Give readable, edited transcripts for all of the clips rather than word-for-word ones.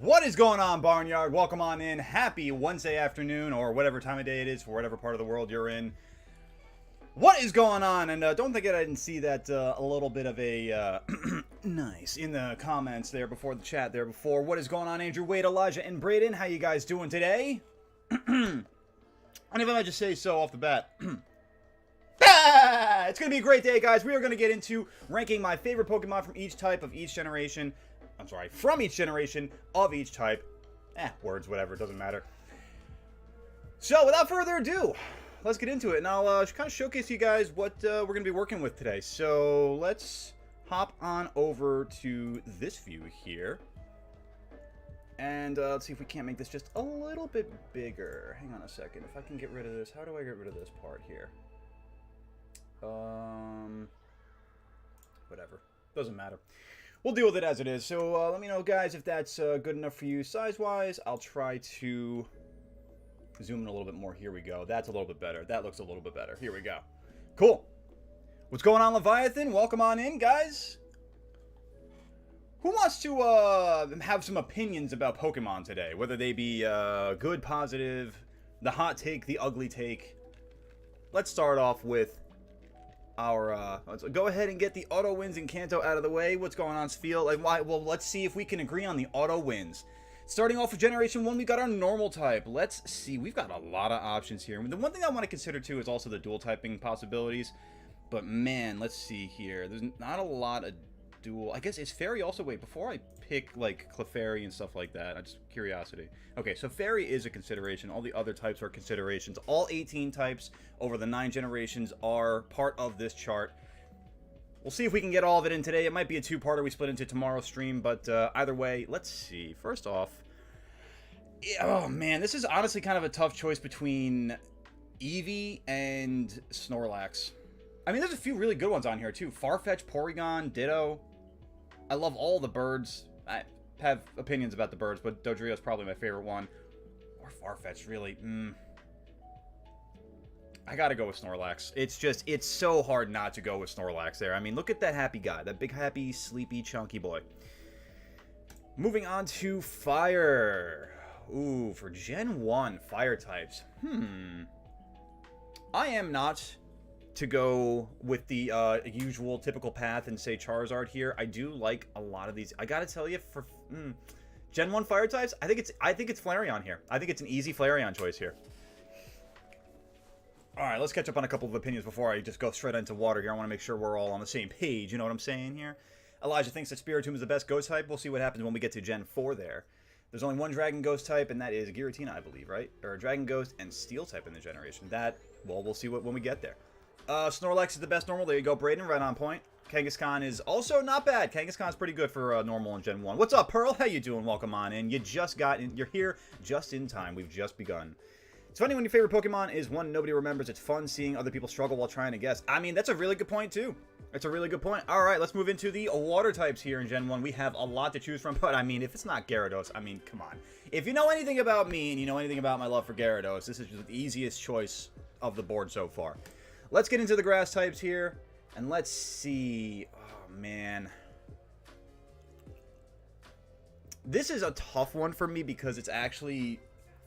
What is going on, Barnyard? Welcome on in. Happy Wednesday afternoon, or whatever time of day it is for whatever part of the world you're in. What is going on? And don't think I didn't see that a little bit of a nice in the comments there before the chat there before. What is going on, Andrew, Wade, Elijah, and Braden? How you guys doing today? And if I might just say so off the bat, it's going to be a great day, guys. We are going to get into ranking my favorite Pokemon from each type of each generation. I'm sorry, from each generation of each type. Words, whatever, it doesn't matter. So, without further ado, let's get into it. And I'll kind of showcase you guys what we're going to be working with today. So, let's hop on over to this view here. And let's see if we can't make this just a little bit bigger. Hang on a second. If I can get rid of this, how do I get rid of this part here? Whatever. Doesn't matter. We'll deal with it as it is. So let me know, guys, if that's good enough for you size-wise. I'll try to zoom in a little bit more. Here we go. That's a little bit better. That looks a little bit better. Here we go. Cool. What's going on, Leviathan? Welcome on in, guys. Who wants to have some opinions about Pokemon today? Whether they be good, positive, the hot take, the ugly take. Let's start off with our, let's go ahead and get the auto wins in Kanto out of the way. What's going on, Sfeel? Like, why? Well, let's see if we can agree on the auto wins. Starting off with Generation 1, we got our normal type. Let's see. We've got a lot of options here. The one thing I want to consider, too, is also the dual typing possibilities. But, man, let's see here. There's not a lot of dual. I guess, is Fairy also? Wait, before I pick, like, Clefairy and stuff like that, just curiosity. Okay, so Fairy is a consideration. All the other types are considerations. All 18 types over the 9 generations are part of this chart. We'll see if we can get all of it in today. It might be a two-parter we split into tomorrow's stream, but either way, let's see. First off, oh man, this is honestly kind of a tough choice between Eevee and Snorlax. I mean, there's a few really good ones on here too. Farfetch, Porygon, Ditto. I love all the birds. I have opinions about the birds, but Dodrio is probably my favorite one. Or Farfetch, really. I gotta go with Snorlax. It's so hard not to go with Snorlax there. I mean, look at that happy guy. That big, happy, sleepy, chunky boy. Moving on to Fire. Ooh, for Gen 1, Fire types. I am not to go with the usual typical path and say Charizard here. I do like a lot of these. I gotta tell you, for Gen 1 Fire types, I think it's Flareon here. I think it's an easy Flareon choice here. Alright, let's catch up on a couple of opinions before I just go straight into water here. I want to make sure we're all on the same page. You know what I'm saying here? Elijah thinks that Spiritomb is the best ghost type. We'll see what happens when we get to Gen 4 there. There's only one Dragon Ghost type, and that is Giratina, I believe, right? Or Dragon Ghost and Steel type in the generation. That, well, we'll see when we get there. Snorlax is the best normal. There you go, Braden, right on point. Kangaskhan is also not bad. Kangaskhan's pretty good for normal in Gen 1. What's up, Pearl? How you doing? Welcome on in. You just got in. You're here just in time. We've just begun. It's funny when your favorite Pokemon is one nobody remembers. It's fun seeing other people struggle while trying to guess. I mean, that's a really good point, too. It's a really good point. All right, let's move into the water types here in Gen 1. We have a lot to choose from, but I mean, if it's not Gyarados, I mean, come on. If you know anything about me and you know anything about my love for Gyarados, this is just the easiest choice of the board so far. Let's get into the grass types here, and let's see. Oh, man. This is a tough one for me because it's actually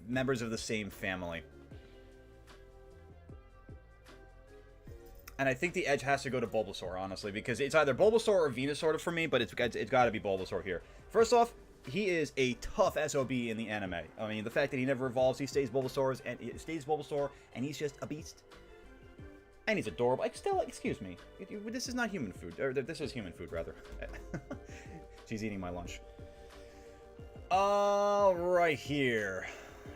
members of the same family. And I think the edge has to go to Bulbasaur, honestly, because it's either Bulbasaur or Venusaur for me, but it's got to be Bulbasaur here. First off, he is a tough SOB in the anime. I mean, the fact that he never evolves, he stays Bulbasaur, and he's just a beast. And he's adorable. Still, excuse me, this is not human food. Or this is human food, rather. She's eating my lunch. Right here.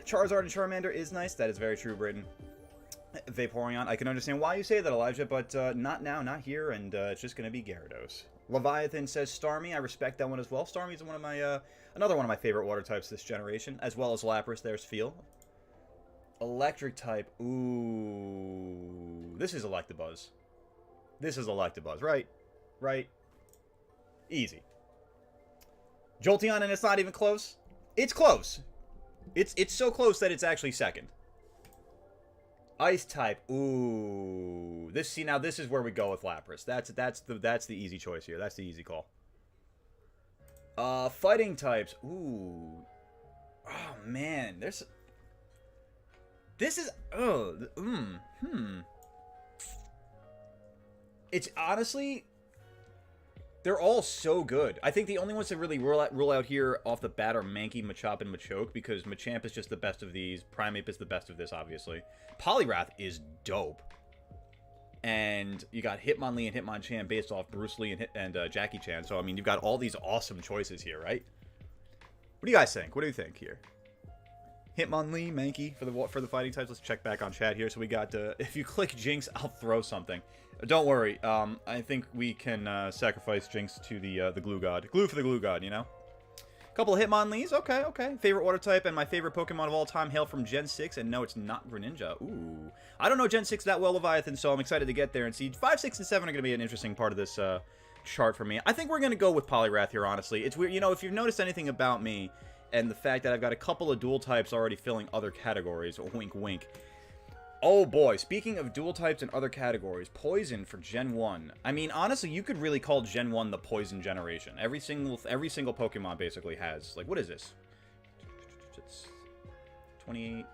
Charizard and Charmander is nice. That is very true, Braden. Vaporeon, I can understand why you say that, Elijah, but not now, not here, and it's just going to be Gyarados. Leviathan says Starmie. I respect that one as well. Starmie is one of my another one of my favorite water types this generation, as well as Lapras. There's Feel. Electric type. Ooh, this is Electabuzz. This is Electabuzz, right? Right. Easy. Jolteon, and it's not even close. It's close. It's so close that it's actually second. Ice type. Ooh. Now this is where we go with Lapras. That's the easy choice here. That's the easy call. Fighting types. Ooh. Oh, man. This is... Oh. It's honestly... They're all so good. I think the only ones that really rule out here off the bat are Mankey, Machop, and Machoke, because Machamp is just the best of these. Primeape is the best of this, obviously. Poliwrath is dope. And you got Hitmonlee and Hitmonchan based off Bruce Lee and Jackie Chan. So, I mean, you've got all these awesome choices here, right? What do you guys think? What do you think here? Hitmonlee, Mankey for the fighting types. Let's check back on chat here. So we got, if you click Jinx, I'll throw something. Don't worry. I think we can sacrifice Jinx to the glue god. Glue for the glue god, you know? Couple of Hitmonlees. Okay, okay. Favorite water type and my favorite Pokemon of all time hail from Gen 6. And no, it's not Greninja. Ooh. I don't know Gen 6 that well, Leviathan, so I'm excited to get there and see. 5, 6, and 7 are going to be an interesting part of this chart for me. I think we're going to go with Poliwrath here, honestly. It's weird. You know, if you've noticed anything about me and the fact that I've got a couple of dual types already filling other categories, wink, wink. Oh boy, speaking of dual types and other categories, Poison for Gen 1. I mean, honestly, you could really call Gen 1 the Poison generation. Every single Pokemon basically has, like, what is this? It's 28,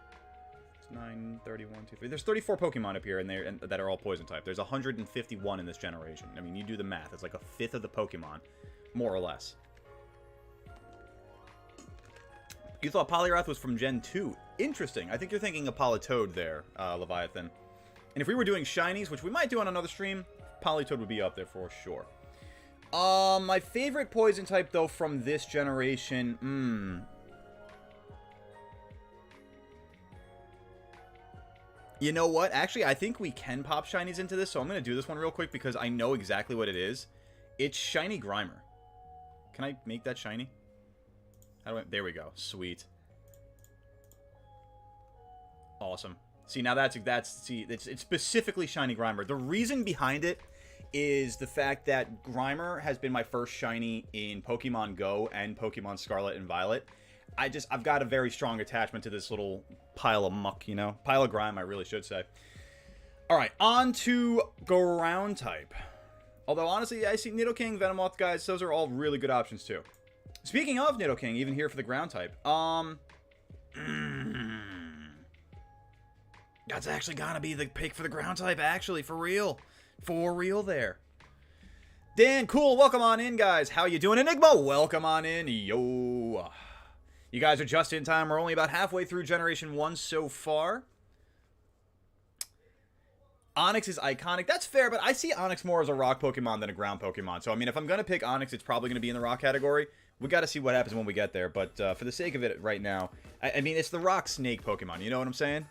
9, 31, 2, 3. There's 34 Pokemon up here and that are all Poison type. There's 151 in this generation. I mean, you do the math. It's like a fifth of the Pokemon, more or less. You thought Poliwrath was from Gen 2. Interesting. I think you're thinking of Politoed there, Leviathan. And if we were doing shinies, which we might do on another stream, Politoed would be up there for sure. My favorite poison type, though, from this generation... You know what? Actually, I think we can pop shinies into this, so I'm going to do this one real quick because I know exactly what it is. It's Shiny Grimer. Can I make that shiny? How do I... There we go. Sweet. Awesome. See, now it's specifically Shiny Grimer. The reason behind it is the fact that Grimer has been my first shiny in Pokemon Go and Pokemon Scarlet and Violet. I've got a very strong attachment to this little pile of muck, you know? Pile of grime, I really should say. Alright, on to ground type. Although, honestly, I see Nidoking, Venomoth, guys, those are all really good options, too. Speaking of Nidoking, even here for the ground type, that's actually gonna be the pick for the ground type, actually, for real. For real there. Dan, cool, welcome on in, guys. How you doing? Enigma, welcome on in. Yo. You guys are just in time. We're only about halfway through Generation 1 so far. Onix is iconic. That's fair, but I see Onix more as a rock Pokemon than a ground Pokemon. So, I mean, if I'm going to pick Onix, it's probably going to be in the rock category. We got to see what happens when we get there. But for the sake of it right now, I mean, it's the rock snake Pokemon. You know what I'm saying?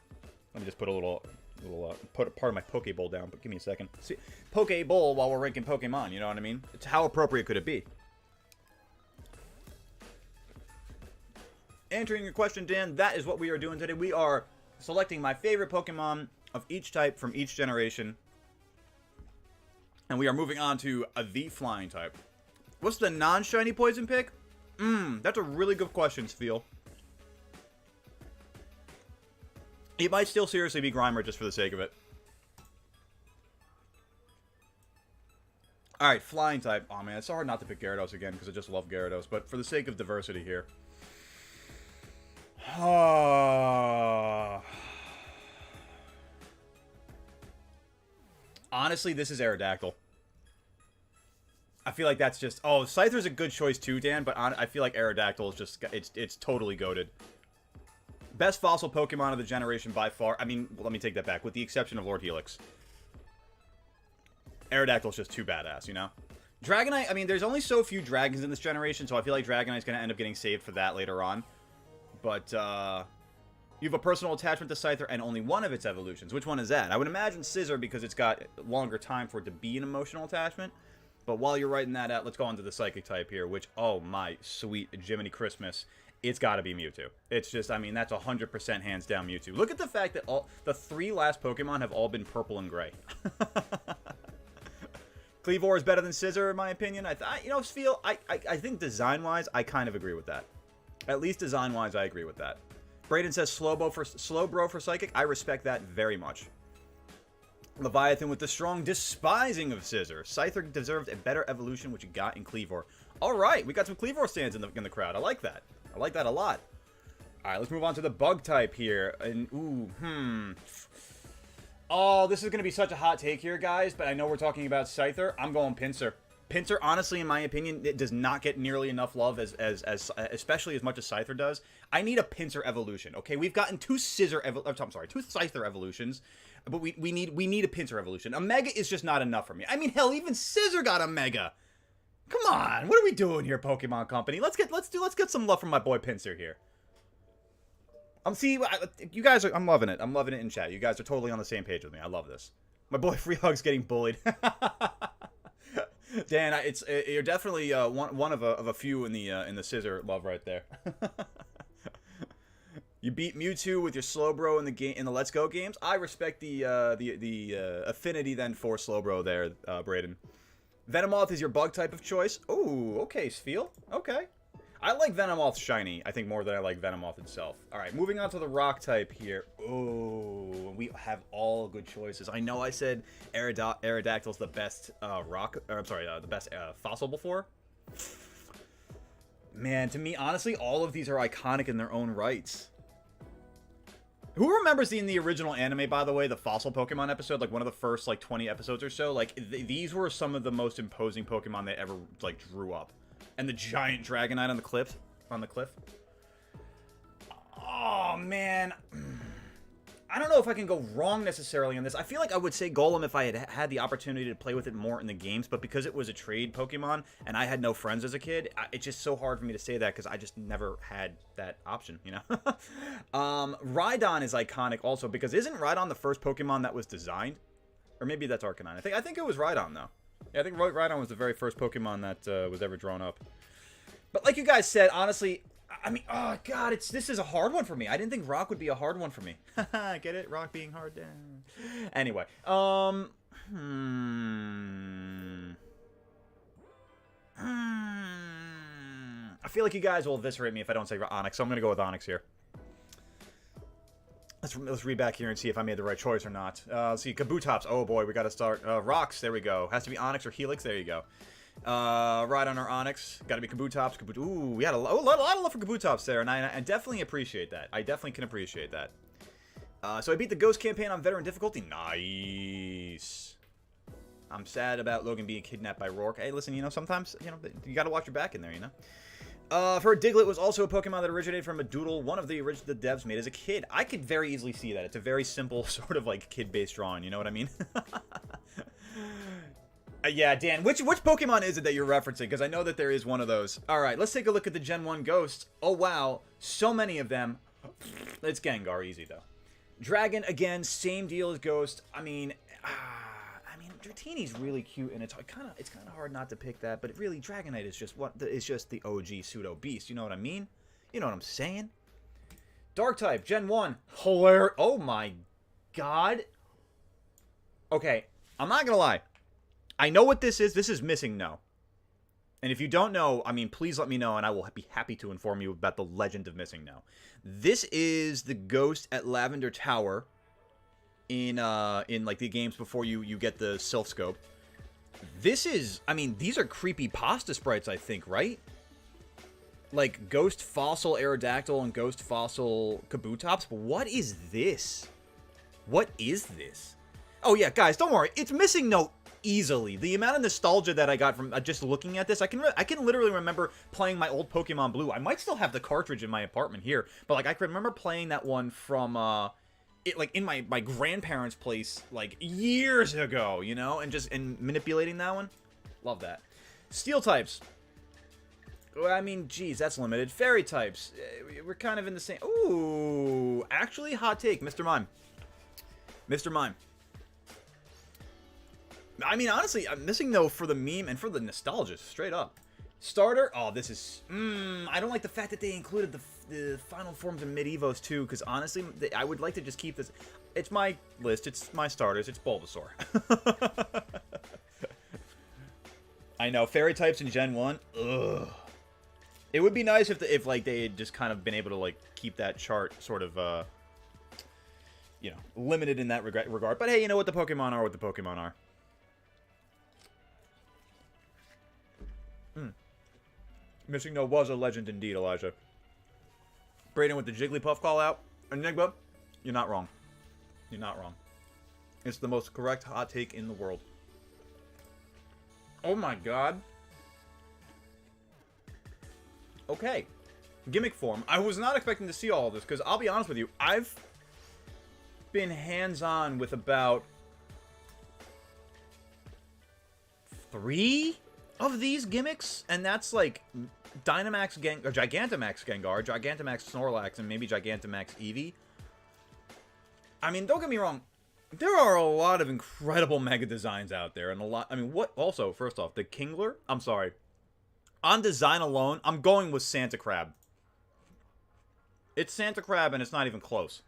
Let me just put a little put part of my Poké Bowl down. But give me a second. See, Poké Bowl while we're ranking Pokemon. You know what I mean? It's how appropriate could it be? Answering your question, Dan, that is what we are doing today. We are selecting my favorite Pokemon of each type from each generation. And we are moving on to the flying type. What's the non-shiny poison pick? That's a really good question, Sfeel. It might still seriously be Grimer just for the sake of it. Alright, flying type. Oh man, it's so hard not to pick Gyarados again because I just love Gyarados. But for the sake of diversity here. Honestly, this is Aerodactyl. I feel like that's just... Oh, Scyther's a good choice too, Dan, but I feel like Aerodactyl is just... It's totally goated. Best fossil Pokemon of the generation by far. I mean, let me take that back. With the exception of Lord Helix. Aerodactyl's just too badass, you know? Dragonite, I mean, there's only so few dragons in this generation, so I feel like Dragonite's going to end up getting saved for that later on. But, you have a personal attachment to Scyther and only one of its evolutions. Which one is that? I would imagine Scissor because it's got longer time for it to be an emotional attachment. But while you're writing that out, let's go on to the Psychic type here, which, oh my sweet Jiminy Christmas, it's got to be Mewtwo. It's just, I mean, that's 100% hands down Mewtwo. Look at the fact that all the 3 last Pokemon have all been purple and gray. Kleavor is better than Scissor, in my opinion. You know, Sfeel, I think design-wise, I kind of agree with that. At least design-wise, I agree with that. Brayden says Slowbro for Psychic. I respect that very much. Leviathan with the strong despising of Scissor. Scyther deserved a better evolution, which he got in Kleavor. All right, we got some Cleavor stands in the crowd. I like that. I like that a lot. All right, let's move on to the bug type here. And oh, this is going to be such a hot take here, guys, but I know we're talking about Scyther. I'm going Pinsir. Pinsir, honestly, in my opinion, it does not get nearly enough love especially as much as Scyther does. I need a Pinsir evolution. Okay, we've gotten two Scyther evolutions, but we need a Pinsir evolution. A Mega is just not enough for me. I mean, hell, even Scizor got a Mega. Come on, what are we doing here, Pokemon Company? Let's get some love from my boy Pinsir here. You guys are. I'm loving it. I'm loving it in chat. You guys are totally on the same page with me. I love this. My boy Freehug's getting bullied. Dan, you're definitely one of a few in the Scizor love right there. You beat Mewtwo with your Slowbro in the Let's Go games. I respect the affinity then for Slowbro there, Brayden. Venomoth is your bug type of choice. Oh, okay, Spheal. Okay. I like Venomoth Shiny, I think, more than I like Venomoth itself. Alright, moving on to the rock type here. Oh, we have all good choices. I know I said Aerodactyl's the best the best fossil before. Man, to me, honestly, all of these are iconic in their own rights. Who remembers in the original anime, by the way, the fossil Pokemon episode, like one of the first, like, 20 episodes or so? Like, these were some of the most imposing Pokemon they ever, like, drew up. And the giant Dragonite on the cliff. Oh, man. I don't know if I can go wrong necessarily on this. I feel like I would say Golem if I had had the opportunity to play with it more in the games, but because it was a trade Pokemon and I had no friends as a kid, it's just so hard for me to say that because I just never had that option, you know? Rhydon is iconic also because isn't Rhydon the first Pokemon that was designed? Or maybe that's Arcanine. I think it was Rhydon, though. Yeah, I think Rhydon was the very first Pokemon that was ever drawn up. But like you guys said, honestly, I mean, oh god, this is a hard one for me. I didn't think Rock would be a hard one for me. Get it? Rock being hard down. Anyway, I feel like you guys will eviscerate me if I don't say Onix, so I'm gonna go with Onix here. Let's read back here and see if I made the right choice or not. Let's see, Kabutops. Oh boy, we got to start. Rocks. There we go. Has to be Onix or Helix. There you go. Right on our Onix. Got to be Kabutops. Ooh, we had a lot of love for Kabutops there, and I definitely appreciate that. I definitely can appreciate that. So I beat the Ghost campaign on veteran difficulty. Nice. I'm sad about Logan being kidnapped by Rourke. Hey, listen, you know, sometimes, you know, you got to watch your back in there, you know. For Diglett was also a Pokemon that originated from a doodle one of the devs made as a kid. I could very easily see that. It's a very simple sort of like kid-based drawing, you know what I mean? Yeah, Dan, which Pokemon is it that you're referencing? Because I know that there is one of those. Alright, let's take a look at the Gen 1 Ghosts. Oh, wow. So many of them. It's Gengar, easy, though. Dragon, again, same deal as Ghost. I mean, Dratini's really cute, and it's kind of hard not to pick that. But really, Dragonite is just the OG pseudo beast. You know what I mean? You know what I'm saying? Dark type, Gen 1, hilarious. Oh my god. Okay, I'm not gonna lie. I know what this is. This is Missing No. And if you don't know, I mean, please let me know, and I will be happy to inform you about the legend of Missing No. This is the ghost at Lavender Tower. In like the games before you get the Sylph Scope. This is, I mean, these are creepy pasta sprites, I think, right? Like Ghost Fossil Aerodactyl and Ghost Fossil Kabutops. What is this? What is this? Oh yeah, guys, don't worry. It's Missing No easily. The amount of nostalgia that I got from just looking at this, I can literally remember playing my old Pokemon Blue. I might still have the cartridge in my apartment here, but like I can remember playing that one from like in my grandparents' place like years ago, you know, and manipulating that one. Love that. Steel types. Well, I mean, geez, that's limited. Fairy types. We're kind of in the same. Ooh, actually, hot take, Mr. Mime. Mr. Mime. I mean, honestly, I'm missing though for the meme and for the nostalgia, straight up. Starter. Oh, this is. I don't like the fact that they included the final forms of Medivos too, because honestly, I would like to just keep this. It's my list. It's my starters. It's Bulbasaur. I know fairy types in Gen 1. Ugh. It would be nice if like they had just kind of been able to like keep that chart sort of you know, limited in that regard. But hey, you know what the Pokemon are? What the Pokemon are. Missing No was a legend indeed, Elijah. Braden with the Jigglypuff call out. Enigma, you're not wrong. You're not wrong. It's the most correct hot take in the world. Oh my god. Okay. Gimmick form. I was not expecting to see all of this, because I'll be honest with you, I've been hands-on with about 3 of these gimmicks, and that's like Dynamax or Gigantamax Gengar, Gigantamax Snorlax, and maybe Gigantamax Eevee. I mean, don't get me wrong, there are a lot of incredible mega designs out there, and a lot, I mean, what, also, first off, the Kingler, I'm sorry, on design alone, I'm going with Santa Crab. It's Santa Crab, and it's not even close.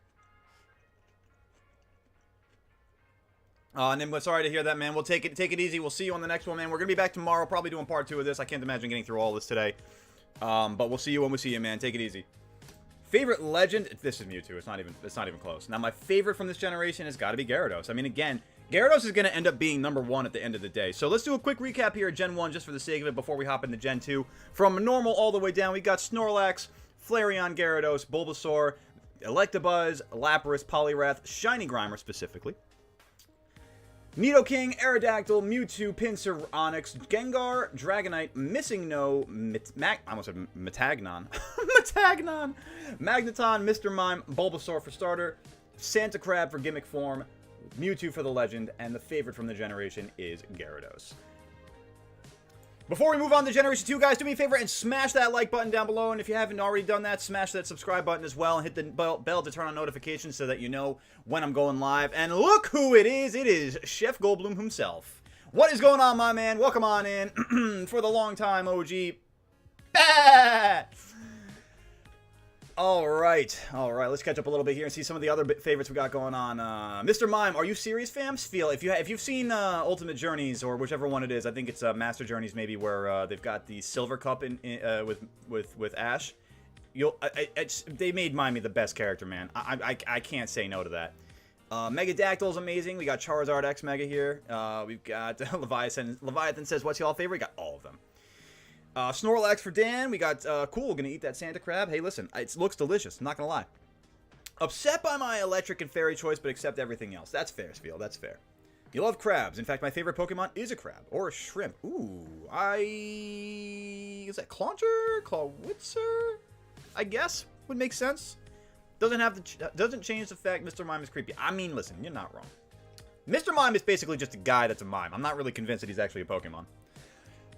Nimba, sorry to hear that, man. We'll take it easy. We'll see you on the next one, man. We're gonna be back tomorrow, probably doing part 2 of this. I can't imagine getting through all this today. But we'll see you when we see you, man. Take it easy. Favorite legend? This is Mewtwo. It's not even close. Now, my favorite from this generation has got to be Gyarados. I mean, again, Gyarados is going to end up being number 1 at the end of the day. So let's do a quick recap here at Gen 1 just for the sake of it before we hop into Gen 2. From normal all the way down, we got Snorlax, Flareon, Gyarados, Bulbasaur, Electabuzz, Lapras, Poliwrath, Shiny Grimer specifically, Nidoking, Aerodactyl, Mewtwo, Pinsir, Onix, Gengar, Dragonite, Missing No, I almost said Metagnon, Metagnon, Magneton, Mr. Mime, Bulbasaur for starter, Santa Crab for gimmick form, Mewtwo for the legend, and the favorite from the generation is Gyarados. Before we move on to Generation 2, guys, do me a favor and smash that like button down below. And if you haven't already done that, smash that subscribe button as well. And hit the bell to turn on notifications so that you know when I'm going live. And look who it is. It is Chef Goldblum himself. What is going on, my man? Welcome on in for the long time OG. Bah! All right. Let's catch up a little bit here and see some of the other favorites we got going on. Mr. Mime, are you serious, fam? Feel if you've seen Ultimate Journeys or whichever one it is, I think it's Master Journeys maybe, where they've got the silver cup with Ash. They made Mime the best character, man. I can't say no to that. Megadactyl's amazing. We got Charizard X Mega here. We've got Leviathan. Leviathan says, "What's y'all favorite?" We got all of them. Snorlax for Dan. We got, cool, gonna eat that Santa Crab. Hey, listen, it looks delicious. I'm not gonna lie. Upset by my electric and fairy choice, but accept everything else. That's fair, Spiel. That's fair. You love crabs. In fact, my favorite Pokemon is a crab. Or a shrimp. Ooh, is that Clauncher? Clawitzer? I guess would make sense. Doesn't change the fact Mr. Mime is creepy. I mean, listen, you're not wrong. Mr. Mime is basically just a guy that's a mime. I'm not really convinced that he's actually a Pokemon.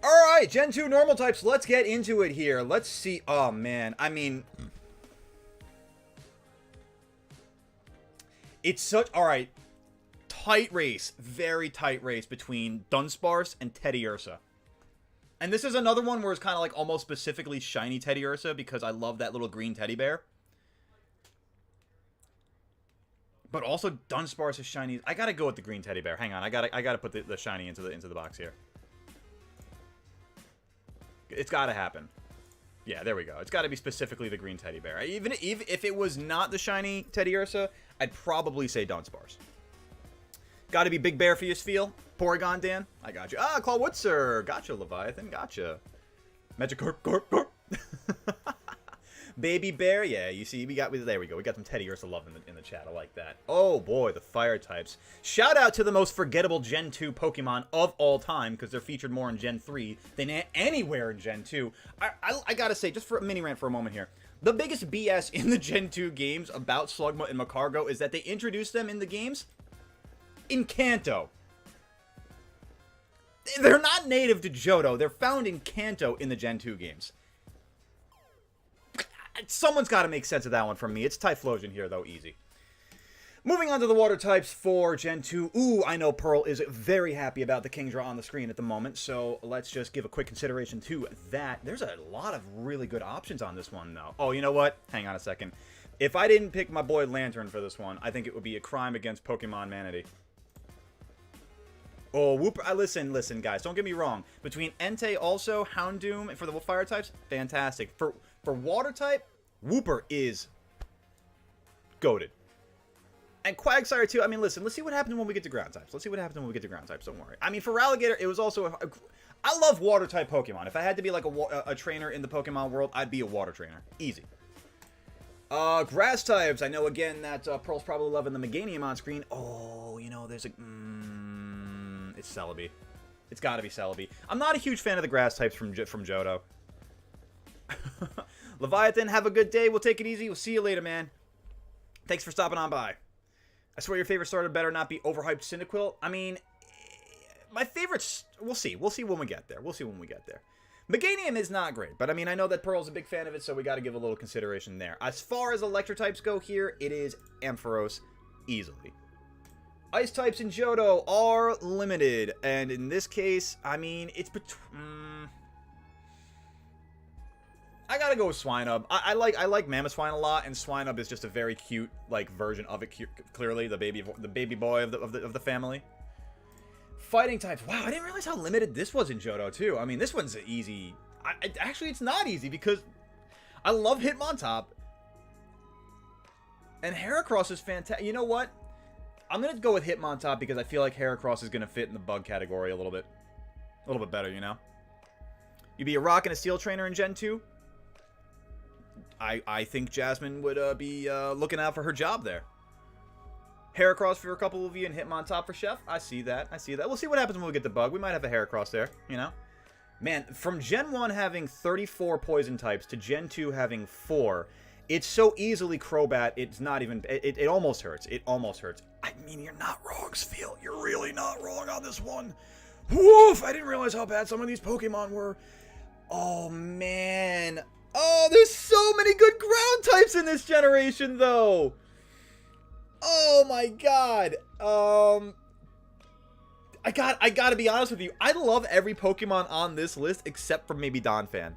Alright, Gen 2 normal types. Let's get into it here. Let's see. Oh, man. I mean, it's such... Alright. Tight race. Very tight race between Dunsparce and Teddiursa. And this is another one where it's kind of like almost specifically shiny Teddiursa because I love that little green teddy bear. But also Dunsparce is shiny. I gotta go with the green teddy bear. Hang on. I gotta put the shiny into the box here. It's got to happen. Yeah, there we go. It's got to be specifically the green teddy bear. Even if it was not the shiny Teddiursa, I'd probably say Dunsparce. Got to be Big Bear for you, Spiel. Porygon, Dan. I got you. Ah, Clawitzer. Gotcha, Leviathan. Gotcha. Magikarp. Baby Bear. Yeah, you see, there we go. We got some Teddiursa love in the chat. I like that. Oh, boy, the fire types. Shout out to the most forgettable Gen 2 Pokemon of all time, because they're featured more in Gen 3 than anywhere in Gen 2. I gotta say, just for a mini rant for a moment here, the biggest BS in the Gen 2 games about Slugma and Magcargo is that they introduced them in the games in Kanto. They're not native to Johto. They're found in Kanto in the Gen 2 games. Someone's got to make sense of that one from me. It's Typhlosion here, though. Easy. Moving on to the water types for Gen 2. Ooh, I know Pearl is very happy about the Kingdra on the screen at the moment, so let's just give a quick consideration to that. There's a lot of really good options on this one, though. Oh, you know what? Hang on a second. If I didn't pick my boy Lantern for this one, I think it would be a crime against Pokemon Manatee. Oh, Wooper. Listen, guys. Don't get me wrong. Between Entei also, Houndoom, and for the fire types, fantastic. For water type, Wooper is goated. And Quagsire too. I mean, listen, let's see what happens when we get to ground types. Don't worry. I mean, for Ralligator, it was also... I love water-type Pokemon. If I had to be like a trainer in the Pokemon world, I'd be a water trainer. Easy. Grass types. I know, again, that Pearl's probably loving the Meganium on screen. Oh, you know, there's a... it's Celebi. It's got to be Celebi. I'm not a huge fan of the grass types from Johto. Leviathan, have a good day. We'll take it easy. We'll see you later, man. Thanks for stopping on by. I swear your favorite starter better not be overhyped Cyndaquil. I mean, my favorites... We'll see. We'll see when we get there. We'll see when we get there. Meganium is not great, but I mean, I know that Pearl's a big fan of it, so we got to give a little consideration there. As far as electric types go here, it is Ampharos easily. Ice types in Johto are limited, and in this case, I mean, it's between... I gotta go with Swinub. I like Mamoswine a lot, and Swinub is just a very cute like version of it. Clearly, the baby boy of the family. Fighting types. Wow, I didn't realize how limited this was in Johto too. I mean, this one's easy. Actually, it's not easy because I love Hitmontop, and Heracross is fantastic. You know what? I'm gonna go with Hitmontop because I feel like Heracross is gonna fit in the bug category a little bit better. You know, you'd be a rock and a steel trainer in Gen 2. I think Jasmine would be looking out for her job there. Heracross for a couple of you and Hitmontop for Chef. I see that. I see that. We'll see what happens when we get the bug. We might have a Heracross there, you know? Man, from Gen 1 having 34 poison types to Gen 2 having 4, it's so easily Crobat, it's not even... It almost hurts. It almost hurts. I mean, you're not wrong, Spheel. You're really not wrong on this one. Woof! I didn't realize how bad some of these Pokemon were. Oh, man. Oh, there's so many good ground types in this generation, though. Oh my god. I gotta be honest with you. I love every Pokemon on this list except for maybe Donphan.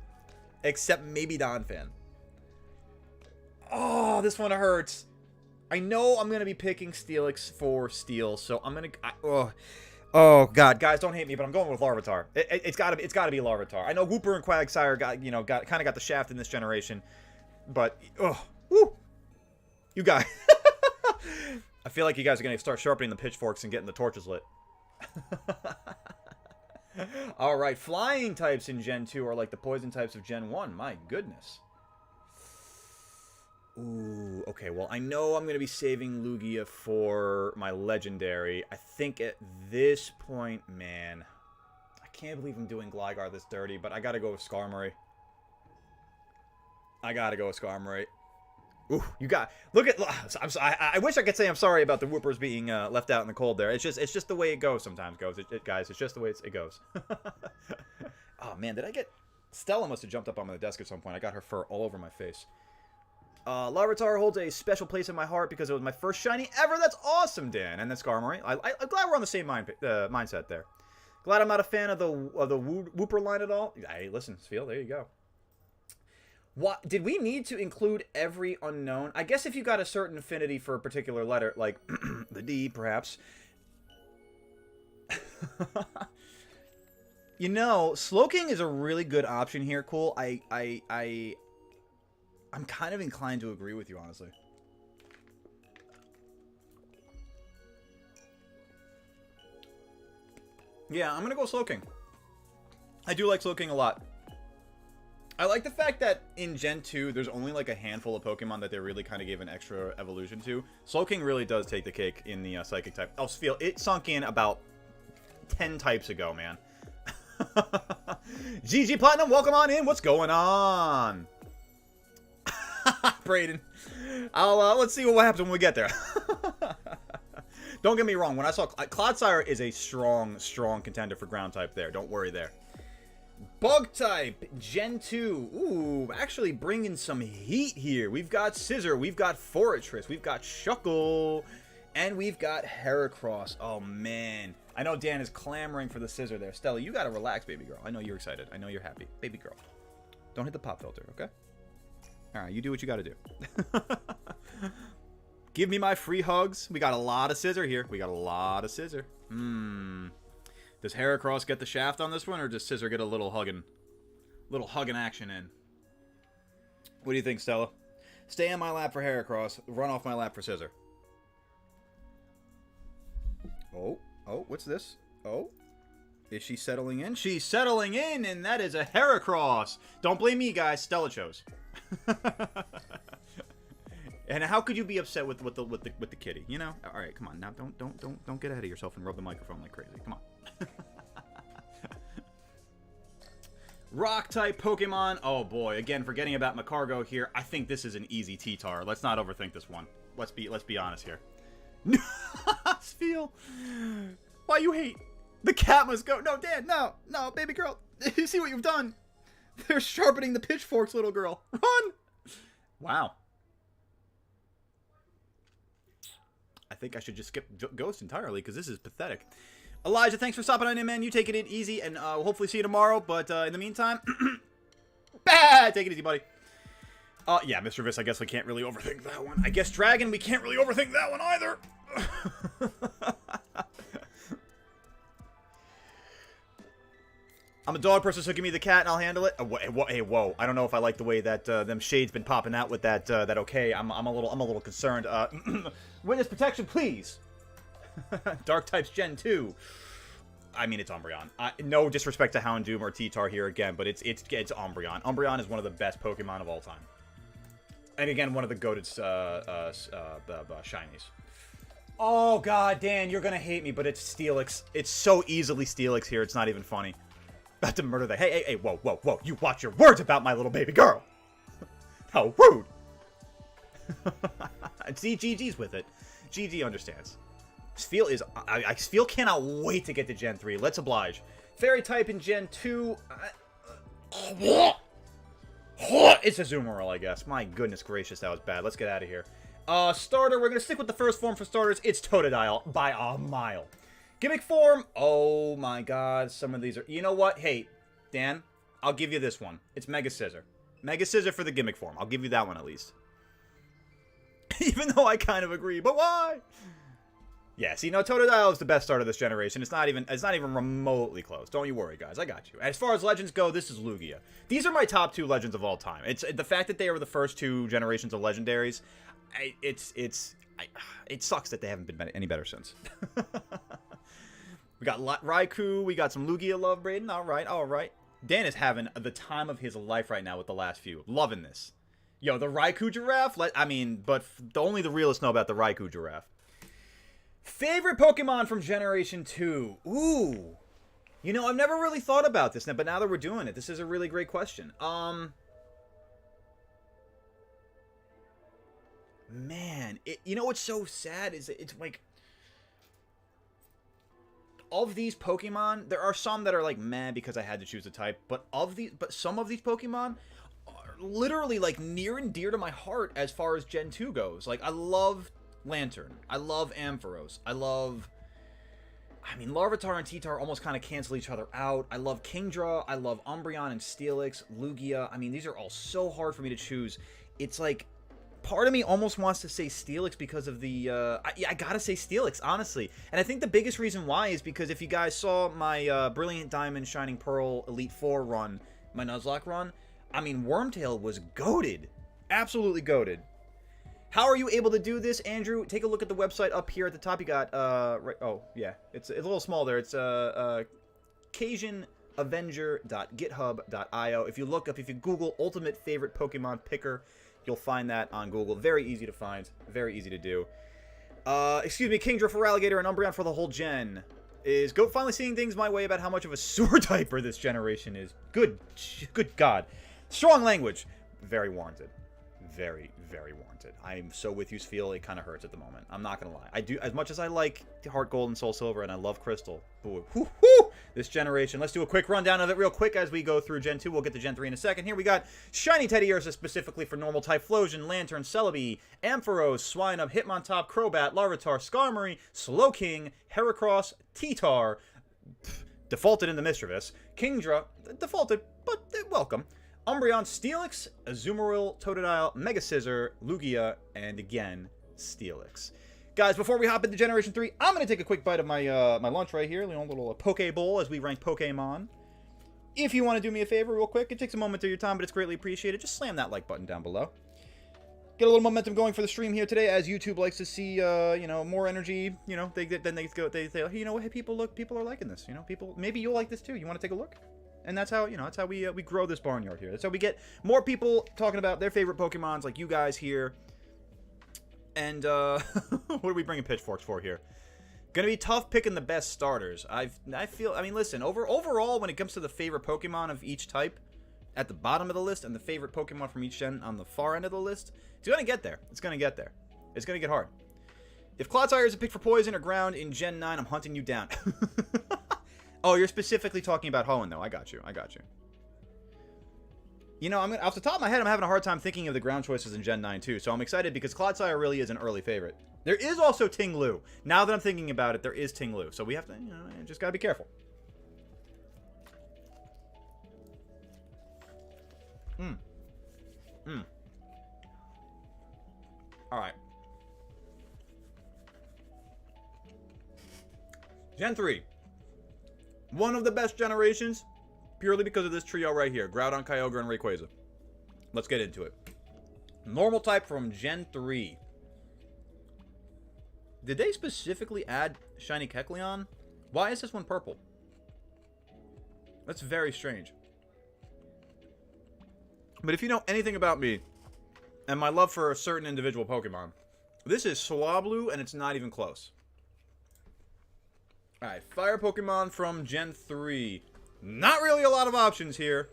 Oh, this one hurts. I know I'm gonna be picking Steelix for Steel, so I'm gonna... Oh god, guys, don't hate me, but I'm going with Larvitar. It's gotta be Larvitar. I know Wooper and Quagsire kind of got the shaft in this generation, but woo, you guys. I feel like you guys are gonna start sharpening the pitchforks and getting the torches lit. All right, flying types in Gen 2 are like the poison types of Gen 1. My goodness. Ooh, okay, well, I know I'm going to be saving Lugia for my legendary. I think at this point, man, I can't believe I'm doing Gligar this dirty, but I got to go with Skarmory. Ooh, you got... Look at... I wish I could say I'm sorry about the Whoopers being left out in the cold there. It's just the way it goes sometimes, guys. It's just the way it goes. Oh, man, did I get... Stella must have jumped up on my desk at some point. I got her fur all over my face. Larvitar holds a special place in my heart because it was my first shiny ever. That's awesome, Dan. And then Skarmory. I'm glad we're on the same mindset there. Glad I'm not a fan of the Wooper line at all. Hey, listen, Spheel, there you go. What did we need to include every unknown? I guess if you got a certain affinity for a particular letter, like the D, perhaps. You know, Slowking is a really good option here. Cool. I'm kind of inclined to agree with you, honestly. Yeah, I'm gonna go Slowking. I do like Slowking a lot. I like the fact that in Gen 2, there's only like a handful of Pokemon that they really kind of gave an extra evolution to. Slowking really does take the cake in the Psychic type. Oh, Spheel, it sunk in about 10 types ago, man. GG Platinum, welcome on in. What's going on? Brayden. Let's see what happens when we get there. Don't get me wrong. When I saw... Clodsire is a strong contender for ground type there. Don't worry there. Bug type, Gen 2. Ooh, actually bringing some heat here. We've got Scizor, we've got Forretress, we've got Shuckle, and we've got Heracross. Oh, man. I know Dan is clamoring for the Scizor there. Stella, you gotta relax, baby girl. I know you're excited. I know you're happy. Baby girl. Don't hit the pop filter, okay? Alright, you do what you gotta do. Give me my free hugs. We got a lot of Scizor here. Does Heracross get the shaft on this one, or does Scizor get a little hugging action in? What do you think, Stella? Stay on my lap for Heracross. Run off my lap for Scizor. Oh, what's this? Oh, Is she settling in? She's settling in, and that is a Heracross. Don't blame me, guys. Stella chose. And how could you be upset with the kitty? You know. All right, come on. Now, don't get ahead of yourself and rub the microphone like crazy. Come on. Rock type Pokemon. Oh boy, again, forgetting about Macargo here. I think this is an easy T-Tar. Let's not overthink this one. Let's be honest here. Feel. Why you hate? The cat must go. No, Dad, no, baby girl. You see what you've done? They're sharpening the pitchforks, little girl. Run! Wow. I think I should just skip Ghost entirely because this is pathetic. Elijah, thanks for stopping on in, man. You take it easy, and we'll hopefully see you tomorrow. But in the meantime, take it easy, buddy. Yeah, Mr. Viss, I guess we can't really overthink that one. I guess Dragon, we can't really overthink that one either. I'm a dog person, so give me the cat and I'll handle it. Hey, whoa! I don't know if I like the way that them shades been popping out with that. That okay? I'm a little concerned. Witness protection, please. Dark types Gen 2. I mean, it's Umbreon. No disrespect to Houndoom or T-Tar here again, but it's Umbreon. Umbreon is one of the best Pokemon of all time. And again, one of the goated shinies. Oh god, Dan, you're gonna hate me, but it's Steelix. It's so easily Steelix here. It's not even funny. About to murder the. Hey, whoa! You watch your words about my little baby girl. How rude! See, GG's with it. GG understands. Sfeel is. Sfeel cannot wait to get to Gen 3. Let's oblige. Fairy type in Gen 2. It's a Azumarill, I guess. My goodness gracious, that was bad. Let's get out of here. Starter, we're going to stick with the first form for starters. It's Totodile by a mile. Gimmick form. Oh my god, some of these are. You know what? Hey, Dan, I'll give you this one. It's Mega Scissor. Mega Scissor for the gimmick form. I'll give you that one at least. Even though I kind of agree, but why? Yeah, see, no, Totodile is the best starter of this generation. It's not even remotely close. Don't you worry, guys. I got you. As far as legends go, this is Lugia. These are my top 2 legends of all time. It's the fact that they were the first 2 generations of legendaries. It sucks that they haven't been any better since. We got Raikou. We got some Lugia love, Braden. All right. Dan is having the time of his life right now with the last few. Loving this. Yo, the Raikou giraffe. But only the realists know about the Raikou giraffe. Favorite Pokemon from Generation 2. Ooh. You know, I've never really thought about this, but now that we're doing it, this is a really great question. Man, you know what's so sad is it's like, of these Pokemon, there are some that are like meh because I had to choose a type, but some of these Pokemon are literally like near and dear to my heart as far as Gen 2 goes. Like, I love Lantern. I love Ampharos. Larvitar and T-Tar almost kind of cancel each other out. I love Kingdra. I love Umbreon and Steelix, Lugia. I mean, these are all so hard for me to choose. It's like, part of me almost wants to say Steelix because of the, I gotta say Steelix, honestly. And I think the biggest reason why is because if you guys saw my Brilliant Diamond, Shining Pearl, Elite Four run, my Nuzlocke run, I mean, Wormtail was goated. Absolutely goated. How are you able to do this, Andrew? Take a look at the website up here at the top. You got, right, oh, yeah, it's a little small there. It's, CajunAvenger.github.io. If you Google Ultimate Favorite Pokemon Picker, you'll find that on Google. Very easy to find. Very easy to do. Excuse me, Kingdra for Alligator and Umbreon for the whole gen. Is Goat finally seeing things my way about how much of a sewer typer this generation is? Good God. Strong language. Very warranted. Very, very warranted. I'm so with you, Sfeel. It kind of hurts at the moment. I'm not going to lie. I do, as much as I like Heart Gold and Soul Silver, and I love Crystal. This generation. Let's do a quick rundown of it real quick as we go through Gen 2. We'll get to Gen 3 in a second. Here we got Shiny Teddiursa specifically for normal type Typhlosion, Lantern, Celebi, Ampharos, Swinub, Hitmontop, Crobat, Larvitar, Skarmory, Slowking, Heracross, T-Tar, defaulted in the Mischievous, Kingdra, defaulted, but welcome, Umbreon, Steelix, Azumarill, Totodile, Mega Scissor, Lugia, and again, Steelix. Guys, before we hop into Generation 3, I'm going to take a quick bite of my my lunch right here, little Poké Bowl as we rank Pokemon. If you want to do me a favor real quick, it takes a moment of your time, but it's greatly appreciated. Just slam that like button down below. Get a little momentum going for the stream here today, as YouTube likes to see, you know, more energy. You know, they say, hey, you know what, hey, people are liking this. You know, maybe you'll like this too. You want to take a look? And that's how, you know, that's how we grow this barnyard here. That's how we get more people talking about their favorite Pokemons, like you guys here. And what are we bringing pitchforks for here? Gonna be tough picking the best starters. I mean, listen, overall, when it comes to the favorite Pokemon of each type at the bottom of the list and the favorite Pokemon from each gen on the far end of the list, it's gonna get there. It's gonna get there. It's gonna get hard. If Clodsire is a pick for poison or ground in Gen 9, I'm hunting you down. Oh, you're specifically talking about Hoenn, though. I got you. You know, off the top of my head, I'm having a hard time thinking of the ground choices in Gen 9, too. So I'm excited because Clodsire really is an early favorite. There is also Ting-Lu. Now that I'm thinking about it, there is Ting-Lu. So we have to, you know, just gotta be careful. Alright. Gen 3. One of the best generations, purely because of this trio right here. Groudon, Kyogre, and Rayquaza. Let's get into it. Normal type from Gen 3. Did they specifically add Shiny Kecleon? Why is this one purple? That's very strange. But if you know anything about me, and my love for a certain individual Pokemon, this is Swablu, and it's not even close. Alright, Fire Pokemon from Gen 3. Not really a lot of options here.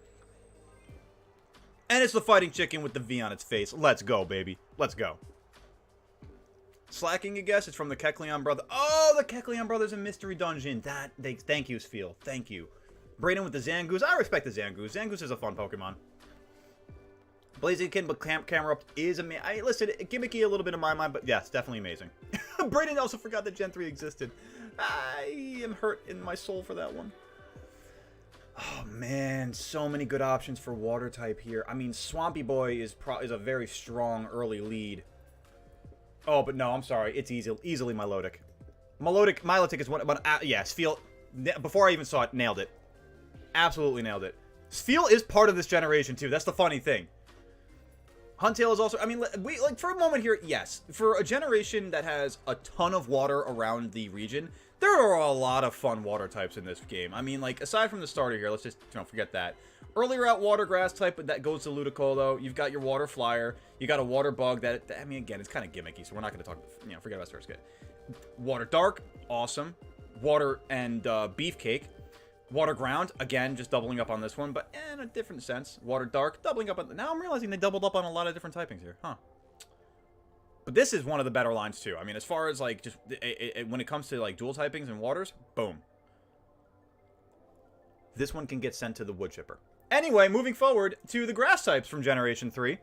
And it's the Fighting Chicken with the V on its face. Let's go, baby. Let's go. Slacking, I guess. It's from the Kecleon brother. Oh, the Kecleon brother's a mystery dungeon. Thank you, Sfeel. Thank you. Brayden with the Zangoose. I respect the Zangoose. Zangoose is a fun Pokemon. Blaziken, but Camera Up is amazing. Listen, gimmicky a little bit in my mind, but yes, definitely amazing. Brayden also forgot that Gen 3 existed. I am hurt in my soul for that one. Oh, man. So many good options for water type here. I mean, Swampy Boy is a very strong early lead. Oh, but no, I'm sorry. It's easily Milotic. Milotic is one. But yeah, Sfeel. Before I even saw it, nailed it. Absolutely nailed it. Sfeel is part of this generation too. That's the funny thing. Huntail is also. I mean, like for a moment here, yes. For a generation that has a ton of water around the region, there are a lot of fun water types in this game. I mean, like aside from the starter here, let's just forget that. Earlier out water grass type, but that goes to Ludicolo. You've got your water flyer. You got a water bug that I mean, again, it's kind of gimmicky, so we're not going to talk. Forget about Surskit. Water dark, awesome. Water and beefcake. Water ground, again, just doubling up on this one, but in a different sense. Water dark, doubling up on. Now I'm realizing they doubled up on a lot of different typings here, huh? But this is one of the better lines too. I mean, as far as like just when it comes to like dual typings and waters, boom. This one can get sent to the wood chipper. Anyway, moving forward to the grass types from Generation 3.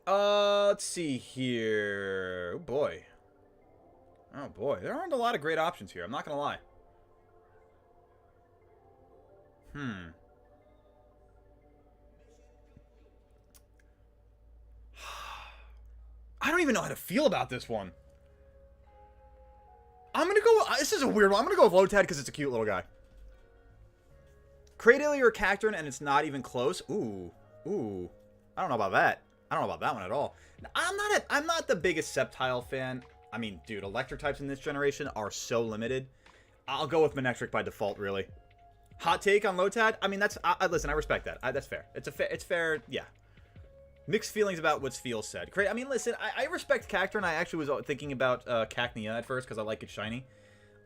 Let's see here. Oh boy. Oh boy, there aren't a lot of great options here. I'm not gonna lie. I don't even know how to feel about this one. I'm gonna go. This is a weird one. I'm gonna go with Lotad because it's a cute little guy. Cradily or Cacturne, and it's not even close. Ooh. I don't know about that. I don't know about that one at all. I'm not the biggest Sceptile fan. I mean, dude, electric types in this generation are so limited. I'll go with Manectric by default, really. Hot take on Lotad? I mean, listen, I respect that. That's fair. It's fair, yeah. Mixed feelings about what Sfeel said. I mean, listen, I respect Cacturne. I actually was thinking about Cacnea at first because I like it shiny.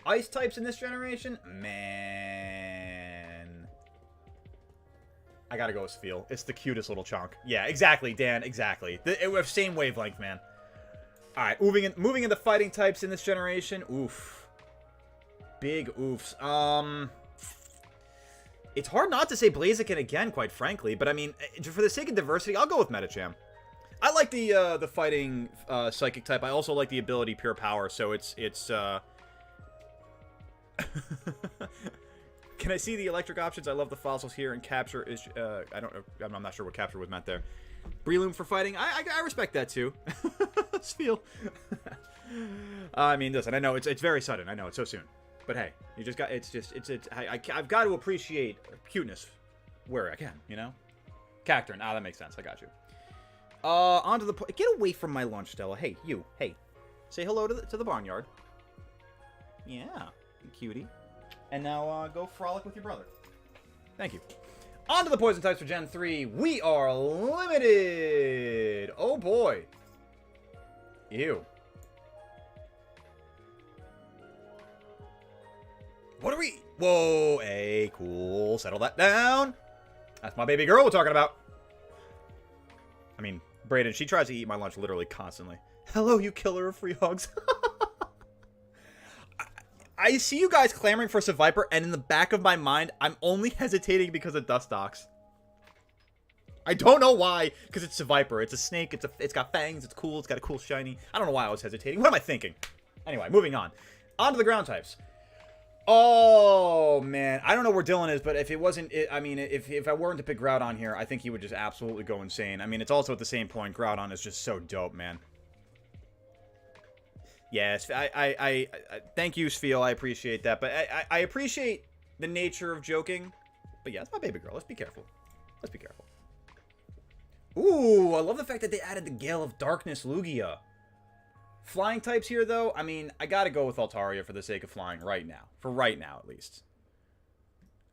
Ice types in this generation? Man. I gotta go with Sfeel. It's the cutest little chunk. Yeah, exactly, Dan, exactly. We have same wavelength, man. Alright, moving into fighting types in this generation. Oof. Big oofs. It's hard not to say Blaziken again, quite frankly, but I mean, for the sake of diversity, I'll go with Medicham. I like the fighting psychic type. I also like the ability Pure Power, so it's Can I see the electric options? I love the fossils here, and Capture is I don't know, I'm not sure what Capture was meant there. Breloom for fighting. I respect that too. Sfeel. I mean, listen, I know it's very sudden. I know it's so soon. But hey, you just got, I've got to appreciate cuteness where I can, you know? Cacturne, that makes sense, I got you. Onto the... Get away from my lunch, Stella. Hey, you. Hey. Say hello to the barnyard. Yeah. Cutie. And now, go frolic with your brother. Thank you. On to the poison types for Gen 3. We are limited. Oh, boy. Ew. What are we... Whoa. Hey, cool. Settle that down. That's my baby girl we're talking about. I mean, Brayden, she tries to eat my lunch literally constantly. Hello, you killer of free hugs. I see you guys clamoring for Seviper, and in the back of my mind, I'm only hesitating because of Dustox. I don't know why, because it's Seviper. It's a snake. It's got fangs. It's cool. It's got a cool shiny. I don't know why I was hesitating. What am I thinking? Anyway, moving on. On to the ground types. Oh, man. I don't know where Dylan is, but if it wasn't... I mean, if I weren't to pick Groudon here, I think he would just absolutely go insane. I mean, it's also at the same point, Groudon is just so dope, man. Yes, I thank you, Sfeel. I appreciate that. But I appreciate the nature of joking. But yeah, it's my baby girl. Let's be careful. Let's be careful. Ooh, I love the fact that they added the Gale of Darkness Lugia. Flying types here, though, I mean, I gotta go with Altaria for the sake of flying right now. For right now, at least.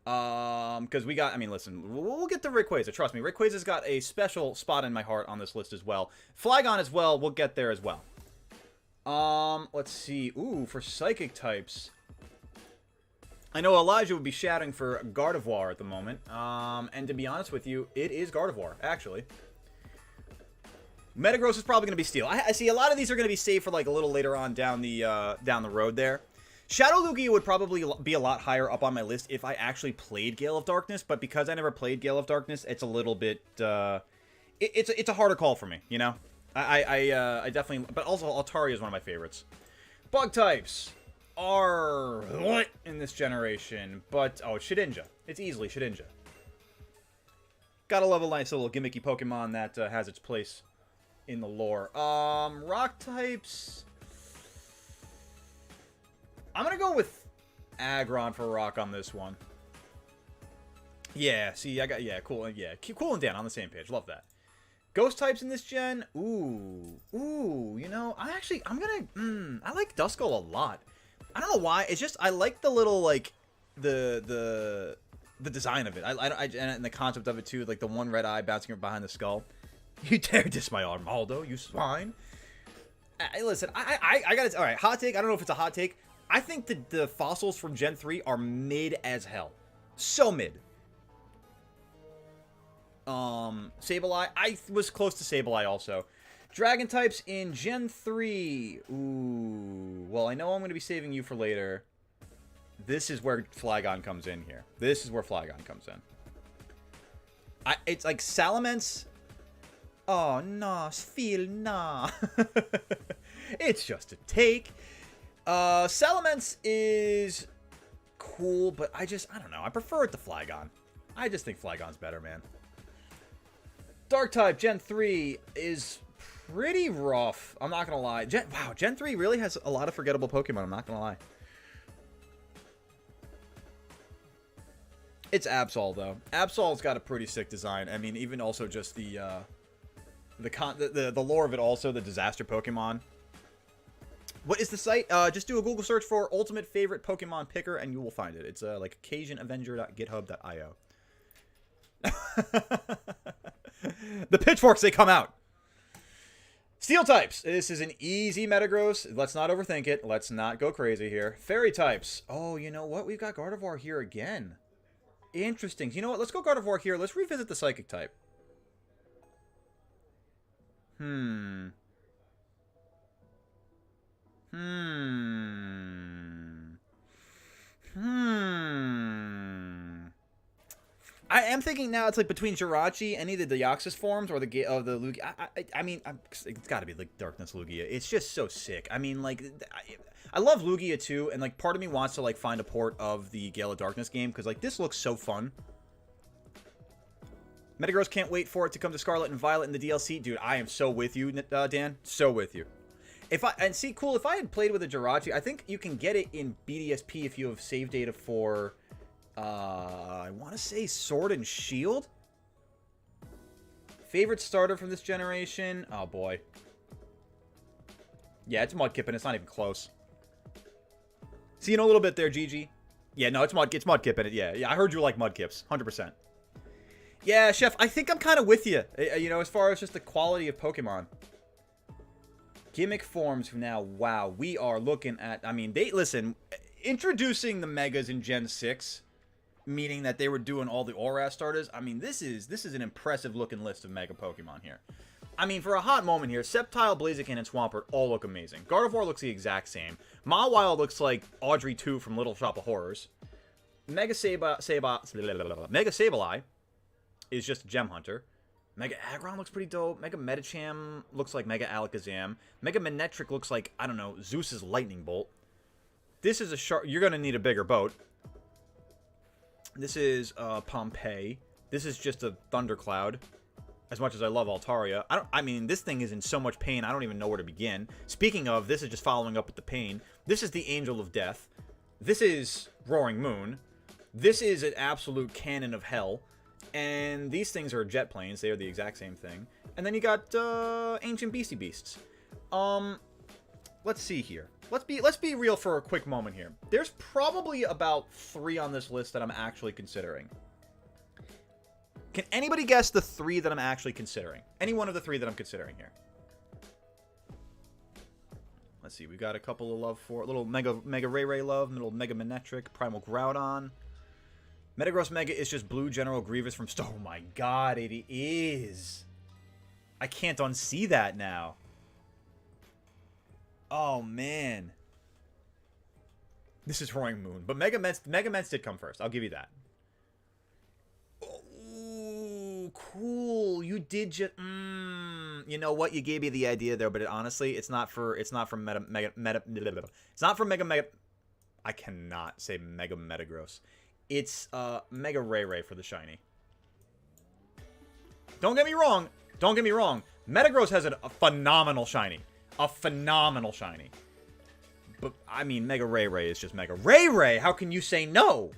Because we got, I mean, listen, we'll get to Rayquaza. Trust me, Rayquaza's got a special spot in my heart on this list as well. Flygon as well, we'll get there as well. Let's see. Ooh, for psychic types. I know Elijah would be shouting for Gardevoir at the moment. And to be honest with you, it is Gardevoir, actually. Metagross is probably going to be Steel. I see a lot of these are going to be saved for like a little later on down the road there. Shadow Lugia would probably be a lot higher up on my list if I actually played Gale of Darkness, but because I never played Gale of Darkness, it's a little bit, it's a harder call for me, you know? I definitely... But also, Altaria is one of my favorites. Bug types are in this generation, but... Oh, it's Shedinja. It's easily Shedinja. Gotta love a nice little gimmicky Pokemon that has its place in the lore. Rock types... I'm gonna go with Aggron for rock on this one. Yeah, see, I got... Yeah, cool. Yeah, cool and Dan on the same page. Love that. Ghost types in this gen, ooh, you know, I'm gonna, I like Duskull a lot. I don't know why, it's just, I like the little, like, the design of it. And the concept of it, too, like the one red eye bouncing behind the skull. You dare diss my Armaldo, you swine. Listen, I gotta, alright, hot take, I don't know if it's a hot take. I think the fossils from Gen 3 are mid as hell. So mid. Sableye. I was close to Sableye also. Dragon types in Gen 3. Ooh. Well, I know I'm going to be saving you for later. This is where Flygon comes in here. This is where Flygon comes in. It's like Salamence. Oh, nah. Feel nah. It's just a take. Salamence is cool, but I don't know. I prefer it to Flygon. I just think Flygon's better, man. Dark type, Gen 3, is pretty rough. I'm not going to lie. Wow, Gen 3 really has a lot of forgettable Pokemon. I'm not going to lie. It's Absol, though. Absol's got a pretty sick design. I mean, even also just the lore of it also, the disaster Pokemon. What is the site? Just do a Google search for Ultimate Favorite Pokemon Picker, and you will find it. It's like occasionavenger.github.io. The pitchforks, they come out. Steel types. This is an easy Metagross. Let's not overthink it. Let's not go crazy here. Fairy types. Oh, you know what? We've got Gardevoir here again. Interesting. You know what? Let's go Gardevoir here. Let's revisit the psychic type. I am thinking now it's like between Jirachi and either the Deoxys forms or the Lugia. I mean, it's got to be like Darkness Lugia. It's just so sick. I mean, like, I love Lugia too, and like part of me wants to like find a port of the Gale of Darkness game because like this looks so fun. Metagross can't wait for it to come to Scarlet and Violet in the DLC, dude. I am so with you, Dan. So with you. If I had played with a Jirachi, I think you can get it in BDSP if you have save data for. I want to say Sword and Shield? Favorite starter from this generation? Oh, boy. Yeah, it's Mudkip, and it's not even close. See, a little bit there, Gigi. Yeah, no, it's Mudkip in it. Yeah, I heard you like Mudkips. 100%. Yeah, Chef, I think I'm kind of with you. As far as just the quality of Pokemon. Gimmick forms now. Wow, we are looking at... I mean, listen, introducing the Megas in Gen 6, meaning that they were doing all the ORAS starters, I mean, this is an impressive looking list of Mega Pokemon here. I mean, for a hot moment here, Sceptile, Blaziken, and Swampert all look amazing. Gardevoir looks the exact same. Mawile looks like Audrey 2 from Little Shop of Horrors. Mega Sableye is just a Gem Hunter. Mega Aggron looks pretty dope. Mega Medicham looks like Mega Alakazam. Mega Manectric looks like, I don't know, Zeus's Lightning Bolt. This is a shark. You're going to need a bigger boat. This is Pompeii. This is just a Thundercloud. As much as I love Altaria, I mean, this thing is in so much pain, I don't even know where to begin. Speaking of, this is just following up with the pain. This is the Angel of Death. This is Roaring Moon. This is an absolute cannon of hell. And these things are jet planes. They are the exact same thing. And then you got Ancient Beastie Beasts. Let's see here. Let's be real for a quick moment here. There's probably about 3 on this list that I'm actually considering. Can anybody guess the 3 that I'm actually considering? Any one of the 3 that I'm considering here. Let's see. We've got a couple of love for... Little Mega Ray love. Little Mega Manectric. Primal Groudon. Metagross Mega is just Blue General Grievous from... Oh my god, it is. I can't unsee that now. Oh, man. This is Roaring Moon. But Mega Ments did come first. I'll give you that. Cool. You did just... You know what? You gave me the idea there, but honestly, it's not from Mega... It's not from Mega... I cannot say Mega Metagross. It's Mega Ray for the shiny. Don't get me wrong. Don't get me wrong. Metagross has a phenomenal shiny. A phenomenal shiny. But, I mean, Mega Ray is just Mega Ray. How can you say no?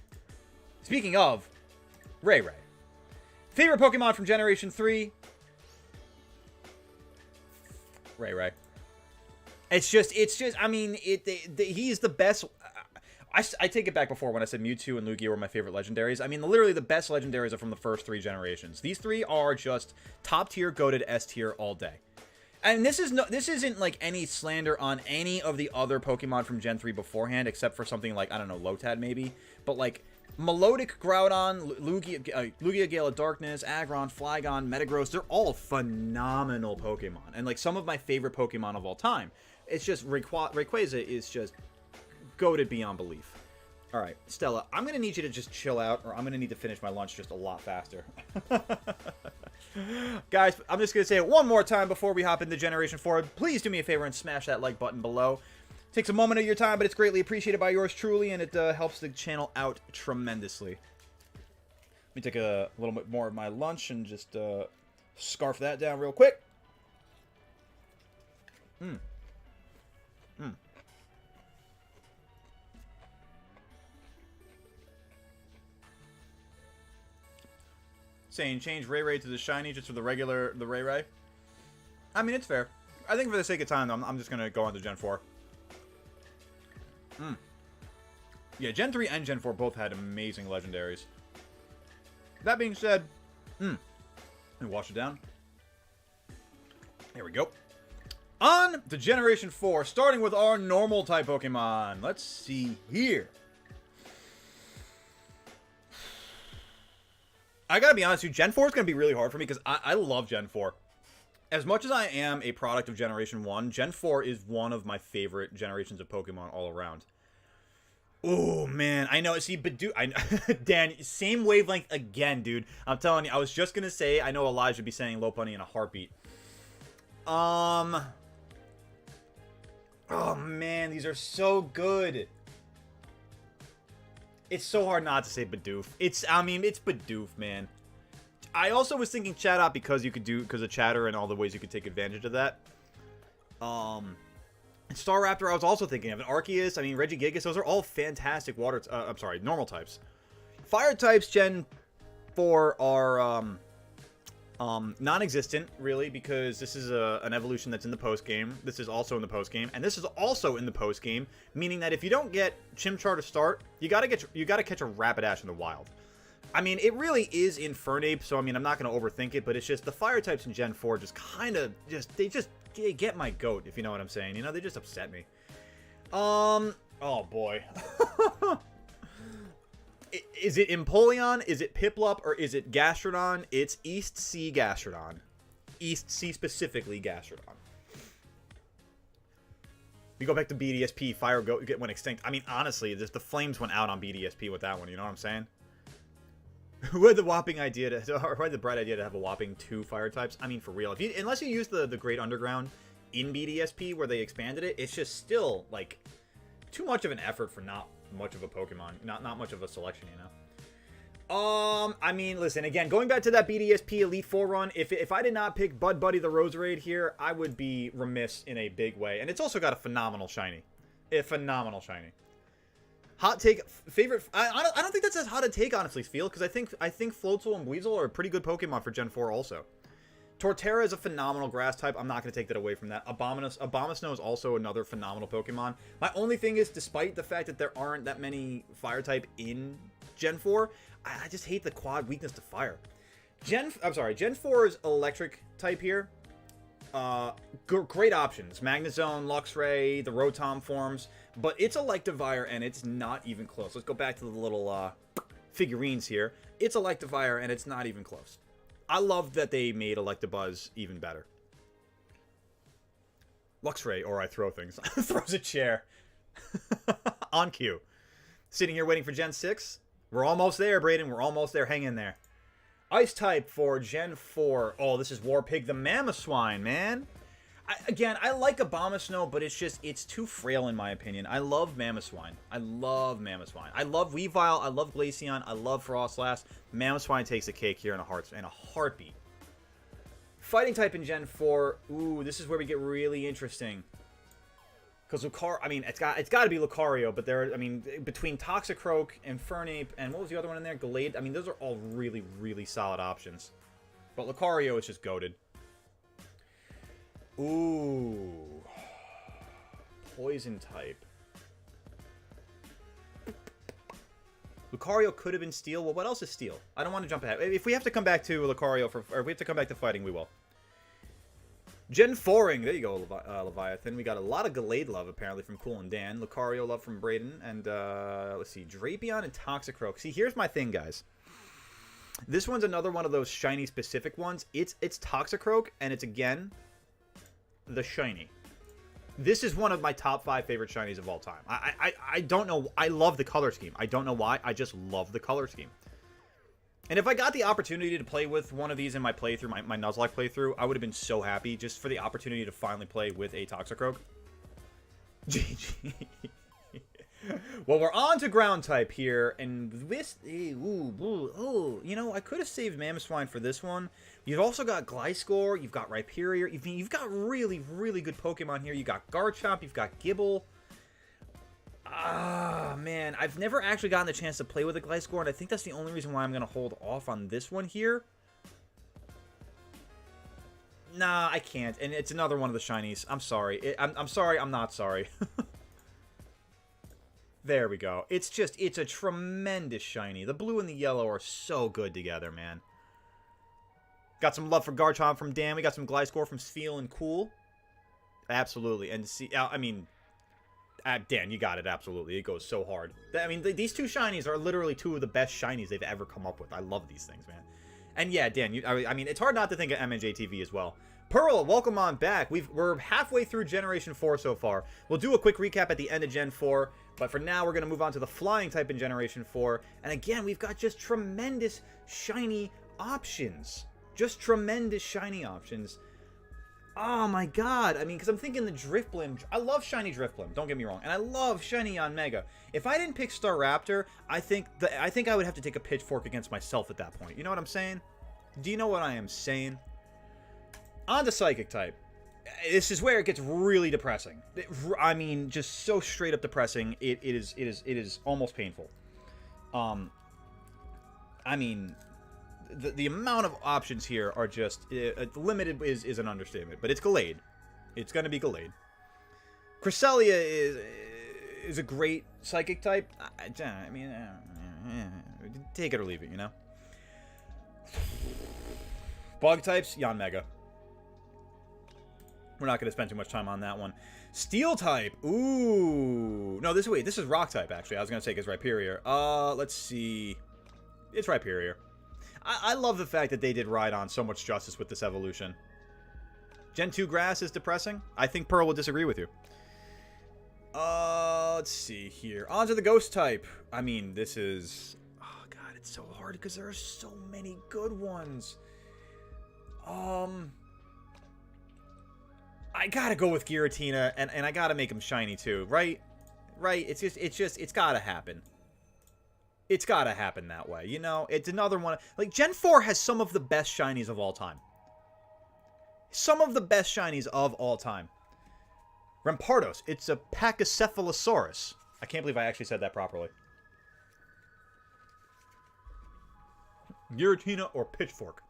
Speaking of, Ray. Favorite Pokemon from Generation 3? Ray. It's just, I mean, he's the best. I take it back before when I said Mewtwo and Lugia were my favorite legendaries. I mean, literally the best legendaries are from the first 3 generations. These 3 are just top tier, goated S tier all day. And this isn't like any slander on any of the other Pokemon from Gen 3 beforehand, except for something like, I don't know, Lotad maybe. But like, Melodic, Groudon, Lugia Gale of Darkness, Aggron, Flygon, Metagross, they're all phenomenal Pokemon. And like some of my favorite Pokemon of all time. It's just, Rayquaza is just goated beyond belief. Alright, Stella, I'm going to need you to just chill out, or I'm going to need to finish my lunch just a lot faster. Guys, I'm just going to say it one more time before we hop into Generation 4. Please do me a favor and smash that like button below. Takes a moment of your time, but it's greatly appreciated by yours truly, and it helps the channel out tremendously. Let me take a little bit more of my lunch and just scarf that down real quick. Saying change Ray to the shiny just for the regular, the Ray. I mean, it's fair. I think for the sake of time, I'm just going to go on to Gen 4. Yeah, Gen 3 and Gen 4 both had amazing legendaries. That being said, let me wash it down. There we go. On to Generation 4, starting with our normal type Pokemon. Let's see here. I gotta be honest with you, Gen 4 is gonna be really hard for me because I love Gen 4. As much as I am a product of Generation 1, Gen 4 is one of my favorite generations of Pokemon all around. Oh, man. I know. See, but dude, Dan, same wavelength again, dude. I'm telling you, I was just gonna say, I know Elijah would be saying Lopunny in a heartbeat. Oh, man, these are so good. It's so hard not to say Bidoof. I mean, it's Bidoof, man. I also was thinking Chatot because of Chatter and all the ways you could take advantage of that. And Staraptor, I was also thinking of. And Arceus, I mean, Regigigas, those are all fantastic normal types. Fire types, Gen 4 are, Non-existent, really, because this is an evolution that's in the post-game. This is also in the post-game, and this is also in the post-game, meaning that if you don't get Chimchar to start, you gotta catch a Rapidash in the wild. I mean, it really is Infernape, so I mean, I'm not gonna overthink it, but it's just the fire types in Gen 4 just kind of they get my goat, if you know what I'm saying. You know, they just upset me. Oh boy. Is it Empoleon? Is it Piplup? Or is it Gastrodon? It's East Sea Gastrodon. East Sea specifically Gastrodon. We go back to BDSP. Fire went extinct. I mean, honestly, the flames went out on BDSP with that one. You know what I'm saying? Who had the whopping idea to, or who had the bright idea to have a whopping 2 fire types? I mean, for real. Unless you use the Great Underground in BDSP where they expanded it, it's just still, like, too much of an effort for not much of a Pokemon. Not much of a selection, you know? I mean, listen, again, going back to that BDSP Elite 4 run, if I did not pick Bud Buddy the Roserade here, I would be remiss in a big way. And it's also got a phenomenal shiny. A phenomenal shiny. Hot take, favorite... I don't think that's as hot a take, honestly, Feel, because I think Floatzel and Weasel are a pretty good Pokemon for Gen 4 also. Torterra is a phenomenal grass type. I'm not going to take that away from that. Abomasnow is also another phenomenal Pokemon. My only thing is, despite the fact that there aren't that many fire type in Gen 4, I just hate the quad weakness to fire. Gen 4's electric type here. Great options. Magnezone, Luxray, the Rotom forms. But it's Electivire, and it's not even close. Let's go back to the little figurines here. It's Electivire, and it's not even close. I love that they made Electabuzz even better. Luxray, or I throw things. Throws a chair. On cue. Sitting here waiting for Gen 6. We're almost there, Brayden. We're almost there. Hang in there. Ice type for Gen 4. Oh, this is Warpig the Mamoswine, man. Again, I like Abomasnow, but it's too frail in my opinion. I love Mamoswine. I love Weavile. I love Glaceon. I love Frostlass. Mamoswine takes the cake here in a heartbeat. Fighting type in Gen 4. Ooh, this is where we get really interesting. Because I mean, it's got to be Lucario, but between Toxicroak, Infernape, and what was the other one in there? Gallade. I mean, those are all really, really solid options. But Lucario is just goated. Ooh. Poison type. Lucario could have been Steel. Well, what else is Steel? I don't want to jump ahead. If we have to come back to Lucario, or if we have to come back to fighting, we will. Gen 4ing. There you go, Leviathan. We got a lot of Gallade love, apparently, from Cool and Dan. Lucario love from Brayden. And, let's see. Drapion and Toxicroak. See, here's my thing, guys. This one's another one of those shiny-specific ones. It's Toxicroak, and it's, again, the shiny. This is one of my top 5 favorite shinies of all time. I don't know. I love the color scheme. I don't know why. I just love the color scheme. And if I got the opportunity to play with one of these in my playthrough, my Nuzlocke playthrough, I would have been so happy just for the opportunity to finally play with a Toxicroak. GG. Well, we're on to ground type here, and this... Ooh, you know, I could have saved Mamoswine for this one. You've also got Gliscor, you've got Rhyperior, you've got really, really good Pokemon here. You've got Garchomp, you've got Gible. Ah, man, I've never actually gotten the chance to play with a Gliscor, and I think that's the only reason why I'm going to hold off on this one here. Nah, I can't, and it's another one of the shinies. I'm sorry. I'm sorry, I'm not sorry. There we go. It's a tremendous shiny. The blue and the yellow are so good together, man. Got some love for Garchomp from Dan. We got some Gliscor from Sfeel and Cool. Absolutely. And see, I mean, Dan, you got it. Absolutely. It goes so hard. I mean, these two shinies are literally 2 of the best shinies they've ever come up with. I love these things, man. And yeah, Dan, I mean, it's hard not to think of MNJ TV as well. Pearl, welcome on back. We're halfway through Generation 4 so far. We'll do a quick recap at the end of Gen 4. But for now, we're going to move on to the flying type in Generation 4. And again, we've got just tremendous shiny options. Just tremendous shiny options. Oh my god. I mean, because I'm thinking the Drifblim. I love shiny Drifblim, don't get me wrong. And I love shiny on Mega. If I didn't pick Staraptor, I think I would have to take a pitchfork against myself at that point. You know what I'm saying? Do you know what I am saying? On to Psychic type. This is where it gets really depressing. I mean, just so straight up depressing. It is almost painful. I mean, the amount of options here are just limited is an understatement. But it's Gallade. It's gonna be Gallade. Cresselia is a great psychic type. I mean, take it or leave it, you know. Bug types, Yanmega. We're not going to spend too much time on that one. Steel type. Ooh. No, this is rock type, actually. I was going to say it's Rhyperior. Let's see. It's Rhyperior. I love the fact that they did Rhydon so much justice with this evolution. Gen 2 grass is depressing. I think Pearl will disagree with you. Let's see here. On to the ghost type. I mean, this is... Oh, God, it's so hard because there are so many good ones. I gotta go with Giratina, and I gotta make him shiny too, right? Right? It's gotta happen. It's gotta happen that way, you know? It's another one. Like, Gen 4 has some of the best shinies of all time. Some of the best shinies of all time. Rampardos. It's a Pachycephalosaurus. I can't believe I actually said that properly. Giratina or Pitchfork.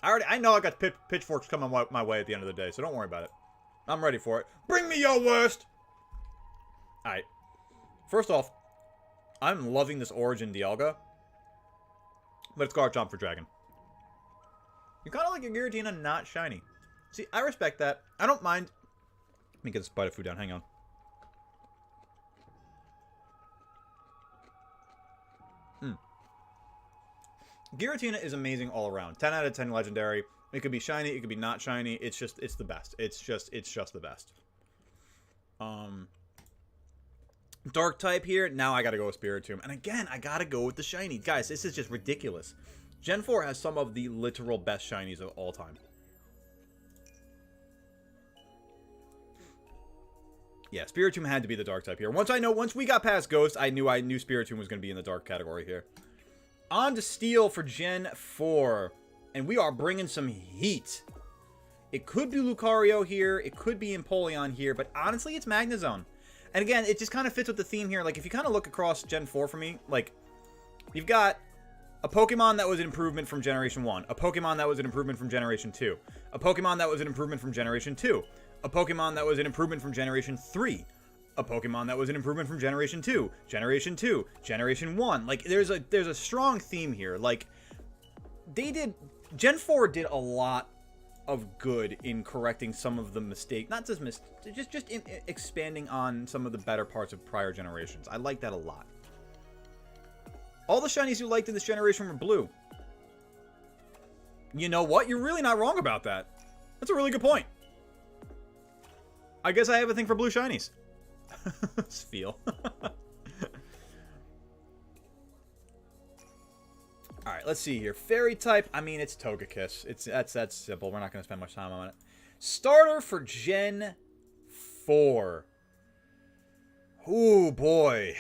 I know I got pitchforks coming my way at the end of the day, so don't worry about it. I'm ready for it. Bring me your worst! Alright. First off, I'm loving this Origin Dialga. But it's Garchomp for Dragon. You're kind of like a Giratina, not shiny. See, I respect that. I don't mind. Let me get this bite of food down. Hang on. Giratina is amazing all around. 10 out of 10 legendary. It could be shiny, it could be not shiny. It's the best. It's just the best. Dark type here. Now I gotta go with Spiritomb. And again, I gotta go with the shiny. Guys, this is just ridiculous. Gen 4 has some of the literal best shinies of all time. Yeah, Spiritomb had to be the dark type here. Once we got past Ghost, I knew Spiritomb was gonna be in the dark category here. On to Steel for Gen 4. And we are bringing some heat. It could be Lucario here. It could be Empoleon here. But honestly, it's Magnezone. And again, it just kind of fits with the theme here. Like, if you kind of look across Gen 4 for me, like, you've got a Pokemon that was an improvement from Generation 1. A Pokemon that was an improvement from Generation 2. A Pokemon that was an improvement from Generation 2. A Pokemon that was an improvement from Generation 3. A Pokemon that was an improvement from Generation 2, Generation 2, Generation 1. Like, there's a strong theme here. Like, Gen 4 did a lot of good in correcting some of the mistakes. Not just just in expanding on some of the better parts of prior generations. I like that a lot. All the shinies you liked in this generation were blue. You know what? You're really not wrong about that. That's a really good point. I guess I have a thing for blue shinies. Feel. Alright, let's see here. Fairy type, I mean, it's Togekiss. That's simple. We're not going to spend much time on it. Starter for Gen 4. Ooh, boy.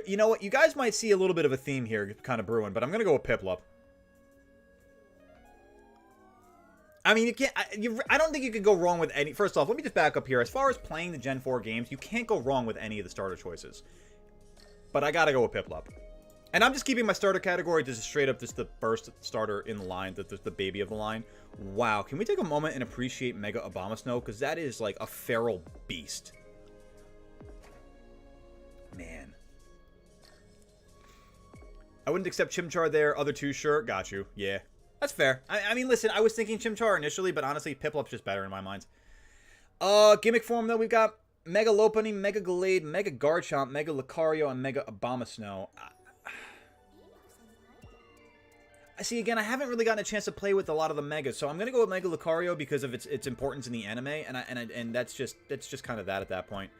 You know what? You guys might see a little bit of a theme here kind of brewing, but I'm going to go with Piplup. I mean, you can't. I don't think you could go wrong with any. First off, let me just back up here. As far as playing the Gen 4 games, you can't go wrong with any of the starter choices. But I gotta go with Piplup. And I'm just keeping my starter category just straight up just the first starter in the line, the baby of the line. Wow, can we take a moment and appreciate Mega Abomasnow? Because that is like a feral beast. Man. I wouldn't accept Chimchar there. Other two, sure. Got you. Yeah. That's fair. I mean, listen, I was thinking Chimchar initially, but honestly, Piplup's just better in my mind. Gimmick form, though, we've got Mega Lopunny, Mega Gallade, Mega Garchomp, Mega Lucario, and Mega Abomasnow. I see, again, I haven't really gotten a chance to play with a lot of the Megas, so I'm going to go with Mega Lucario because of its importance in the anime, and that's just kind of that at that point.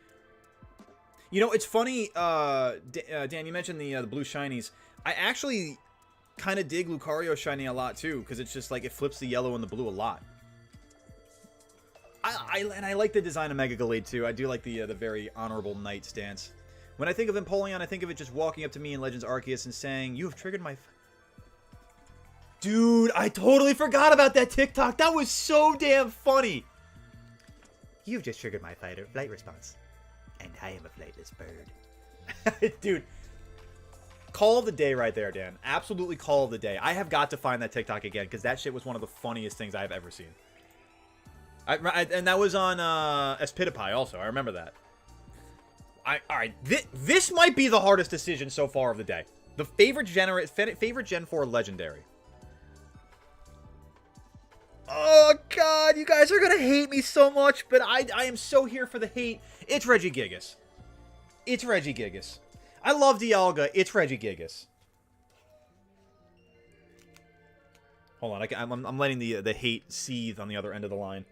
You know, it's funny, Dan, you mentioned the blue shinies. I actually kind of dig Lucario shiny a lot too, because it's just like it flips the yellow and the blue a lot. And I like the design of Mega Gallade too. I do like the very honorable knight stance. When I think of Empoleon, I think of it just walking up to me in Legends Arceus and saying, "You have triggered my." Dude, I totally forgot about that TikTok. That was so damn funny. You've just triggered my flight response, and I am a flightless bird. Dude, Call of the day right there, Dan. Absolutely call of the day. I have got to find that TikTok again because that shit was one of the funniest things I've ever seen. And that was on Espidipie also. I remember that. All right, this might be the hardest decision so far of the day. The favorite Gen 4 legendary. Oh, God, you guys are going to hate me so much, but I am so here for the hate. It's Regigigas. It's Regigigas. I love Dialga. It's Regigigas. Hold on, I'm letting the hate seethe on the other end of the line.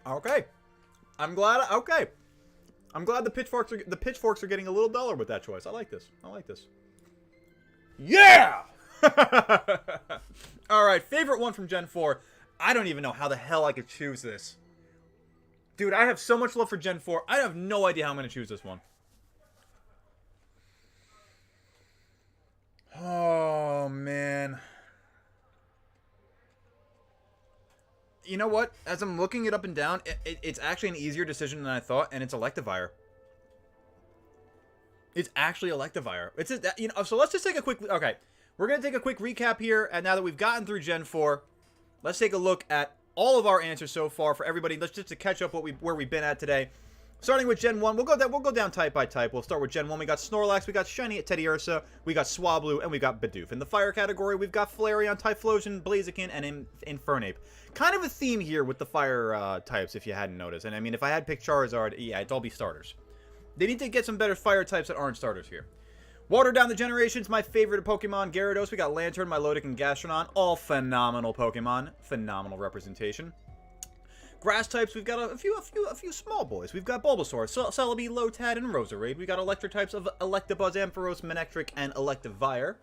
Okay. I'm glad the pitchforks are getting a little duller with that choice. I like this. Yeah! Alright, favorite one from Gen 4. I don't even know how the hell I could choose this. Dude, I have so much love for Gen 4. I have no idea how I'm going to choose this one. Oh, man. You know what? As I'm looking it up and down, it's actually an easier decision than I thought, and it's Electivire. It's actually Electivire. It's just, you know. So let's just take a quick. Okay, we're gonna take a quick recap here, and now that we've gotten through Gen 4, let's take a look at all of our answers so far for everybody. Let's just to catch up where we've been at today. Starting with Gen 1, we'll go down type by type. We'll start with Gen 1. We got Snorlax, we got Shiny Teddiursa, we got Swablu, and we got Bidoof. In the fire category, we've got Flareon, Typhlosion, Blaziken, and Infernape. Kind of a theme here with the fire types, if you hadn't noticed. And I mean, if I had picked Charizard, yeah, it'd all be starters. They need to get some better fire types that aren't starters here. Water down the generations, my favorite Pokemon, Gyarados. We got Lantern, Milotic, and Gastrodon. All phenomenal Pokemon. Phenomenal representation. Grass types, we've got a few small boys. We've got Bulbasaur, Celebi, Lotad, and Roserade. We got electric types of Electabuzz, Ampharos, Manectric, and Electivire.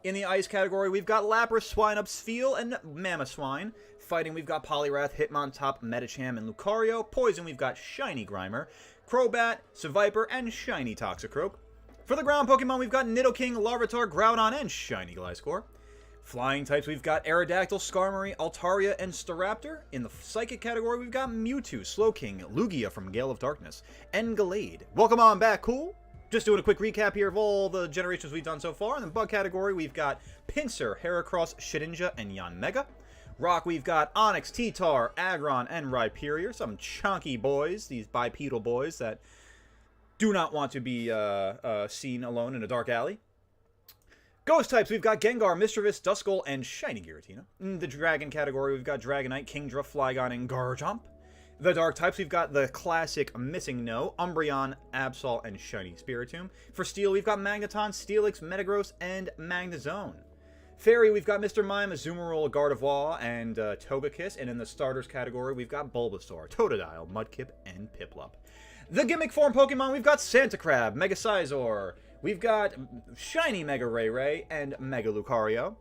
In the ice category, we've got Lapras, Swinub, Spheal, and Mamoswine. Fighting, we've got Poliwrath, Hitmontop, Medicham, and Lucario. Poison, we've got Shiny Grimer, Crobat, Seviper, and Shiny Toxicroak. For the ground Pokemon, we've got Nidoking, Larvitar, Groudon, and Shiny Gliscor. Flying types, we've got Aerodactyl, Skarmory, Altaria, and Staraptor. In the Psychic category, we've got Mewtwo, Slowking, Lugia from Gale of Darkness, and Gallade. Welcome on back, cool? Just doing a quick recap here of all the generations we've done so far. In the Bug category, we've got Pinsir, Heracross, Shedinja, and Yanmega. Rock, we've got Onix, T-Tar, Aggron, and Rhyperior. Some chunky boys, these bipedal boys that do not want to be seen alone in a dark alley. Ghost types, we've got Gengar, Mischievous, Duskull, and Shiny Giratina. In the Dragon category, we've got Dragonite, Kingdra, Flygon, and Garchomp. The Dark types, we've got the classic Missing No, Umbreon, Absol, and Shiny Spiritomb. For Steel, we've got Magneton, Steelix, Metagross, and Magnezone. Fairy, we've got Mr. Mime, Azumarill, Gardevoir, and Togekiss. And in the Starters category, we've got Bulbasaur, Totodile, Mudkip, and Piplup. The Gimmick form Pokemon, we've got Santa Crab, Mega Scizor. We've got Shiny Mega Ray and Mega Lucario.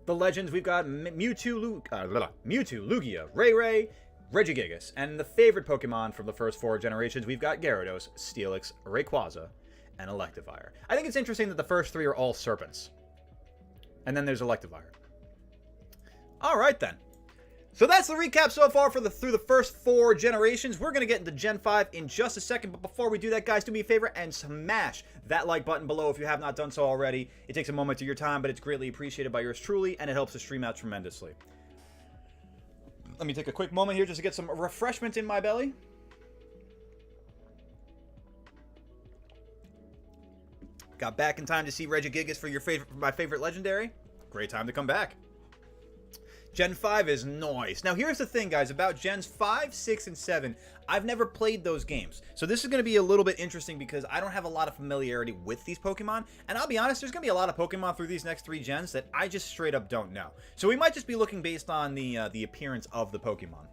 The Legends, we've got Mewtwo, Lugia, Ray, Regigigas. And the favorite Pokemon from the first 4 generations, we've got Gyarados, Steelix, Rayquaza, and Electivire. I think it's interesting that the first 3 are all Serpents. And then there's Electivire. Alright then. So that's the recap so far for through the first 4 generations. We're going to get into Gen 5 in just a second. But before we do that, guys, do me a favor and smash that like button below if you have not done so already. It takes a moment of your time, but it's greatly appreciated by yours truly, and it helps the stream out tremendously. Let me take a quick moment here just to get some refreshment in my belly. Got back in time to see Regigigas for my favorite legendary. Great time to come back. Gen 5 is nice. Now, here's the thing, guys, about Gens 5, 6, and 7. I've never played those games. So this is going to be a little bit interesting because I don't have a lot of familiarity with these Pokemon. And I'll be honest, there's going to be a lot of Pokemon through these next 3 gens that I just straight up don't know. So we might just be looking based on the appearance of the Pokemon.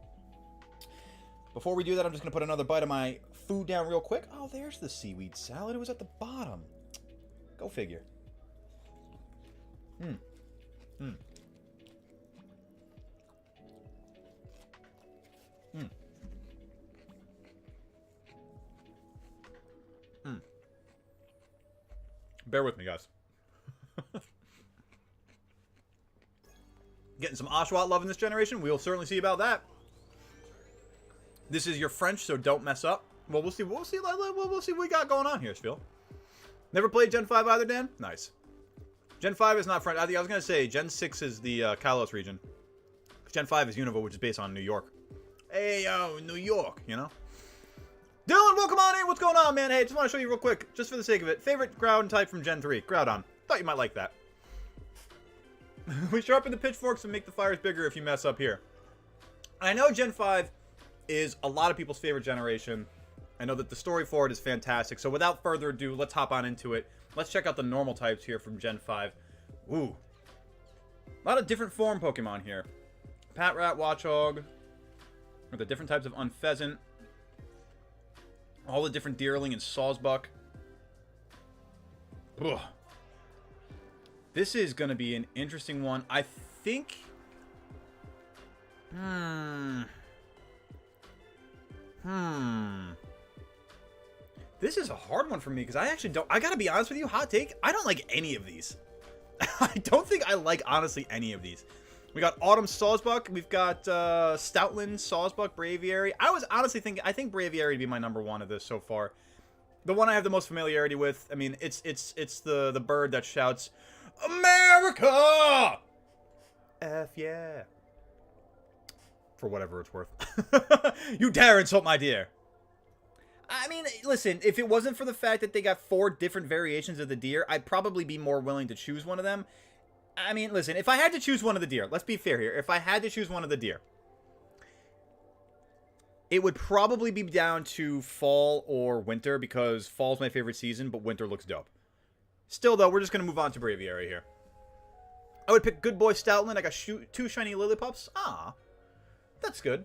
Before we do that, I'm just going to put another bite of my food down real quick. Oh, there's the seaweed salad. It was at the bottom. Go figure. Bear with me, guys. getting some Oshawott love in this generation. We'll certainly see about that. This is your French, so don't mess up. Well, we'll see. We'll see what we got going on here, Spiel. Never played Gen 5 either, Dan? Nice. Gen 5 is not French. I was going to say Gen 6 is the Kalos region. Gen 5 is Unova, which is based on New York. Hey, yo, New York, you know? Dylan, welcome on in. What's going on, man? Hey, just want to show you real quick, just for the sake of it. Favorite ground type from Gen 3. Groudon. Thought you might like that. We sharpen the pitchforks and make the fires bigger if you mess up here. I know Gen 5 is a lot of people's favorite generation. I know that the story for it is fantastic. So without further ado, let's hop on into it. Let's check out the normal types here from Gen 5. Ooh. A lot of different form Pokemon here. Patrat, Watchog. Or the different types of Unpheasant. All the different Deerling and Sawsbuck. Ugh. This is going to be an interesting one. I think... This is a hard one for me because I actually don't... I gotta be honest with you, hot take, I don't like any of these. I don't think I like, honestly, any of these. We got Autumn Sawsbuck. We've got Stoutland, Sawsbuck, Braviary. I was honestly thinking... I think Braviary would be my #1 of this so far. The one I have the most familiarity with. I mean, it's the bird that shouts, America! F yeah. For whatever it's worth. You dare insult my deer. I mean, listen, if it wasn't for the fact that they got 4 different variations of the deer, I'd probably be more willing to choose one of them. I mean, listen, if I had to choose one of the deer, let's be fair here. If I had to choose one of the deer, it would probably be down to fall or winter because fall's my favorite season, but winter looks dope. Still, though, we're just going to move on to Braviary here. I would pick Good Boy Stoutland. I got 2 shiny Lillipups. Ah, that's good.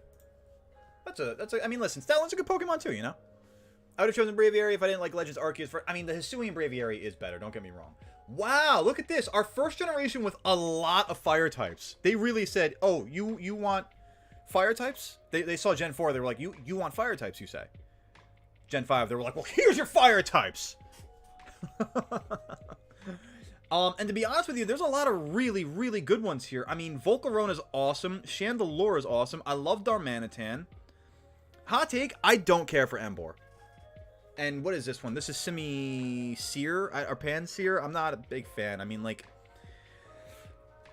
I mean, listen, Stoutland's a good Pokemon too, you know? I would have chosen Braviary if I didn't like Legends Arceus. I mean, the Hisuian Braviary is better, don't get me wrong. Wow, look at this. Our first generation with a lot of fire types. They really said, oh, you want fire types? They saw Gen 4, they were like, you want fire types, you say. Gen 5, they were like, well, here's your fire types. And to be honest with you, there's a lot of really, really good ones here. I mean, Volcarona is awesome. Chandelure is awesome. I love Darmanitan. Hot take, I don't care for Emboar. And what is this one? This is Simi-Seer or Pan-Seer. I'm not a big fan. I mean, like,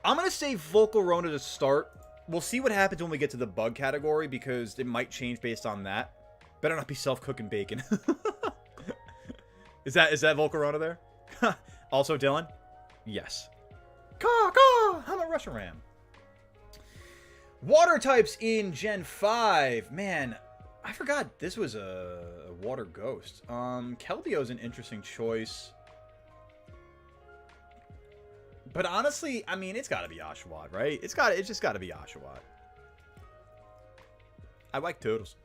I'm going to say Volcarona to start. We'll see what happens when we get to the bug category because it might change based on that. Better not be self-cooking bacon. Is that Volcarona there? Also, Dylan? Yes. Caw, caw! I'm a Reshiram. Water types in Gen 5. Man, I forgot this was a water ghost. Keldeo an interesting choice. But honestly, I mean, it's got to be Oshawott, right? It's just got to be Oshawott. I like turtles.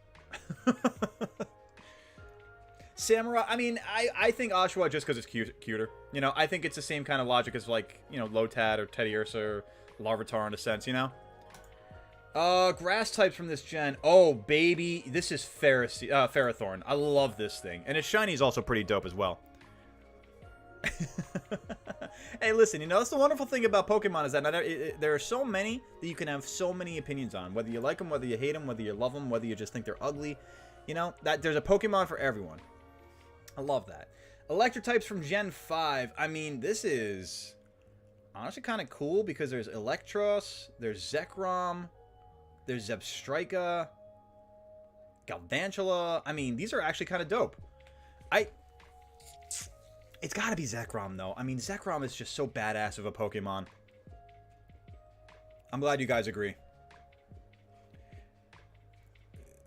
Samurai, I mean, I think Oshawott just because it's cuter. You know, I think it's the same kind of logic as, like, you know, Lotad or Teddiursa or Larvitar in a sense, you know? Grass types from this gen. Oh, baby. This is Ferrothorn. I love this thing. And its shiny is also pretty dope as well. Hey, listen, you know, that's the wonderful thing about Pokemon is that there are so many that you can have so many opinions on. Whether you like them, whether you hate them, whether you love them, whether you just think they're ugly. You know, that there's a Pokemon for everyone. I love that. Electric types from Gen 5. I mean, this is honestly kind of cool because there's Electros, there's Zekrom, there's Zebstrika, Galvantula. I mean, these are actually kind of dope. It's got to be Zekrom, though. I mean, Zekrom is just so badass of a Pokemon. I'm glad you guys agree.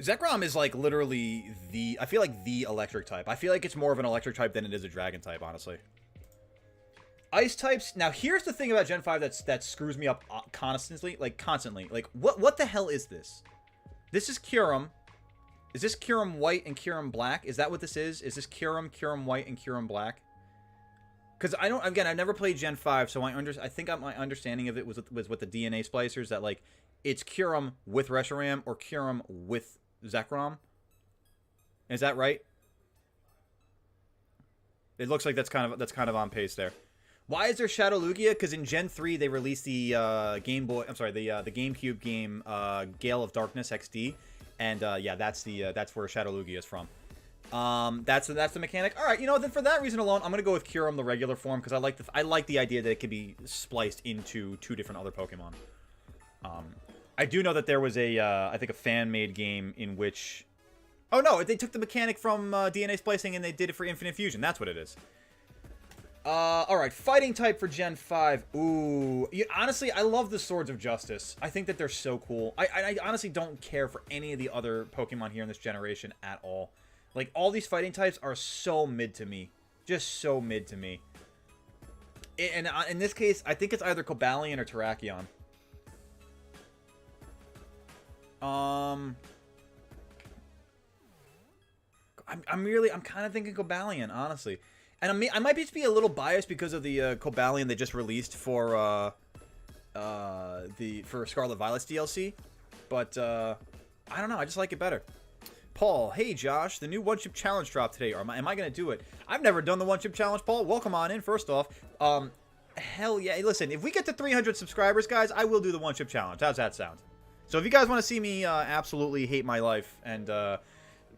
Zekrom is, like, literally the... I feel like the electric type. I feel like it's more of an electric type than it is a dragon type, honestly. Ice types... Now, here's the thing about Gen 5 that screws me up constantly. Like, what the hell is this? This is Kyurem. Is this Kyurem White and Kyurem Black? Is that what this is? Is this Kyurem White and Kyurem Black? Because I don't... Again, I've never played Gen 5, so I think my understanding of it was with the DNA splicers that, like, it's Kyurem with Reshiram or Kyurem with Zekrom. Is that right? It looks like that's kind of on pace there. Why is there Shadow Lugia? Because in Gen 3 they released the Game Boy. I'm sorry, the GameCube game Gale of Darkness XD, and yeah, that's where Shadow Lugia is from. That's the mechanic. All right, you know, then for that reason alone, I'm gonna go with Kyurem, the regular form, because I like the idea that it could be spliced into 2 different other Pokemon. I do know that there was a I think a fan-made game in which, oh no, they took the mechanic from DNA splicing and they did it for Infinite Fusion. That's what it is. All right, fighting type for Gen 5. Ooh, honestly, I love the Swords of Justice. I think that they're so cool. I honestly don't care for any of the other Pokemon here in this generation at all. Like, all these fighting types are so mid to me. Just so mid to me. And in this case, I think it's either Cobalion or Terrakion. I'm kind of thinking Cobalion, honestly. And I might just be a little biased because of the Cobalion they just released for Scarlet Violet's DLC. But I don't know, I just like it better. Paul, hey Josh, the new one-chip challenge dropped today. Am I going to do it? I've never done the one-chip challenge, Paul. Welcome on in, first off. Hell yeah. Listen, if we get to 300 subscribers, guys, I will do the one-chip challenge. How's that sound? So if you guys want to see me absolutely hate my life and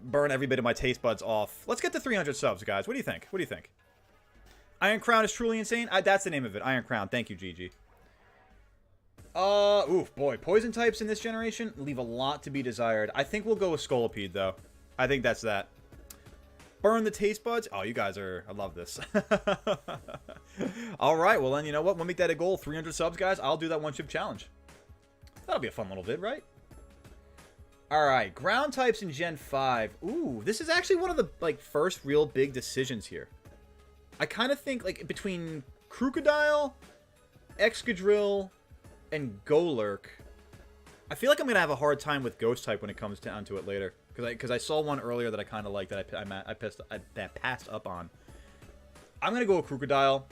burn every bit of my taste buds off, let's get to 300 subs, guys. What do you think? What do you think? Iron Crown is truly insane? That's the name of it. Iron Crown. Thank you, Gigi. Oof, boy. Poison types in this generation leave a lot to be desired. I think we'll go with Scolipede, though. I think that's that. Burn the taste buds? Oh, you guys are... I love this. All right, well, then, you know what? We'll make that a goal. 300 subs, guys. I'll do that one-chip challenge. That'll be a fun little vid, right? All right, ground types in Gen 5. Ooh, this is actually one of the, like, first real big decisions here. I kind of think, like, between Crocodile, Excadrill, and Golurk, I feel like I'm gonna have a hard time with Ghost type when it comes down to it later, because I saw one earlier that I kind of liked that I passed up on. I'm gonna go with Crocodile.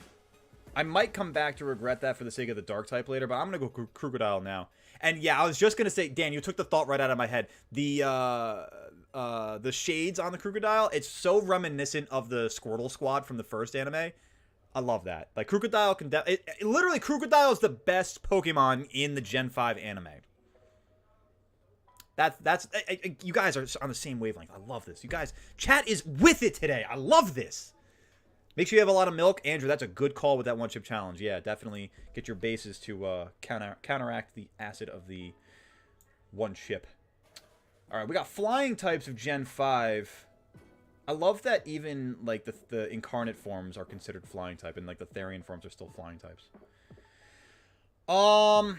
I might come back to regret that for the sake of the Dark type later, but I'm gonna go Crocodile now. And yeah, I was just gonna say, Dan, you took the thought right out of my head. The shades on the Crocodile, it's so reminiscent of the Squirtle Squad from the first anime. I love that. Like, Crocodile can... literally, Crocodile is the best Pokemon in the Gen 5 anime. That's... you guys are on the same wavelength. I love this. You guys... Chat is with it today. I love this. Make sure you have a lot of milk. Andrew, that's a good call with that one-chip challenge. Yeah, definitely get your bases to counteract the acid of the one chip. All right, we got flying types of Gen 5. I love that even, like, the incarnate forms are considered flying type, and, like, the Therian forms are still flying types. Vullaby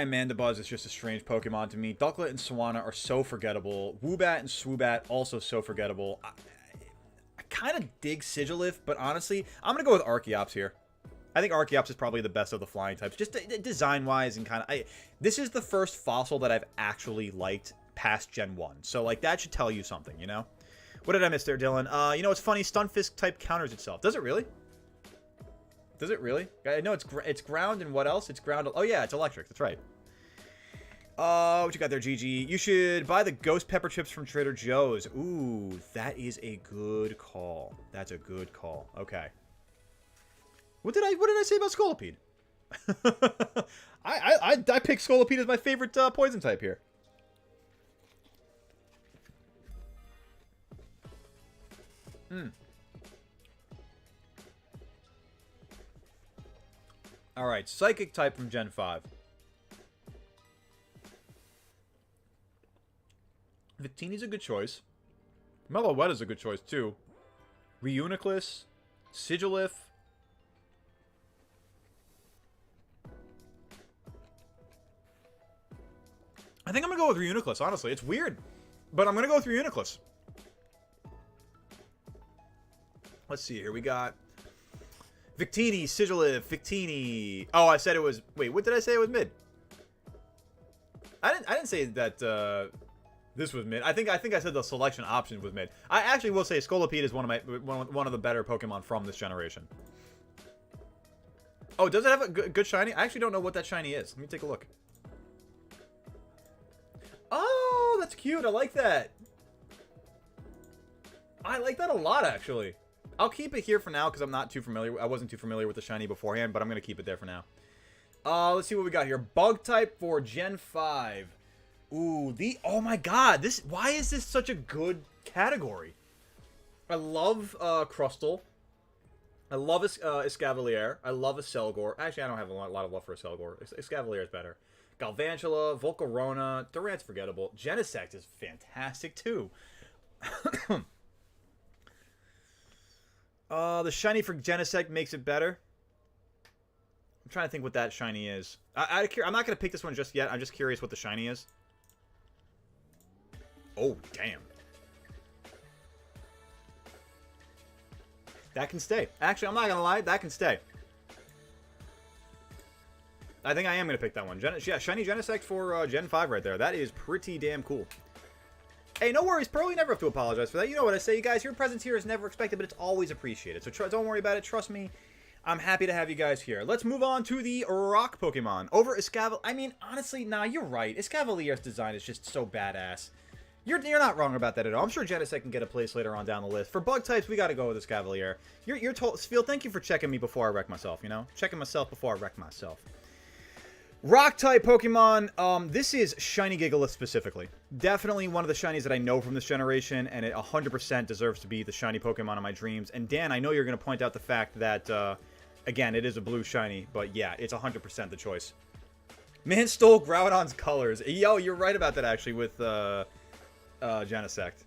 and Mandibuzz is just a strange Pokemon to me. Ducklet and Swanna are so forgettable. Woobat and Swoobat also so forgettable. I kind of dig Sigilif, but honestly, I'm going to go with Archeops here. I think Archeops is probably the best of the flying types, just design-wise and kind of... This is the first fossil that I've actually liked past Gen 1. So, like, that should tell you something, you know? What did I miss there, Dylan? You know, it's funny. Stunfisk type counters itself. Does it really? Does it really? I know it's ground and what else? It's ground... Oh, yeah, it's electric. That's right. What you got there, Gigi? You should buy the ghost pepper chips from Trader Joe's. Ooh, that is a good call. That's a good call. Okay. What did I say about Scolipede? I picked Scolipede as my favorite poison type here. Alright, Psychic type from Gen 5. Victini's a good choice. Meloetta's a good choice, too. Reuniclus. Sigilif. I think I'm going to go with Reuniclus, honestly. It's weird, but I'm going to go with Reuniclus. Let's see here. We got Victini, Sigilif, Victini. Oh, I said it was... Wait, what did I say it was mid? I didn't say that this was mid. I think I said the selection options was mid. I actually will say Scolipede is one of the better Pokemon from this generation. Oh, does it have a good shiny? I actually don't know what that shiny is. Let me take a look. Oh, that's cute. I like that. I like that a lot, actually. I'll keep it here for now because I'm not too familiar. I wasn't too familiar with the shiny beforehand, but I'm going to keep it there for now. Let's see what we got here. Bug type for Gen 5. Ooh, oh my god, why is this such a good category? I love Crustle. I love Escavalier. I love Selgor. Actually, I don't have a lot of love for Selgor. Escavalier is better. Galvantula, Volcarona, Durant's forgettable. Genesect is fantastic too. The shiny for Genesect makes it better. I'm trying to think what that shiny is. I'm not going to pick this one just yet. I'm just curious what the shiny is. Oh, damn. That can stay. Actually, I'm not going to lie. That can stay. I think I am going to pick that one. Yeah, shiny Genesect for Gen 5 right there. That is pretty damn cool. Hey, no worries, Pearl. You never have to apologize for that. You know what I say, you guys. Your presence here is never expected, but it's always appreciated. So don't worry about it. Trust me. I'm happy to have you guys here. Let's move on to the rock Pokemon. Over Escavalier. I mean, honestly, nah, you're right. Escavalier's design is just so badass. You're not wrong about that at all. I'm sure Genesect can get a place later on down the list. For bug types, we got to go with Escavalier. You're told, Sphil, thank you for checking me before I wreck myself, you know? Checking myself before I wreck myself. Rock-type Pokemon, this is Shiny Gigalith specifically. Definitely one of the shinies that I know from this generation, and it 100% deserves to be the shiny Pokemon of my dreams. And Dan, I know you're going to point out the fact that, again, it is a blue shiny, but yeah, it's 100% the choice. Man stole Groudon's colors. Yo, you're right about that, actually, with Genesect.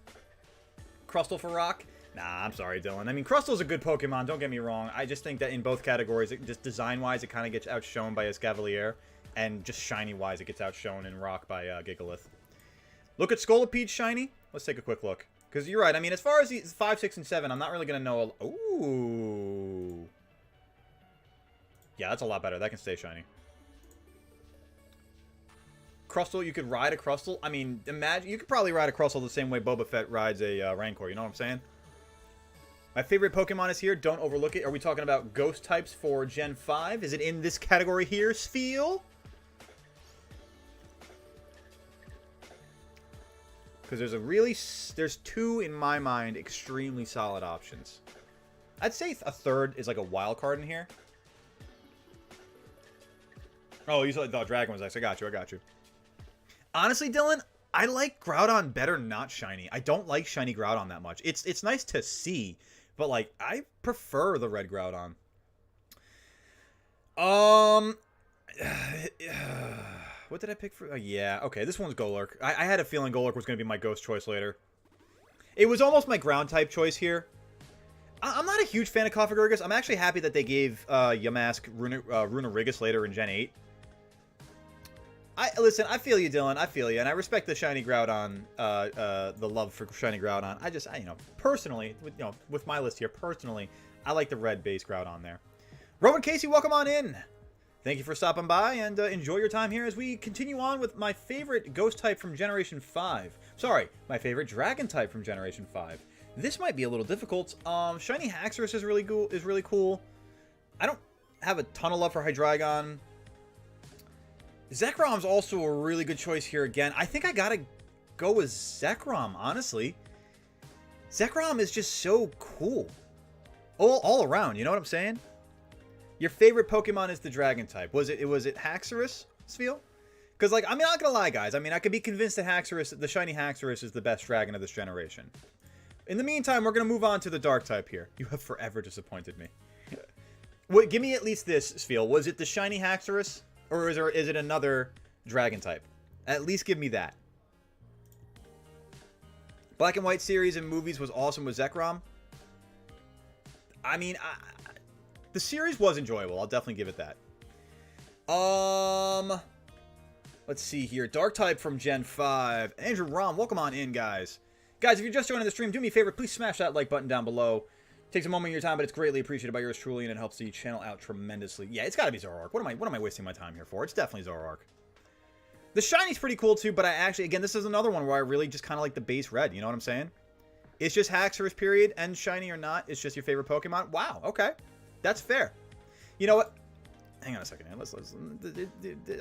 Crustle for Rock? Nah, I'm sorry, Dylan. I mean, Crustle's a good Pokemon, don't get me wrong. I just think that in both categories, just design-wise, it kind of gets outshone by Escavalier. And just shiny-wise, it gets outshone in Rock by Gigalith. Look at Scolipede shiny. Let's take a quick look. Because you're right. I mean, as far as these 5, 6, and 7, I'm not really going to know... Ooh. Yeah, that's a lot better. That can stay shiny. Crustle, you could ride a Crustle. I mean, imagine... You could probably ride a Crustle the same way Boba Fett rides a Rancor. You know what I'm saying? My favorite Pokemon is here. Don't overlook it. Are we talking about ghost types for Gen 5? Is it in this category here, Sphil? Because there's two, in my mind, extremely solid options. I'd say a third is like a wild card in here. Oh, you thought Dragon was nice. I got you. Honestly, Dylan, I like Groudon better not shiny. I don't like shiny Groudon that much. It's nice to see, but like I prefer the red Groudon. What did I pick for? Oh, yeah. Okay, this one's Golurk. I had a feeling Golurk was going to be my ghost choice later. It was almost my ground type choice here. I'm not a huge fan of Cofagrigus. I'm actually happy that they gave Yamask Runerigus later in Gen 8. Listen, I feel you, Dylan. I feel you. And I respect the shiny Groudon, the love for shiny Groudon. Personally, with my list here, personally, I like the red base Groudon there. Roman Casey, welcome on in. Thank you for stopping by, and enjoy your time here as we continue on with my favorite ghost type from Generation 5. Sorry, my favorite dragon type from Generation 5. This might be a little difficult. Shiny Haxorus is really cool. I don't have a ton of love for Hydreigon. Zekrom's also a really good choice here again. I think I gotta go with Zekrom, honestly. Zekrom is just so cool. All around, you know what I'm saying? Your favorite Pokemon is the Dragon type. Was it Haxorus, Sphil? Because, like, I'm not going to lie, guys. I mean, I could be convinced that Haxorus, the shiny Haxorus, is the best dragon of this generation. In the meantime, we're going to move on to the Dark type here. You have forever disappointed me. Wait, give me at least this, Sphil. Was it the shiny Haxorus? Or is it another Dragon type? At least give me that. Black and White series and movies was awesome with Zekrom. I mean, the series was enjoyable. I'll definitely give it that. Let's see here. Dark type from Gen 5. Andrew Rom, welcome on in, guys. Guys, if you're just joining the stream, do me a favor. Please smash that like button down below. Takes a moment of your time, but it's greatly appreciated by yours truly, and it helps the channel out tremendously. Yeah, it's got to be Zoroark. What am I wasting my time here for? It's definitely Zoroark. The shiny's pretty cool, too, but I actually, again, this is another one where I really just kind of like the base red. You know what I'm saying? It's just Haxorus, period, and shiny or not, it's just your favorite Pokemon. Wow, okay. That's fair. You know what? Hang on a second.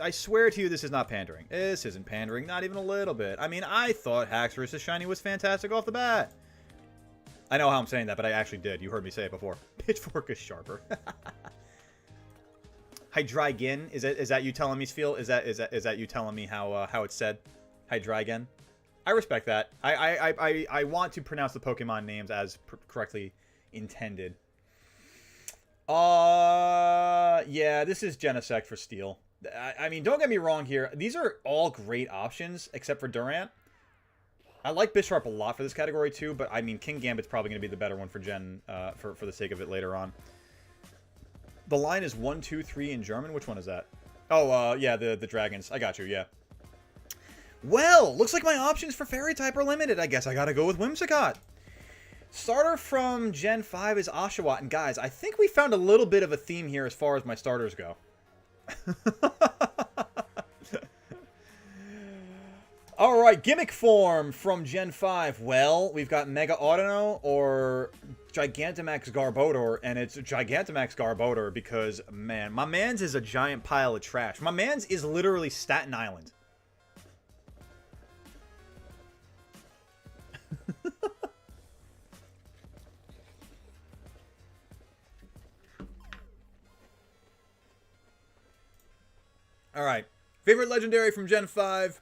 I swear to you, this is not pandering. This isn't pandering, not even a little bit. I mean, I thought Haxorus' shiny was fantastic off the bat. I know how I'm saying that, but I actually did. You heard me say it before. Pitchfork is sharper. Hydreigon, is that you telling me, Sfeel? Is that you telling me how it's said? Hydreigon. I respect that. I want to pronounce the Pokemon names as correctly intended. Yeah, this is Genesect for Steel. I mean, don't get me wrong here. These are all great options except for Durant. I like Bisharp a lot for this category too, but I mean, King Gambit's probably going to be the better one for Gen for the sake of it later on. The line is 1, 2, 3 in German. Which one is that? Oh, yeah, the dragons. I got you. Yeah. Well, looks like my options for Fairy type are limited. I guess I gotta go with Whimsicott. Starter from Gen 5 is Oshawott. And guys, I think we found a little bit of a theme here as far as my starters go. Alright, Gimmick form from Gen 5. Well, we've got Mega Audino or Gigantamax Garbodor, and it's Gigantamax Garbodor because, man, my man's is a giant pile of trash. My man's is literally Staten Island. Alright, favorite legendary from Gen 5.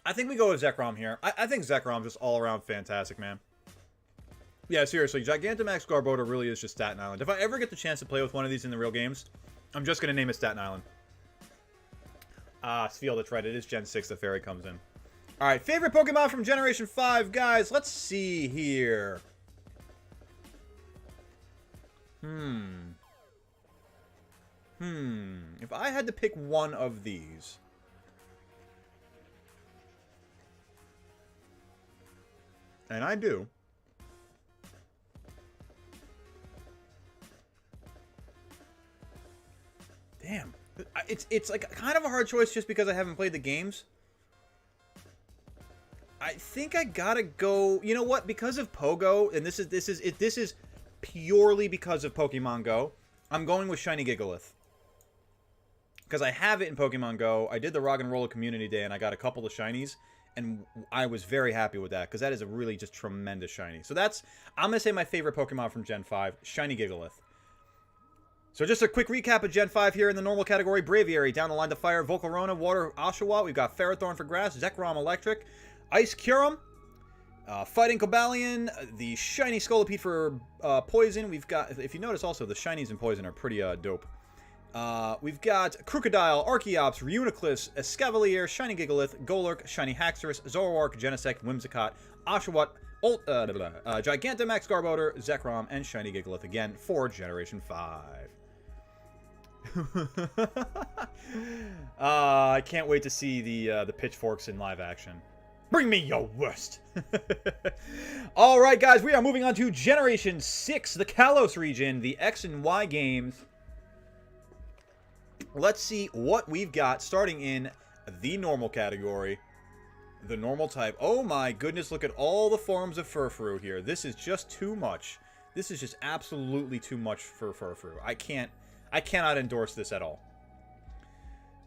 I think we go with Zekrom here. I think Zekrom's just all around fantastic, man. Yeah, seriously, Gigantamax Garbodor really is just Staten Island. If I ever get the chance to play with one of these in the real games, I'm just going to name it Staten Island. Ah, Sfeel, that's right. It is Gen 6 the fairy comes in. Alright, favorite Pokemon from Generation 5, guys. Let's see here. If I had to pick one of these... And I do. Damn. It's like kind of a hard choice just because I haven't played the games. I think I gotta go. You know what? Because of Pogo, and this is purely because of Pokemon Go. I'm going with Shiny Gigalith. Because I have it in Pokemon Go. I did the Rock and Roller Community Day, and I got a couple of shinies. And I was very happy with that, because that is a really just tremendous shiny. So that's, I'm going to say my favorite Pokemon from Gen 5, Shiny Gigalith. So just a quick recap of Gen 5 here in the normal category. Braviary, down the line to Fire, Volcarona, Water, Oshawott. We've got Ferrothorn for Grass, Zekrom Electric, Ice Kyurem, Fighting Cobalion, the Shiny Scolipede for Poison. We've got, if you notice also, the Shinies in Poison are pretty dope. We've got Crocodile, Archeops, Reuniclus, Escavalier, Shiny Gigalith, Golurk, Shiny Haxorus, Zoroark, Genesect, Whimsicott, Oshawott, Gigantamax Garbodor, Zekrom, and Shiny Gigalith again for Generation 5. I can't wait to see the pitchforks in live action. Bring me your worst. Alright guys, we are moving on to Generation 6, the Kalos region, the X and Y games. Let's see what we've got starting in the normal category. The normal type. Oh my goodness, look at all the forms of Furfrou here. This is just too much. This is just absolutely too much for Furfrou. I cannot endorse this at all.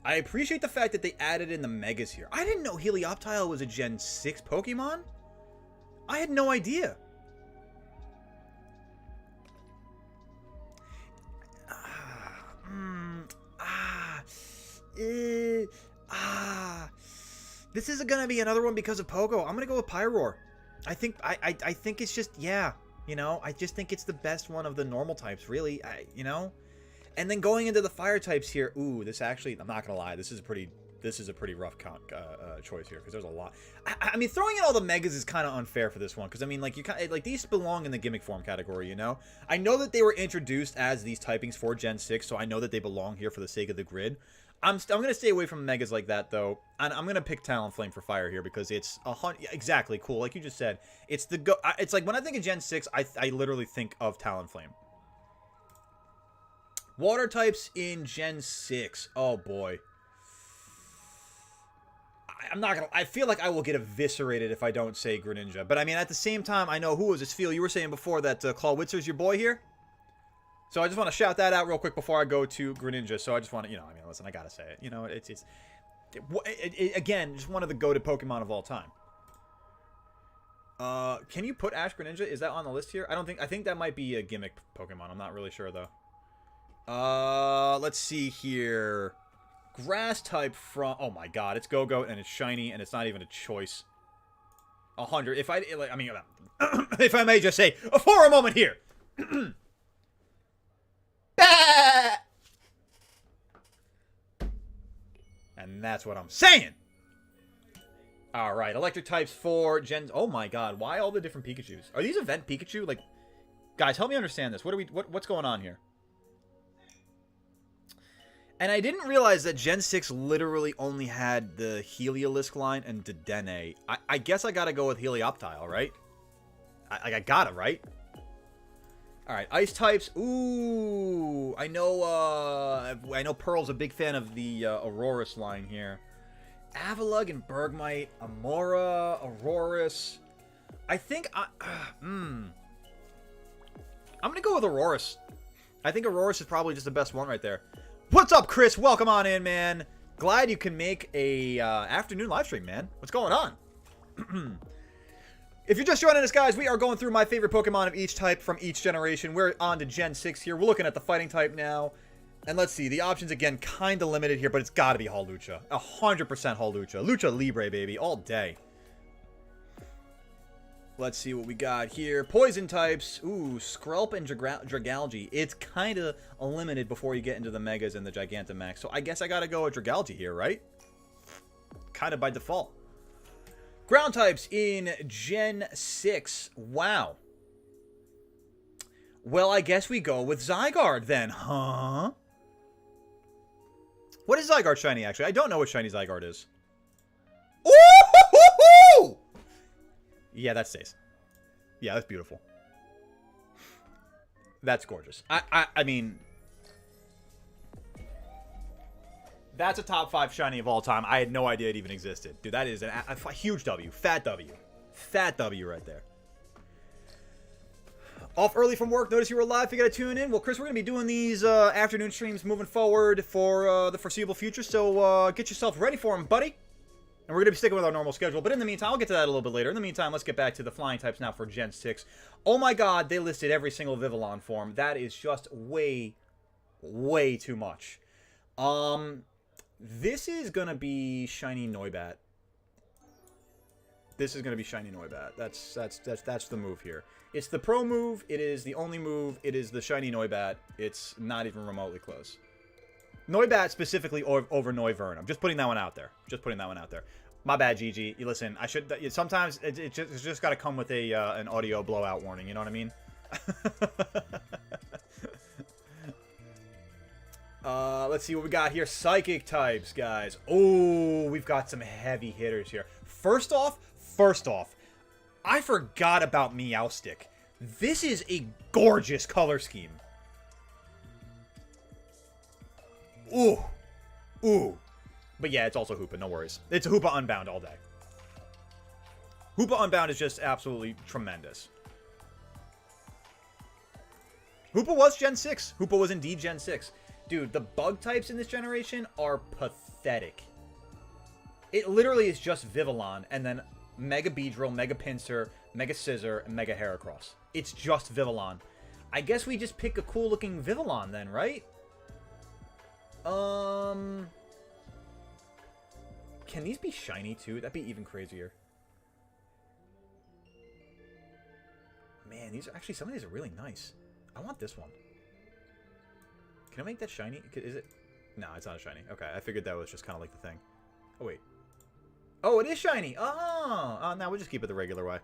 I appreciate the fact that they added in the Megas here. I didn't know Helioptile was a Gen 6 Pokemon. I had no idea. This isn't gonna be another one because of Pogo. I'm gonna go with Pyroar. I think it's just, yeah, you know, I just think it's the best one of the normal types, really. You know, and then going into the fire types here. Ooh, this actually, I'm not gonna lie, this is a pretty rough choice here because there's a lot. I mean, throwing in all the Megas is kind of unfair for this one because I mean, like these belong in the gimmick form category, you know. I know that they were introduced as these typings for Gen 6, so I know that they belong here for the sake of the grid. I'm gonna stay away from Megas like that though, and I'm gonna pick Talonflame for fire here because it's exactly cool, like you just said. It's it's like when I think of Gen 6, I literally think of Talonflame. Water types in Gen 6. Oh boy. I'm not gonna. I feel like I will get eviscerated if I don't say Greninja. But I mean, at the same time, I know who was this. Feel you were saying before that Clawitzer's your boy here. So I just want to shout that out real quick before I go to Greninja. So I just want to, you know, I mean, listen, I gotta say it. You know, again, just one of the go-to Pokemon of all time. Can you put Ash Greninja? Is that on the list here? I think that might be a gimmick Pokemon. I'm not really sure, though. Let's see here. Grass type from... Oh, my God. It's Go-Goat, and it's shiny, and it's not even a choice. 100. If I mean, if I may just say, for a moment here. And that's what I'm saying. All right, electric types for Gen... Oh my God, why all the different Pikachus? Are these event Pikachu? Like, guys, help me understand this. What's going on here? And I didn't realize that Gen 6 literally only had the Heliolisk line and Dedenne. I guess I gotta go with Helioptile, right? I got it, right? All right, ice types. Ooh, I know Pearl's a big fan of the Aurorus line here. Avalugg and Bergmite, Amora, Aurorus. I think I'm gonna go with Aurorus. I think Aurorus is probably just the best one right there. What's up, Chris? Welcome on in, man. Glad you can make a afternoon live stream, man. What's going on? If you're just joining us, guys, we are going through my favorite Pokemon of each type from each generation. We're on to Gen 6 here. We're looking at the fighting type now. And let's see. The options, again, kind of limited here, but it's got to be Hawlucha. 100% Hawlucha. Lucha Libre, baby. All day. Let's see what we got here. Poison types. Ooh, Skrelp and Dragalge. It's kind of limited before you get into the Megas and the Gigantamax. So I guess I got to go with Dragalge here, right? Kind of by default. Ground types in Gen 6. Wow. Well, I guess we go with Zygarde then, huh? What is Zygarde shiny, actually? I don't know what shiny Zygarde is. Ooh! Yeah, that stays. Yeah, that's beautiful. That's gorgeous. I mean... That's a top 5 shiny of all time. I had no idea it even existed. Dude, that is a huge W. Fat W. Fat W right there. Off early from work. Notice you were live. Figured I'd tune in. Well, Chris, we're going to be doing these afternoon streams moving forward for the foreseeable future. So get yourself ready for them, buddy. And we're going to be sticking with our normal schedule. But in the meantime, I'll get to that a little bit later. In the meantime, let's get back to the flying types now for Gen 6. Oh my God, they listed every single Vivillon form. That is just way, way too much. This is going to be Shiny Noibat. This is going to be Shiny Noibat. That's the move here. It's the pro move. It is the only move. It is the Shiny Noibat. It's not even remotely close. Noibat specifically over Noivern. I'm just putting that one out there. Just putting that one out there. My bad, Gigi. You listen, I should... Sometimes it's just got to come with an audio blowout warning. You know what I mean? Let's see what we got here. Psychic types, guys. Oh, we've got some heavy hitters here. First off, I forgot about Meowstic. This is a gorgeous color scheme. Ooh. Ooh. But yeah, it's also Hoopa, no worries. It's Hoopa Unbound all day. Hoopa Unbound is just absolutely tremendous. Hoopa was Gen 6. Hoopa was indeed Gen 6. Dude, the bug types in this generation are pathetic. It literally is just Vivillon, and then Mega Beedrill, Mega Pinsir, Mega Scissor, and Mega Heracross. It's just Vivillon. I guess we just pick a cool-looking Vivillon then, right? Can these be shiny, too? That'd be even crazier. Man, these are actually... Some of these are really nice. I want this one. Can I make that shiny? Is it? No, it's not a shiny. Okay, I figured that was just kind of like the thing. Oh, wait. Oh, it is shiny. Oh, no, we'll just keep it the regular way.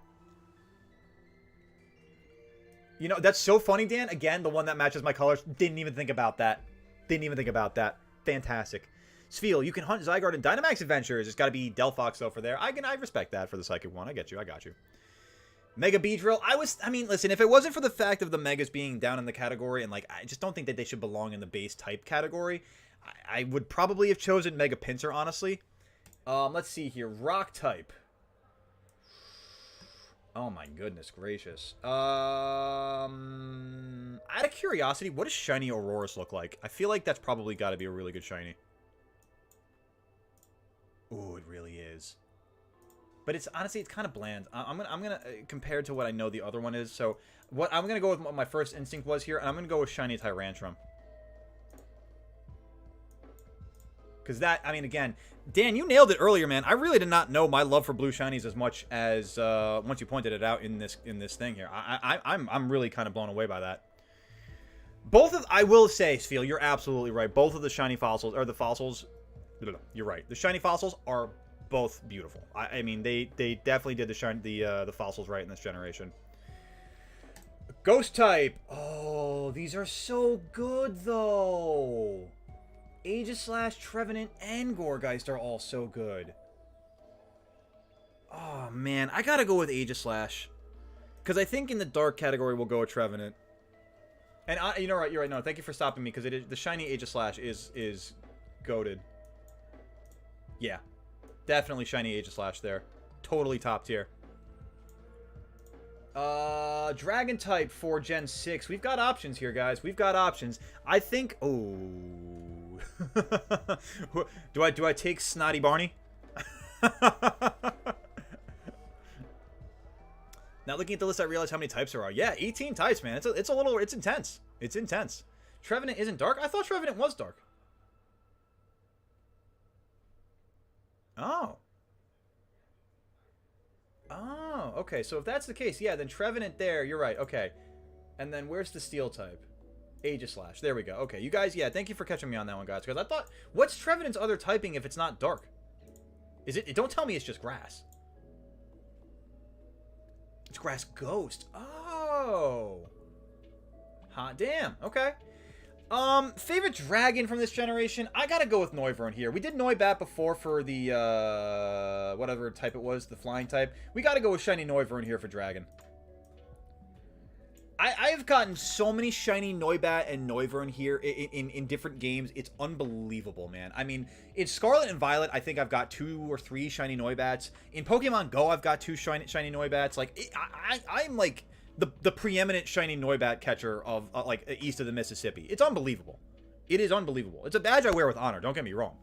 You know, that's so funny, Dan. Again, the one that matches my colors. Didn't even think about that. Didn't even think about that. Fantastic. Sfeel, you can hunt Zygarde in Dynamax Adventures. It's got to be Delphox, though, for there. I respect that for the Psychic one. I get you. I got you. Mega Beedrill. I mean, listen, if it wasn't for the fact of the Megas being down in the category, and, like, I just don't think that they should belong in the base type category, I would probably have chosen Mega Pinsir, honestly. Let's see here. Rock type. Oh, my goodness gracious. Out of curiosity, what does Shiny Aurorus look like? I feel like that's probably got to be a really good Shiny. Ooh, it really is. but it's honestly, it's kind of bland. I'm gonna compare it to what I know the other one is. So what I'm gonna go with what my first instinct was here, and I'm gonna go with shiny Tyrantrum. Because that, I mean, again, Dan, you nailed it earlier, man. I really did not know my love for blue shinies as much as once you pointed it out in this thing here. I'm really kind of blown away by that. Both of, I will say, Sfeel, you're absolutely right. Both of the shiny fossils, or the fossils, you're right. The shiny fossils are both beautiful. I mean, they definitely did the fossils right in this generation. Ghost type. Oh, these are so good though. Aegislash, Trevenant, and Gourgeist are all so good. Oh man, I gotta go with Aegislash, because I think in the dark category we'll go with Trevenant. And you know what, you're right. No, thank you for stopping me, because it is the shiny Aegislash is goated. Yeah, definitely shiny Aegislash there. Totally top tier. Dragon type for Gen 6. We've got options here, guys. We've got options. I think. Oh. do I take Snotty Barney? Now looking at the list, I realize how many types there are. Yeah, 18 types, man. It's intense. It's intense. Trevenant isn't dark. I thought Trevenant was dark. Oh. Oh, okay. So if that's the case, yeah, then Trevenant there. You're right. Okay. And then where's the steel type? Aegislash. There we go. Okay, you guys, yeah, thank you for catching me on that one, guys. Because I thought, what's Trevenant's other typing if it's not dark? Is it? Don't tell me it's just grass. It's grass ghost. Oh. Hot damn. Okay. Favorite dragon from this generation? I gotta go with Noivern here. We did Noibat before for the, whatever type it was, the flying type. We gotta go with shiny Noivern here for dragon. I've gotten so many shiny Noibat and Noivern here in different games. It's unbelievable, man. I mean, in Scarlet and Violet, I think I've got 2 or 3 shiny Noibats. In Pokemon Go, I've got 2 shiny Noibats. Like, I'm like the preeminent shiny Noibat catcher of like east of the Mississippi. It's unbelievable. It is unbelievable. It's a badge I wear with honor. Don't get me wrong.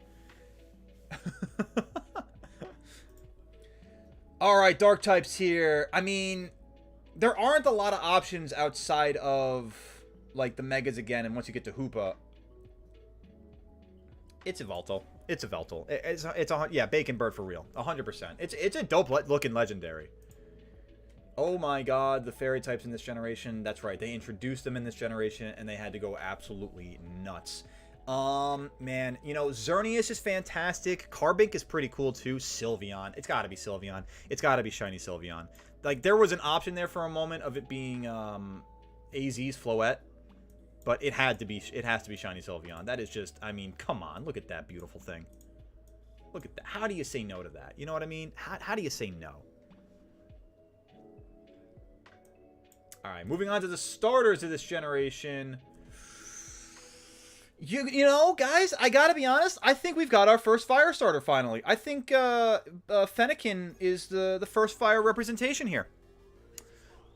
All right, dark types here. I mean, there aren't a lot of options outside of, like, the Megas again, and once you get to Hoopa, it's a Voltal. It's a Voltal. Yeah, Bacon Bird for real. 100%. It's a dope-looking legendary. Oh my god, the fairy types in this generation. That's right, they introduced them in this generation, and they had to go absolutely nuts. Man, you know, Xerneas is fantastic. Carbink is pretty cool, too. Sylveon. It's gotta be Sylveon. It's gotta be shiny Sylveon. Like, there was an option there for a moment of it being AZ's Floette, but it has to be shiny Sylveon. That is just, I mean, come on, look at that beautiful thing. Look at that. How do you say no to that? You know what I mean? How do you say no? All right, moving on to the starters of this generation. You know, guys, I gotta be honest. I think we've got our first fire starter finally. I think Fennekin is the first fire representation here.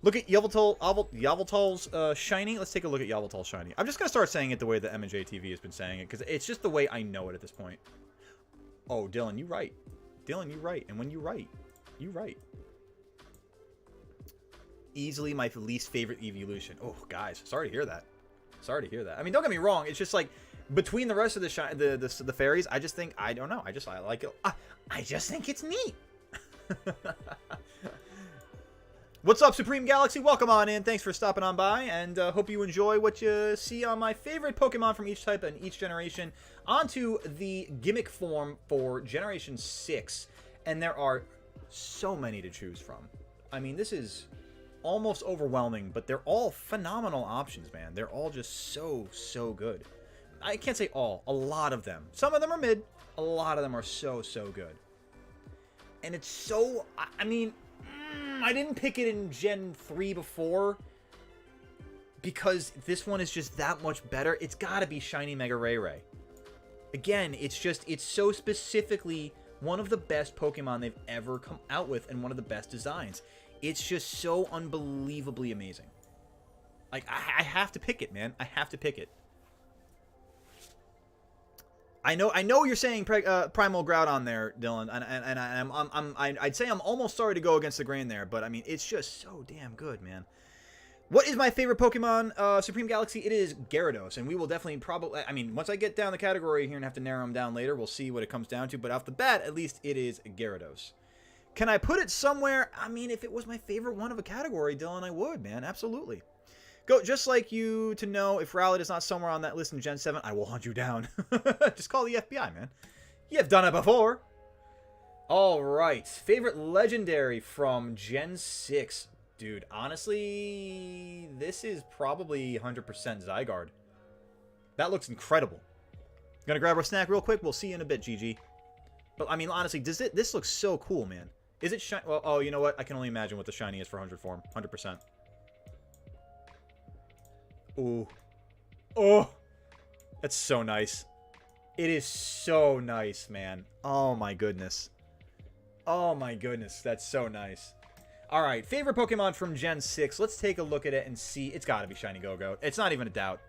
Look at Yveltal's shiny. Let's take a look at Yveltal's shiny. I'm just gonna start saying it the way that M&J TV has been saying it, because it's just the way I know it at this point. Oh, Dylan, you right. Dylan, you right. And when you right, you right. Easily my least favorite evolution. Oh, guys, sorry to hear that. Sorry to hear that. I mean, don't get me wrong. It's just like between the rest of the fairies, I just think I don't know. I like it. I just think it's neat. What's up, Supreme Galaxy? Welcome on in. Thanks for stopping on by, and hope you enjoy what you see on my favorite Pokemon from each type and each generation. Onto the gimmick form for Generation 6, and there are so many to choose from. I mean, this is almost overwhelming, but they're all phenomenal options, man. They're all just so good. I can't say all. A lot of them. Some of them are mid. A lot of them are so good. And it's so... I mean, I didn't pick it in Gen 3 before because this one is just that much better. It's gotta be Shiny Mega Ray Ray. Again, it's so specifically one of the best Pokemon they've ever come out with and one of the best designs. It's just so unbelievably amazing. Like, I have to pick it, man. I have to pick it. I know you're saying Primal Groudon there, Dylan, and I'd say I'm almost sorry to go against the grain there, but I mean it's just so damn good, man. What is my favorite Pokemon, Supreme Galaxy? It is Gyarados, and we will definitely probably, I mean, once I get down the category here and have to narrow them down later, we'll see what it comes down to, but off the bat, at least it is Gyarados. Can I put it somewhere? I mean, if it was my favorite one of a category, Dylan, I would, man, absolutely. Go, just like you to know if Rowlet is not somewhere on that list in Gen 7, I will hunt you down. Just call the FBI, man. You've done it before. All right, favorite legendary from Gen 6. Dude, honestly, this is probably 100% Zygarde. That looks incredible. Gonna grab our snack real quick. We'll see you in a bit, GG. But, I mean, honestly, this looks so cool, man. Is it shiny? Well, oh, you know what? I can only imagine what the shiny is for 100 form. 100%. Ooh. Oh! That's so nice. It is so nice, man. Oh, my goodness. Oh, my goodness. That's so nice. Alright, favorite Pokemon from Gen 6. Let's take a look at it and see. It's gotta be Shiny Go-Goat. It's not even a doubt.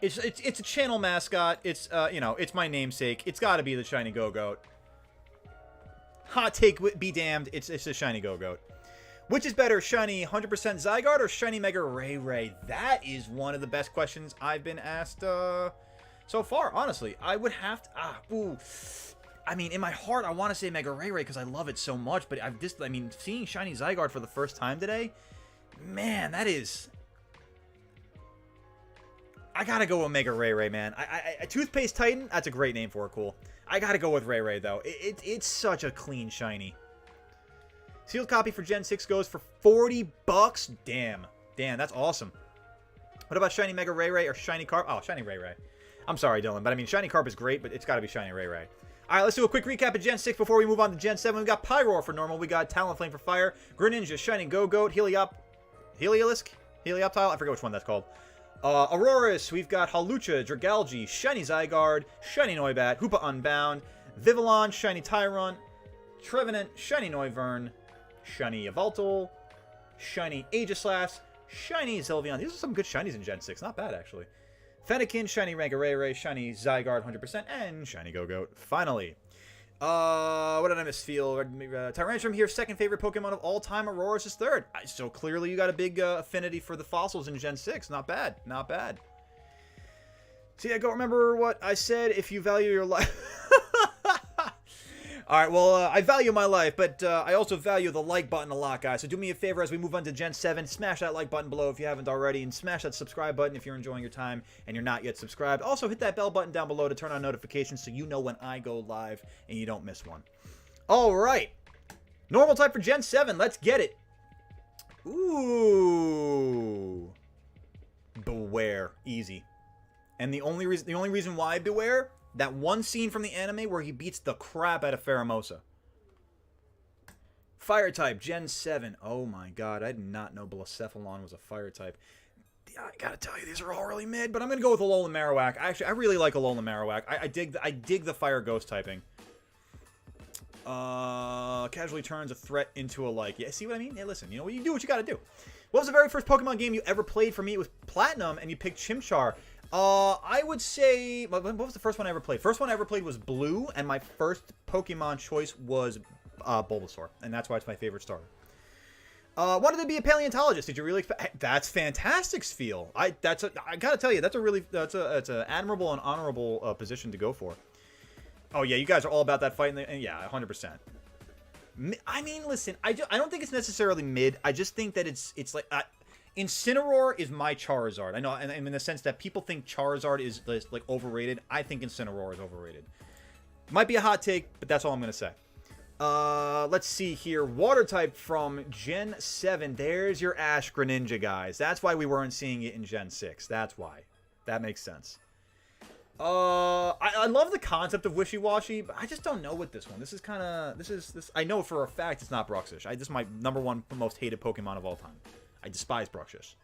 It's a channel mascot. It's, you know, it's my namesake. It's gotta be the Shiny Go-Goat. Hot take be damned. It's a Shiny Go-Goat. Which is better, Shiny 100% Zygarde or Shiny Mega Ray? That is one of the best questions I've been asked, so far, honestly. I would have to... ooh... I mean, in my heart, I want to say Mega Ray because I love it so much, but I mean, seeing Shiny Zygarde for the first time today, man, that is... I gotta go with Mega Ray, man. Toothpaste Titan, that's a great name for it, cool. I gotta go with Ray, though. It's such a clean Shiny. Sealed copy for Gen 6 goes for 40 bucks. Damn, that's awesome. What about Shiny Mega Ray or Shiny Carp? Oh, Shiny Ray. I'm sorry, Dylan, but I mean, Shiny Carp is great, but it's gotta be Shiny Ray. Alright, let's do a quick recap of Gen 6 before we move on to Gen 7. We got Pyroar for normal. We got Talonflame for fire. Greninja, Shiny Go-Goat, Helioptile? I forget which one that's called. Aurorus, we've got Hawlucha, Dragalge, Shiny Zygarde, Shiny Noibat, Hoopa Unbound, Vivillon, Shiny Tyrant, Trevenant, Shiny Noivern, Shiny Yveltal, Shiny Aegislash, Shiny Sylveon. These are some good shinies in Gen 6. Not bad, actually. Fennekin, Shiny Mega Ray, Shiny Zygarde 100%, and Shiny Go-Goat. Finally. What did I misfeel? Tyrantrum here, second favorite Pokemon of all time. Aurorus is third. So clearly you got a big affinity for the fossils in Gen 6. Not bad. Not bad. See, I go remember what I said. If you value your life... Alright, well, I value my life, but I also value the like button a lot, guys. So do me a favor as we move on to Gen 7. Smash that like button below if you haven't already, and smash that subscribe button if you're enjoying your time and you're not yet subscribed. Also, hit that bell button down below to turn on notifications so you know when I go live and you don't miss one. Alright. Normal type for Gen 7. Let's get it. Ooh. Beware. Easy. And the only reason why Beware... that one scene from the anime where he beats the crap out of Pheromosa. Fire type, Gen 7. Oh my god, I did not know Blacephalon was a fire type. Yeah, I gotta tell you, these are all really mid, but I'm gonna go with Alolan Marowak. Actually, I really like Alolan Marowak. I dig the fire ghost typing. Casually turns a threat into a like. Yeah, see what I mean? Yeah, listen, you know, you do what you gotta do. What was the very first Pokemon game you ever played? For me, it was Platinum, and you picked Chimchar. I would say... What was the first one I ever played? First one I ever played was Blue, and my first Pokemon choice was Bulbasaur, and that's why it's my favorite starter. Wanted to be a paleontologist. Did you really expect... That's fantastic, Sfeel. I gotta tell you, that's an admirable and honorable position to go for. Oh, yeah, you guys are all about that fight, and yeah, 100%. I mean, listen, I don't think it's necessarily mid. I just think that it's like... Incineroar is my Charizard. I know, and in the sense that people think Charizard is like overrated. I think Incineroar is overrated. Might be a hot take, but that's all I'm gonna say. Let's see here. Water type from Gen 7. There's your Ash Greninja, guys. That's why we weren't seeing it in Gen 6. That's why. That makes sense. I love the concept of Wishy-Washy, but I just don't know with this one. This is kind of... This. I know for a fact it's not Bruxish. This is my #1 most hated Pokemon of all time. I despise Bruxish.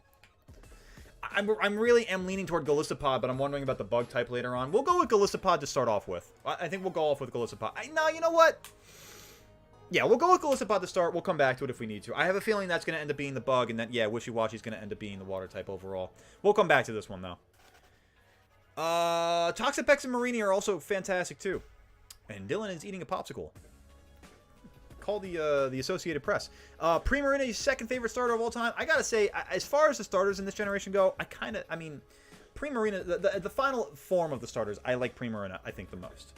I really am leaning toward Golisopod, but I'm wondering about the bug type later on. We'll go with Golisopod to start off with. I think we'll go off with Golisopod. No, you know what? Yeah, we'll go with Golisopod to start. We'll come back to it if we need to. I have a feeling that's going to end up being the bug, and that, yeah, Wishy-Washy's going to end up being the water type overall. We'll come back to this one, though. Toxapex and Marini are also fantastic, too. And Dylan is eating a popsicle. Call the Associated Press. Primarina's second favorite starter of all time. I gotta say, as far as the starters in this generation go, I mean, Primarina, the final form of the starters, I like Primarina, I think, the most.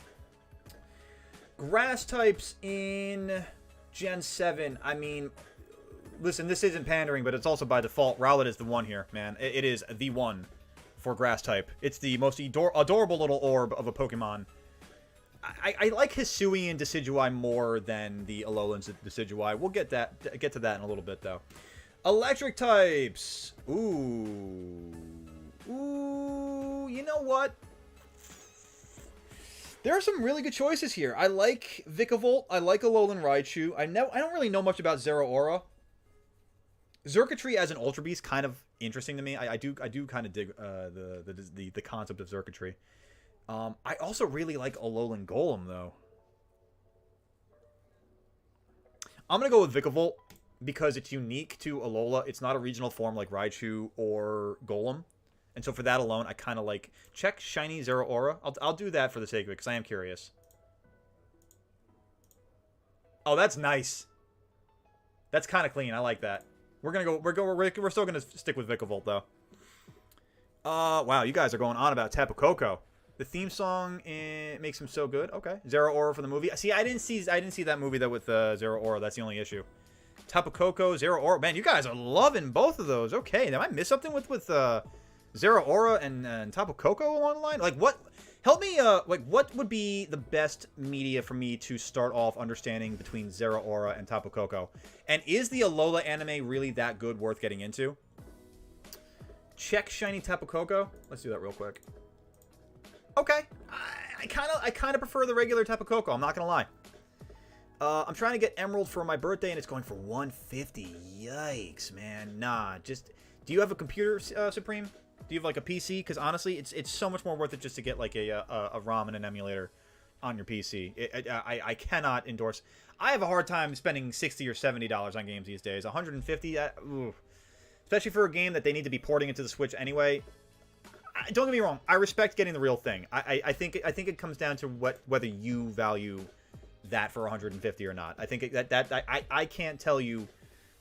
Grass types in Gen 7, I mean, listen, this isn't pandering, but it's also by default. Rowlet is the one here, man. It is the one for grass type. It's the most adorable little orb of a Pokemon. I like Hisui and Decidueye more than the Alolan Decidueye. We'll get to that in a little bit, though. Electric types. Ooh, you know what? There are some really good choices here. I like Vikavolt. I like Alolan Raichu. I don't really know much about Zeraora. Xurkitree as an Ultra Beast, kind of interesting to me. I do kind of dig the concept of Xurkitree. I also really like Alolan Golem, though. I'm going to go with Vikavolt because it's unique to Alola. It's not a regional form like Raichu or Golem. And so for that alone, I kind of like... Check Shiny Zeraora. I'll do that for the sake of it because I am curious. Oh, that's nice. That's kind of clean. I like that. We're still going to stick with Vikavolt, though. Wow, you guys are going on about Tapu Koko. The theme song makes him so good. Okay, Zeraora for the movie. See, I didn't see that movie though with Zeraora. That's the only issue. Tapu Koko, Zeraora. Man, you guys are loving both of those. Okay, did I miss something with Zeraora and Tapu Koko along the line? Like what? Help me. Like what would be the best media for me to start off understanding between Zeraora and Tapu Koko? And is the Alola anime really that good, worth getting into? Check Shiny Tapu Koko. Let's do that real quick. Okay, I kind of prefer the regular Tapu Koko. I'm not gonna lie. I'm trying to get Emerald for my birthday, and it's going for $150. Yikes, man. Nah, just... Do you have a computer, Supreme? Do you have, like, a PC? Because, honestly, it's so much more worth it just to get, like, a ROM and an emulator on your PC. I cannot endorse... I have a hard time spending $60 or $70 on games these days. $150, especially for a game that they need to be porting into the Switch anyway... Don't get me wrong. I respect getting the real thing. I think it comes down to whether you value that for 150 or not. I think I can't tell you.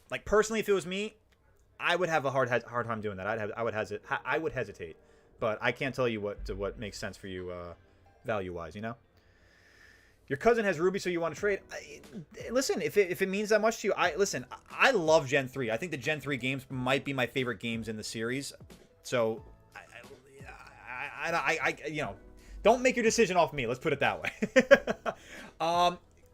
Like personally, if it was me, I would have a hard time doing that. I would hesitate, but I can't tell you what makes sense for you value wise. You know. Your cousin has Ruby, so you want to trade. Listen, if it means that much to you, I love Gen 3. I think the Gen 3 games might be my favorite games in the series. So. You know, don't make your decision off me. Let's put it that way.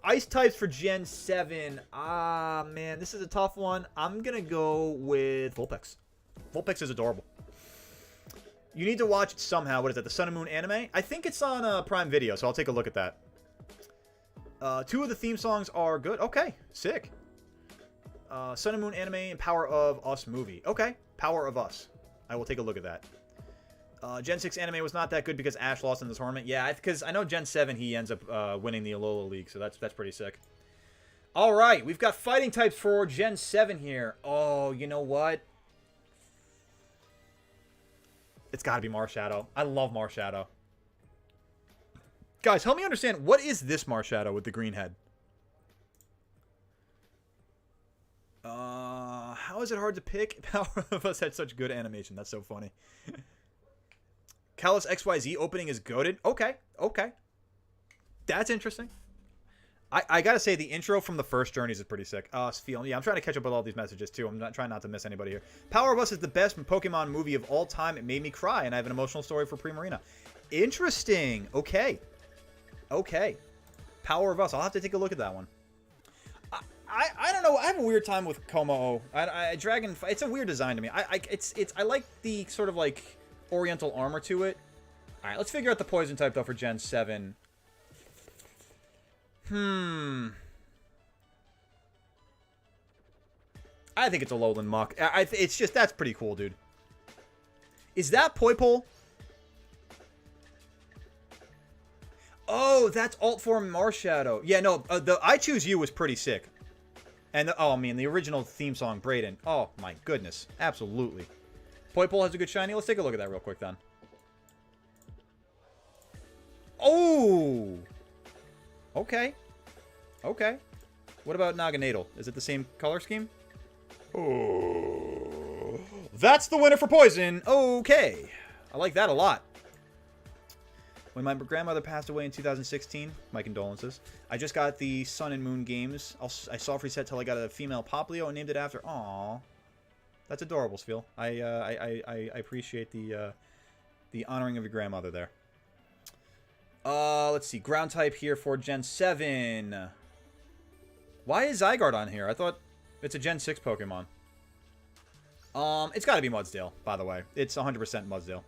Ice types for Gen 7. Man, this is a tough one. I'm going to go with Vulpix. Vulpix is adorable. You need to watch it somehow. What is that? The Sun and Moon anime? I think it's on Prime Video, so I'll take a look at that. 2 of the theme songs are good. Okay, sick. Sun and Moon anime and Power of Us movie. Okay, Power of Us. I will take a look at that. Gen 6 anime was not that good because Ash lost in the tournament. Yeah, because I know Gen 7 he ends up winning the Alola League, so that's pretty sick. All right, we've got fighting types for Gen 7 here. Oh, you know what? It's got to be Marshadow. I love Marshadow. Guys, help me understand. What is this Marshadow with the green head? How is it hard to pick? Power of Us had such good animation. That's so funny. Kalos XYZ opening is goated. Okay. That's interesting. I gotta say, the intro from the first Journeys is pretty sick. Yeah, I'm trying to catch up with all these messages, too. I'm not trying not to miss anybody here. Power of Us is the best Pokemon movie of all time. It made me cry, and I have an emotional story for Primarina. Interesting. Okay. Power of Us. I'll have to take a look at that one. I don't know. I have a weird time with Como. Dragon. It's a weird design to me. I like the sort of like Oriental armor to it. All right, let's figure out the poison type though for Gen 7. I think it's a Alolan Muck. It's just that's pretty cool, dude. Is that Poipole? Oh, that's alt form Marshadow. Yeah, no, the I Choose You was pretty sick. And, I mean, the original theme song, Brayden. Oh, my goodness. Absolutely. Poipole has a good shiny. Let's take a look at that real quick, then. Okay. Okay. What about Naganadel? Is it the same color scheme? Oh. That's the winner for poison. Okay. I like that a lot. When my grandmother passed away in 2016, my condolences, I just got the Sun and Moon games. I soft reset till I got a female Poplio and named it after. Aww. That's adorable, Sphil. I appreciate the honoring of your grandmother there. Let's see. Ground type here for Gen 7. Why is Zygarde on here? I thought it's a Gen 6 Pokemon. It's got to be Mudsdale, by the way. It's 100% Mudsdale.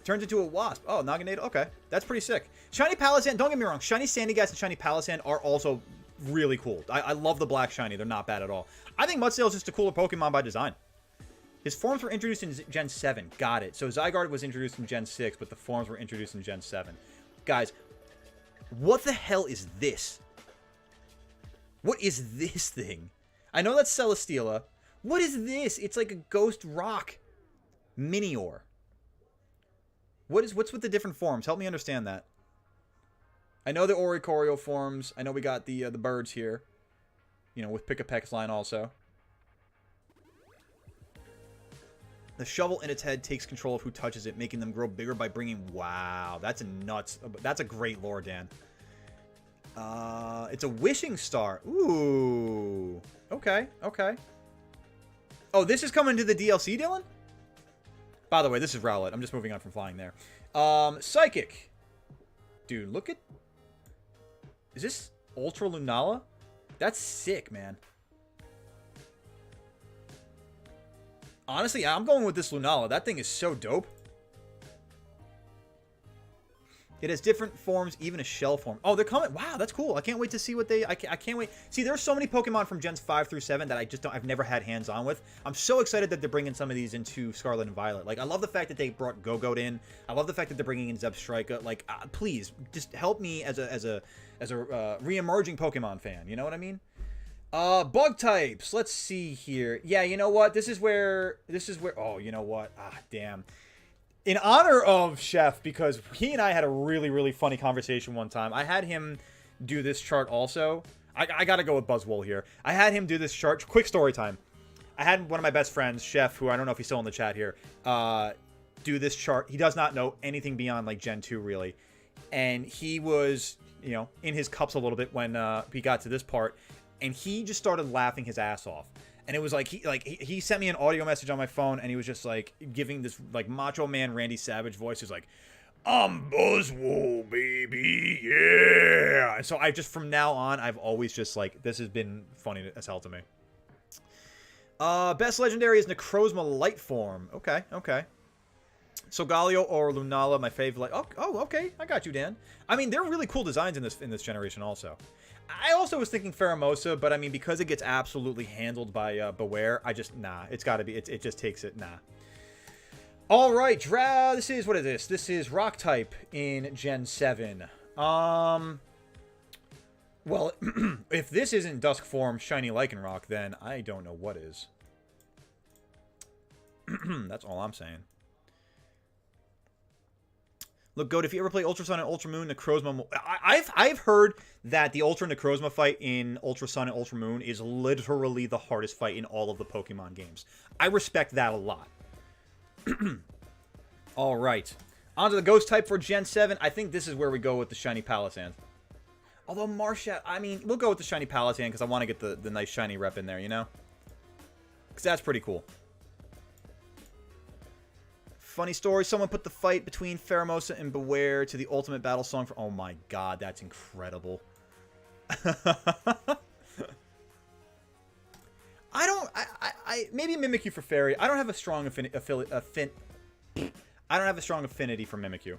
Turns into a wasp. Oh, Naganadel. Okay. That's pretty sick. Shiny Palossand. Don't get me wrong. Shiny Sandygast and Shiny Palossand are also really cool. I love the black shiny. They're not bad at all. I think Mudsdale is just a cooler Pokemon by design. His forms were introduced in Gen 7. Got it. So Zygarde was introduced in Gen 6, but the forms were introduced in Gen 7. Guys, what the hell is this? What is this thing? I know that's Celesteela. What is this? It's like a ghost rock. Minior. What's with the different forms? Help me understand that. I know the Oricorio forms. I know we got the birds here. You know, with Pick-a-Peck's line also. The shovel in its head takes control of who touches it, making them grow bigger by bringing... Wow, that's a nuts... That's a great lore, Dan. It's a wishing star. Ooh. Okay, okay. Oh, this is coming to the DLC, Dylan? By the way, this is Rowlet. I'm just moving on from flying there. Psychic. Dude, look at... Is this Ultra Lunala? That's sick, man. Honestly, I'm going with this Lunala. That thing is so dope. It has different forms, even a shell form. Oh, they're coming. Wow, that's cool. I can't wait to see what they... I can't wait. See, there's so many Pokemon from Gens 5 through 7 that I've never had hands-on with. I'm so excited that they're bringing some of these into Scarlet and Violet. Like, I love the fact that they brought Go-Goat in. I love the fact that they're bringing in Zebstrika. Like, please, just help me as a re-emerging Pokemon fan. You know what I mean? Bug types. Let's see here. Yeah, you know what? This is where... Oh, you know what? Ah, damn. In honor of Chef, because he and I had a really, really funny conversation one time. I had him do this chart also. I gotta go with Buzzwole here. I had him do this chart. Quick story time. I had one of my best friends, Chef, who I don't know if he's still in the chat here, do this chart. He does not know anything beyond, like, Gen 2, really. And he was, you know, in his cups a little bit when he got to this part. And he just started laughing his ass off. And it was like he sent me an audio message on my phone, and he was just like giving this like Macho Man Randy Savage voice. He's like, "I'm Buzzwole, baby, yeah." And so I just from now on, I've always just like this has been funny as hell to me. Best legendary is Necrozma Light Form. Okay, okay. Solgaleo or Lunala, my favorite. Oh, okay. I got you, Dan. I mean, they're really cool designs in this generation also. I also was thinking Pheromosa, but I mean, because it gets absolutely handled by Beware, nah, it's got to be, it just takes it, nah. All right, this is, what is this? This is Rock type in Gen 7. Well, if this isn't Dusk Form Shiny Lycanroc, then I don't know what is. That's all I'm saying. Look, Goat, if you ever play Ultra Sun and Ultra Moon, Necrozma... I've heard that the Ultra Necrozma fight in Ultra Sun and Ultra Moon is literally the hardest fight in all of the Pokemon games. I respect that a lot. All right. On to the Ghost type for Gen 7. I think this is where we go with the Shiny Palossand. Although Marshall... I mean, we'll go with the Shiny Palossand because I want to get the nice shiny rep in there, you know? Because that's pretty cool. Funny story, someone put the fight between Pheromosa and Beware to the ultimate battle song for... Oh my god, that's incredible. Maybe Mimikyu for Fairy. I don't have a strong affinity for Mimikyu.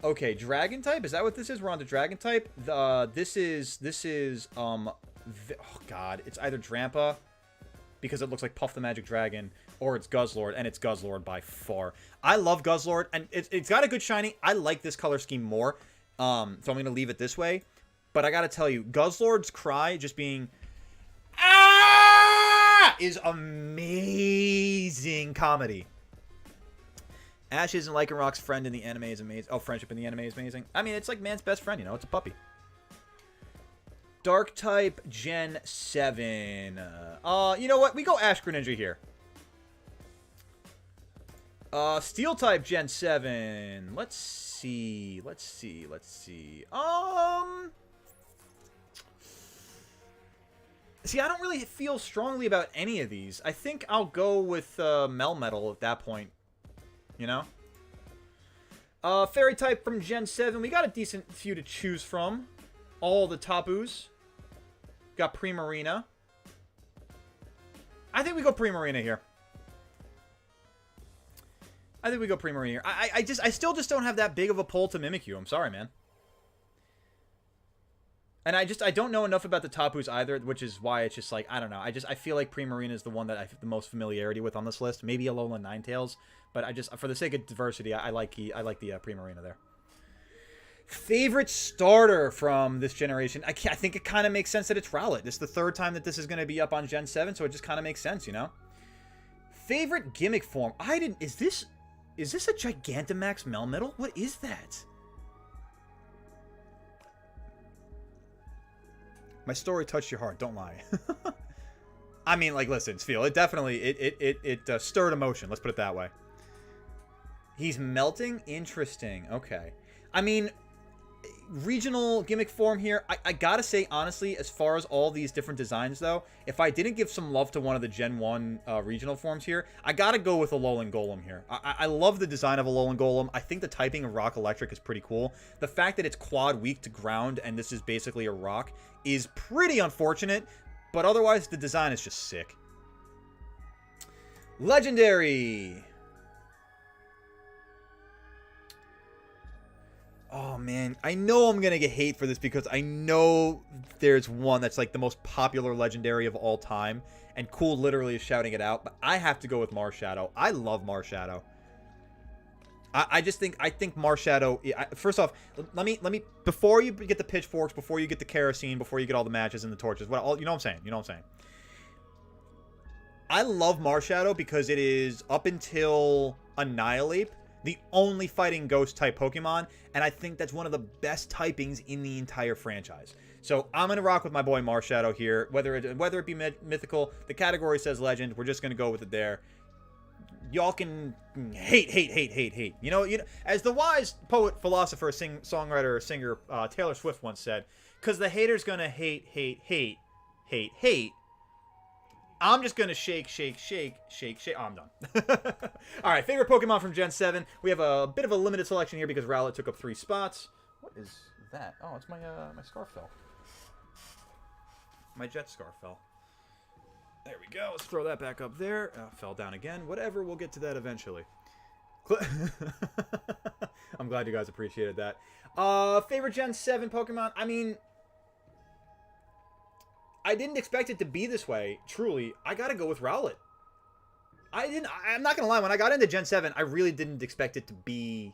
Okay, Dragon type? Is that what this is? We're on to Dragon type. This is oh god, it's either Drampa, because it looks like Puff the Magic Dragon, or it's Guzzlord, and it's Guzzlord by far. I love Guzzlord, and it's got a good shiny. I like this color scheme more, so I'm going to leave it this way. But I got to tell you, Guzzlord's cry just being, ah, is amazing comedy. Ash isn't Lycanroc's friend in the anime is amazing. Oh, friendship in the anime is amazing. I mean, it's like man's best friend, you know? It's a puppy. Dark type Gen 7. You know what? We go Ash Greninja here. Steel type Gen 7. Let's see. See, I don't really feel strongly about any of these. I think I'll go with Melmetal at that point. You know? Fairy type from Gen 7. We got a decent few to choose from. All the Tapus. Got Primarina. I think we go Primarina here. I still just don't have that big of a pull to Mimikyu. I'm sorry, man. And I don't know enough about the Tapus either, which is why it's just like, I don't know. I feel like Primarina is the one that I have the most familiarity with on this list. Maybe Alolan Ninetales, but for the sake of diversity, I like the Primarina there. Favorite starter from this generation? I think it kind of makes sense that it's Rowlet. This is the third time that this is going to be up on Gen 7, so it just kind of makes sense, you know? Favorite gimmick form? Is this a Gigantamax Melmetal? What is that? My story touched your heart, don't lie. I mean, like, listen, Sfeel, it definitely, it stirred emotion, let's put it that way. He's melting? Interesting, okay. I mean, regional gimmick form here, I gotta say, honestly, as far as all these different designs, though, if I didn't give some love to one of the Gen 1 regional forms here, I gotta go with Alolan Golem here. I love the design of Alolan Golem. I think the typing of Rock Electric is pretty cool. The fact that it's quad weak to ground, and this is basically a rock, is pretty unfortunate, but otherwise, the design is just sick. Legendary! Oh, man. I know I'm going to get hate for this because I know there's one that's like the most popular legendary of all time. And Cool literally is shouting it out. But I have to go with Marshadow. I love Marshadow. I think Marshadow... First off, let me... Before you get the pitchforks, before you get the kerosene, before you get all the matches and the torches, you know what I'm saying? You know what I'm saying? I love Marshadow because it is, up until Annihilate, the only fighting ghost-type Pokemon, and I think that's one of the best typings in the entire franchise. So I'm going to rock with my boy Marshadow here. Whether it be mythical, the category says legend. We're just going to go with it there. Y'all can hate. You know, as the wise poet, philosopher, songwriter, singer Taylor Swift once said, because the hater's going to hate. I'm just going to shake. Oh, I'm done. All right, favorite Pokemon from Gen 7. We have a bit of a limited selection here because Rowlet took up 3 spots. What is that? Oh, it's my Scarfell. My Jet Scarfell. There we go. Let's throw that back up there. Fell down again. Whatever, we'll get to that eventually. I'm glad you guys appreciated that. Favorite Gen 7 Pokemon? I mean... I didn't expect it to be this way, truly. I gotta go with Rowlet. I'm not gonna lie, when I got into Gen 7, I really didn't expect it to be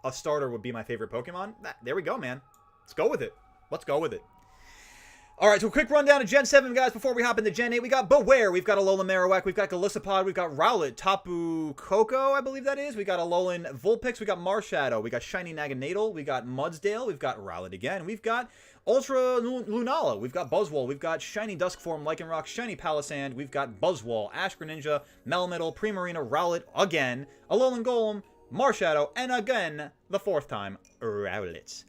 a starter would be my favorite Pokemon. There we go, man. Let's go with it. Alright, so a quick rundown of Gen 7, guys, before we hop into Gen 8. We got Beware, we've got Alolan Marowak, we've got Golisopod, we've got Rowlet, Tapu Koko, I believe that is. We got Alolan Vulpix, we got Marshadow, we got Shiny Naganadel, we got Mudsdale, we've got Rowlet again, we've got Ultra Lunala, we've got Buzzwole, we've got Shiny Duskform, Lycanroc, Shiny Palisand, we've got Buzzwole, Ash Greninja, Melmetal, Primarina, Rowlet again, Alolan Golem, Marshadow, and again, the 4th time, Rowlet.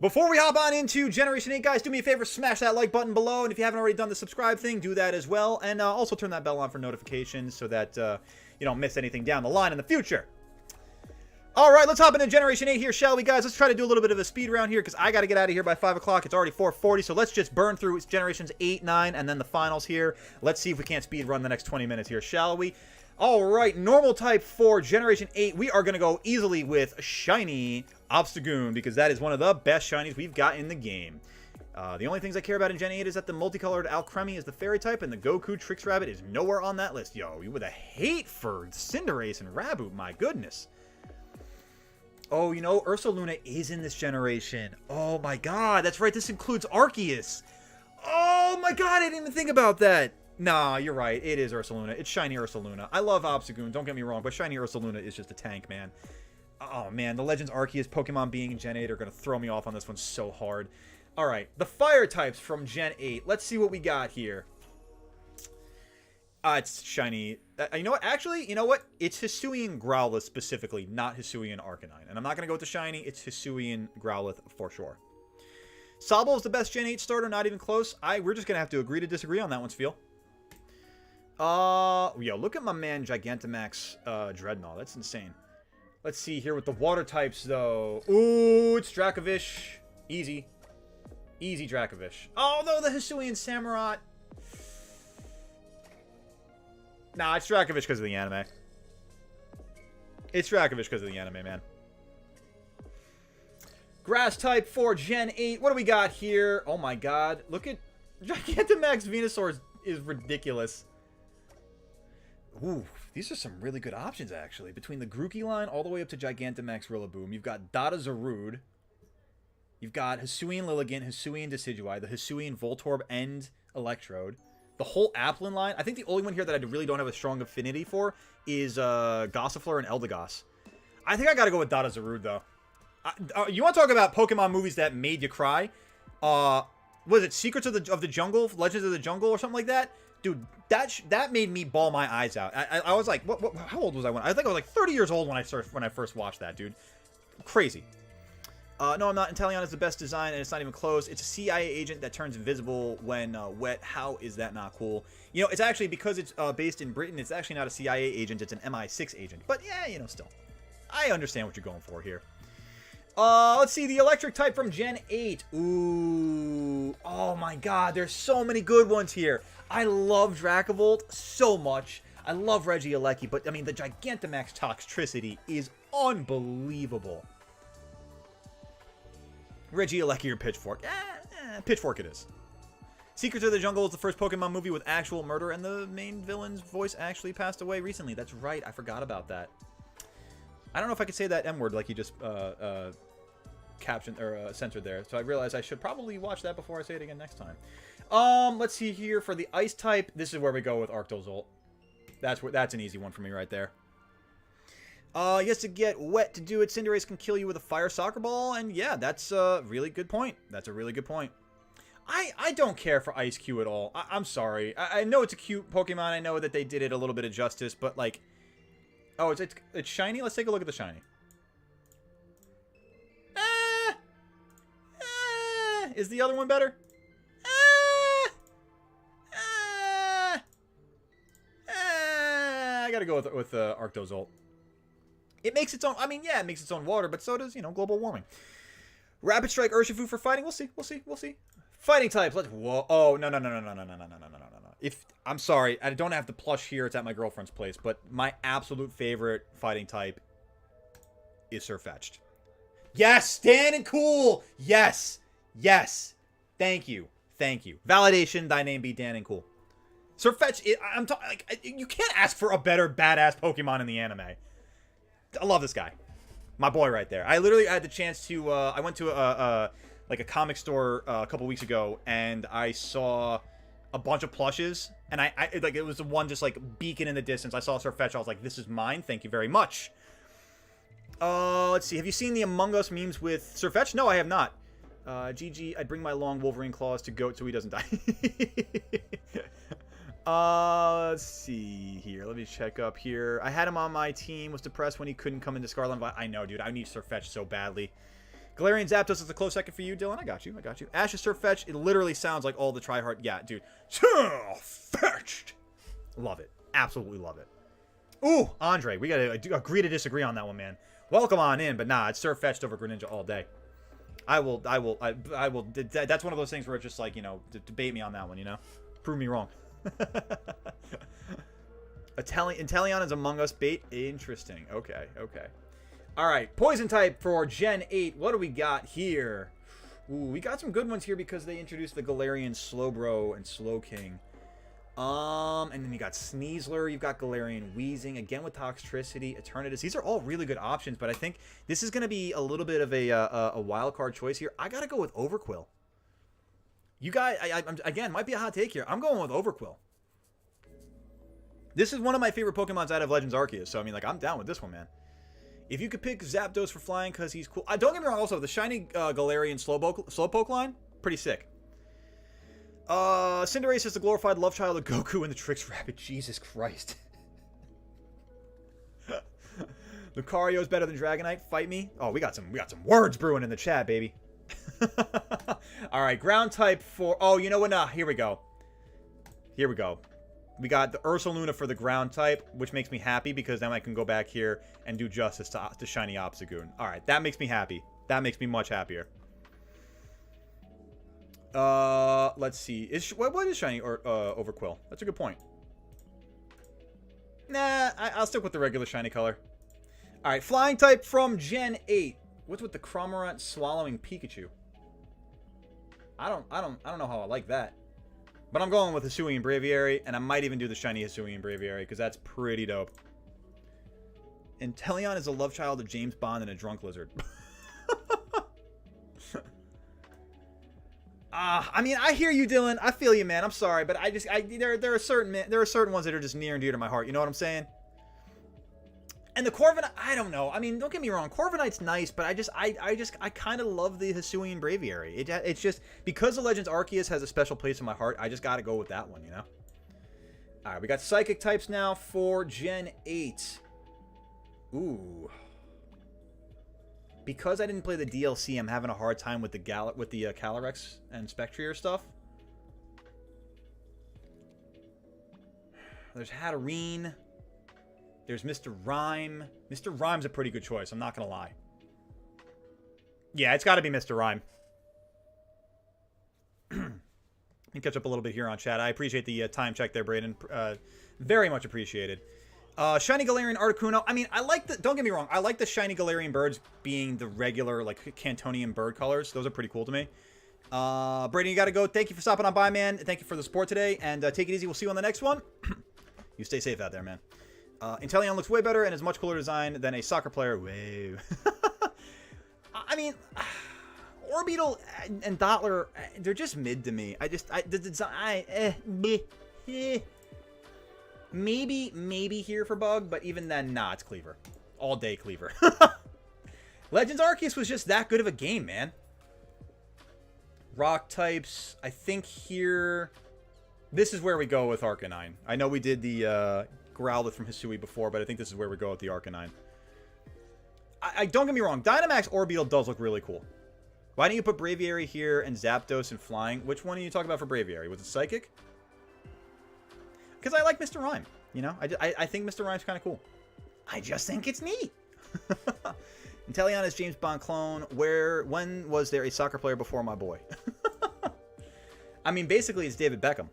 Before we hop on into Generation 8, guys, do me a favor, smash that like button below, and if you haven't already done the subscribe thing, do that as well, and also turn that bell on for notifications so that you don't miss anything down the line in the future. Alright, let's hop into Generation 8 here, shall we, guys? Let's try to do a little bit of a speed round here, because I got to get out of here by 5 o'clock. It's already 4:40, so let's just burn through Generations 8, 9, and then the finals here. Let's see if we can't speed run the next 20 minutes here, shall we? Alright, normal type for Generation 8, we are going to go easily with Shiny Obstagoon, because that is one of the best shinies we've got in the game. The only things I care about in Gen 8 is that the multicolored Alcremie is the fairy type, and the Goku Trix Rabbit is nowhere on that list. Yo, you with a hate for Cinderace and Raboot, my goodness. Oh, you know, Ursaluna is in this generation. Oh my god, that's right, this includes Arceus. Oh my god, I didn't even think about that. Nah, you're right. It is Ursaluna. It's shiny Ursaluna. I love Obstagoon, don't get me wrong, but shiny Ursaluna is just a tank, man. Oh, man. The Legends Arceus Pokemon being Gen 8 are going to throw me off on this one so hard. All right. The fire types from Gen 8. Let's see what we got here. It's shiny. You know what? Actually, you know what? It's Hisuian Growlithe specifically, not Hisuian Arcanine. And I'm not going to go with the shiny. It's Hisuian Growlithe for sure. Sobble is the best Gen 8 starter, not even close. We're just going to have to agree to disagree on that one, Spiel. Yo, look at my man Gigantamax Dreadnought. That's insane. Let's see here with the water types, though. Ooh, it's Dracovish. Easy. Easy Dracovish. Oh, no, the Hisuian Samurott. Nah, it's Dracovish because of the anime. It's Dracovish because of the anime, man. Grass type for Gen 8. What do we got here? Oh, my God. Look at Gigantamax Venusaur is ridiculous. Ooh, these are some really good options, actually. Between the Grookey line all the way up to Gigantamax Rillaboom, you've got Dada Zarude. You've got Hisuian Lilligant, Hisuian Decidueye, the Hisuian Voltorb and Electrode. The whole Applin line. I think the only one here that I really don't have a strong affinity for is Gossifleur and Eldegoss. I think I gotta go with Dada Zarude, though. You want to talk about Pokemon movies that made you cry? Was it Secrets of the Jungle? Legends of the Jungle or something like that? Dude, that made me bawl my eyes out. I was like, how old was I when? I think I was like 30 years old when I first watched that, dude. Crazy. No, I'm not. Inteleon is the best design, and it's not even close. It's a CIA agent that turns invisible when wet. How is that not cool? You know, it's actually, because it's based in Britain, it's actually not a CIA agent. It's an MI6 agent. But, yeah, you know, still. I understand what you're going for here. Let's see. The electric type from Gen 8. Ooh. Oh, my God. There's so many good ones here. I love Dracavolt so much. I love Regieleki, but, I mean, the Gigantamax Toxtricity is unbelievable. Regieleki or Pitchfork? Pitchfork it is. Secrets of the Jungle is the first Pokemon movie with actual murder, and the main villain's voice actually passed away recently. That's right. I forgot about that. I don't know if I could say that M-word like you just captioned or censored there. So I realized I should probably watch that before I say it again next time. Let's see here for the ice type. This is where we go with Arctozolt. That's an easy one for me right there. He has to get wet to do it. Cinderace can kill you with a fire soccer ball, and yeah, that's a really good point. That's a really good point. I don't care for Ice Q at all. I'm sorry. I know it's a cute Pokemon. I know that they did it a little bit of justice, but like, oh, it's shiny. Let's take a look at the shiny. Is the other one better? I gotta go with Arctozolt. It makes its own, I mean, yeah, it makes its own water, but so does, you know, global warming. Rapid Strike Urshifu for fighting. We'll see. We'll see. We'll see. Fighting types. Let's, whoa. Oh, no. I'm sorry. I don't have the plush here. It's at my girlfriend's place, but my absolute favorite fighting type is Sirfetch'd. Yes, stand and cool. Yes. Yes. Thank you. Thank you. Validation, thy name be Dan and cool. Sirfetch'd, like, you can't ask for a better badass Pokemon in the anime. I love this guy. My boy right there. I literally had the chance to, I went to a comic store a couple weeks ago, and I saw a bunch of plushes, and I like, it was the one just like beacon in the distance. I saw Sirfetch'd, I was like, this is mine, thank you very much. Let's see, have you seen the Among Us memes with Sirfetch'd? No, I have not. GG, I'd bring my long Wolverine claws to Goat so he doesn't die. Let's see here. Let me check up here. I had him on my team. Was depressed when he couldn't come into Scarlet and Violet. I know, dude. I need Sirfetch'd so badly. Galarian Zapdos is a close second for you, Dylan. I got you. I got you. Ash's Sirfetch'd. It literally sounds like all the tryhard. Yeah, dude. Sirfetch'd. Love it. Absolutely love it. Ooh, Andre. We gotta agree to disagree on that one, man. Welcome on in, but nah, it's Sirfetch'd over Greninja all day. I will. That's one of those things where it's just like, you know, debate me on that one, you know? Prove me wrong. Inteleon is Among Us bait. Interesting. Okay. Alright. Poison type for Gen 8. What do we got here? Ooh, we got some good ones here because they introduced the Galarian Slowbro and Slowking. And then you got Sneasler. You've got Galarian Weezing. Again with Toxtricity. Eternatus. These are all really good options, but I think this is going to be a little bit of a wild card choice here. I got to go with Overqwil. You guys, again, might be a hot take here. I'm going with Overqwil. This is one of my favorite Pokemons out of Legends Arceus, so I mean, like, I'm down with this one, man. If you could pick Zapdos for flying because he's cool. Don't get me wrong, also, the shiny Galarian Slowpoke line, pretty sick. Cinderace is the glorified love child of Goku and the Tricks Rabbit. Jesus Christ. Lucario is better than Dragonite. Fight me. Oh, we got some words brewing in the chat, baby. All right, ground type for. Oh, you know what? Nah, here we go. Here we go. We got the Ursaluna for the ground type, which makes me happy because then I can go back here and do justice to shiny Obstagoon. All right, that makes me happy. That makes me much happier. Let's see. What is shiny or Overquill? That's a good point. Nah, I'll stick with the regular shiny color. All right, flying type from Gen 8. What's with the Cramorant swallowing Pikachu? I don't know how I like that. But I'm going with Hisuian Braviary, and I might even do the shiny Hisuian Braviary because that's pretty dope. Inteleon is a love child of James Bond and a drunk lizard. I mean, I hear you, Dylan. I feel you, man. I'm sorry, but there are certain ones that are just near and dear to my heart. You know what I'm saying? And the Corviknight, I don't know. I mean, don't get me wrong. Corviknight's nice, but I kind of love the Hisuian Braviary. It's just because the Legends Arceus has a special place in my heart. I just got to go with that one, you know. All right, we got Psychic types now for Gen 8. Ooh. Because I didn't play the DLC, I'm having a hard time with the Calyrex and Spectrier stuff. There's Hatterene. There's Mr. Rhyme. Mr. Rhyme's a pretty good choice, I'm not going to lie. Yeah, it's got to be Mr. Rhyme. Let me catch up a little bit here on chat. I appreciate the time check there, Brayden. Very much appreciated. Shiny Galarian Articuno. I mean, I like the... Don't get me wrong. I like the Shiny Galarian birds being the regular, like, Cantonian bird colors. Those are pretty cool to me. Brayden, you got to go. Thank you for stopping on by, man. Thank you for the support today. And take it easy. We'll see you on the next one. You stay safe out there, man. Inteleon looks way better and is much cooler design than a soccer player. Whoa. I mean, Orbeetle and Dottler, they're just mid to me. The design, maybe here for Bug, but even then, nah, it's Cleaver. All day Cleaver. Legends Arceus was just that good of a game, man. Rock types, I think here, this is where we go with Arcanine. I know we did the, Growlithe from Hisui before, but I think this is where we go with the Arcanine. I don't get me wrong, Dynamax Orbeetle does look really cool. Why don't you put Braviary here and Zapdos and Flying? Which one are you talking about for Braviary? Was it Psychic? Because I like Mr. Rhyme, you know? I think Mr. Rhyme's kind of cool. I just think it's neat. Inteleon is James Bond clone. When was there a soccer player before my boy? I mean, basically it's David Beckham.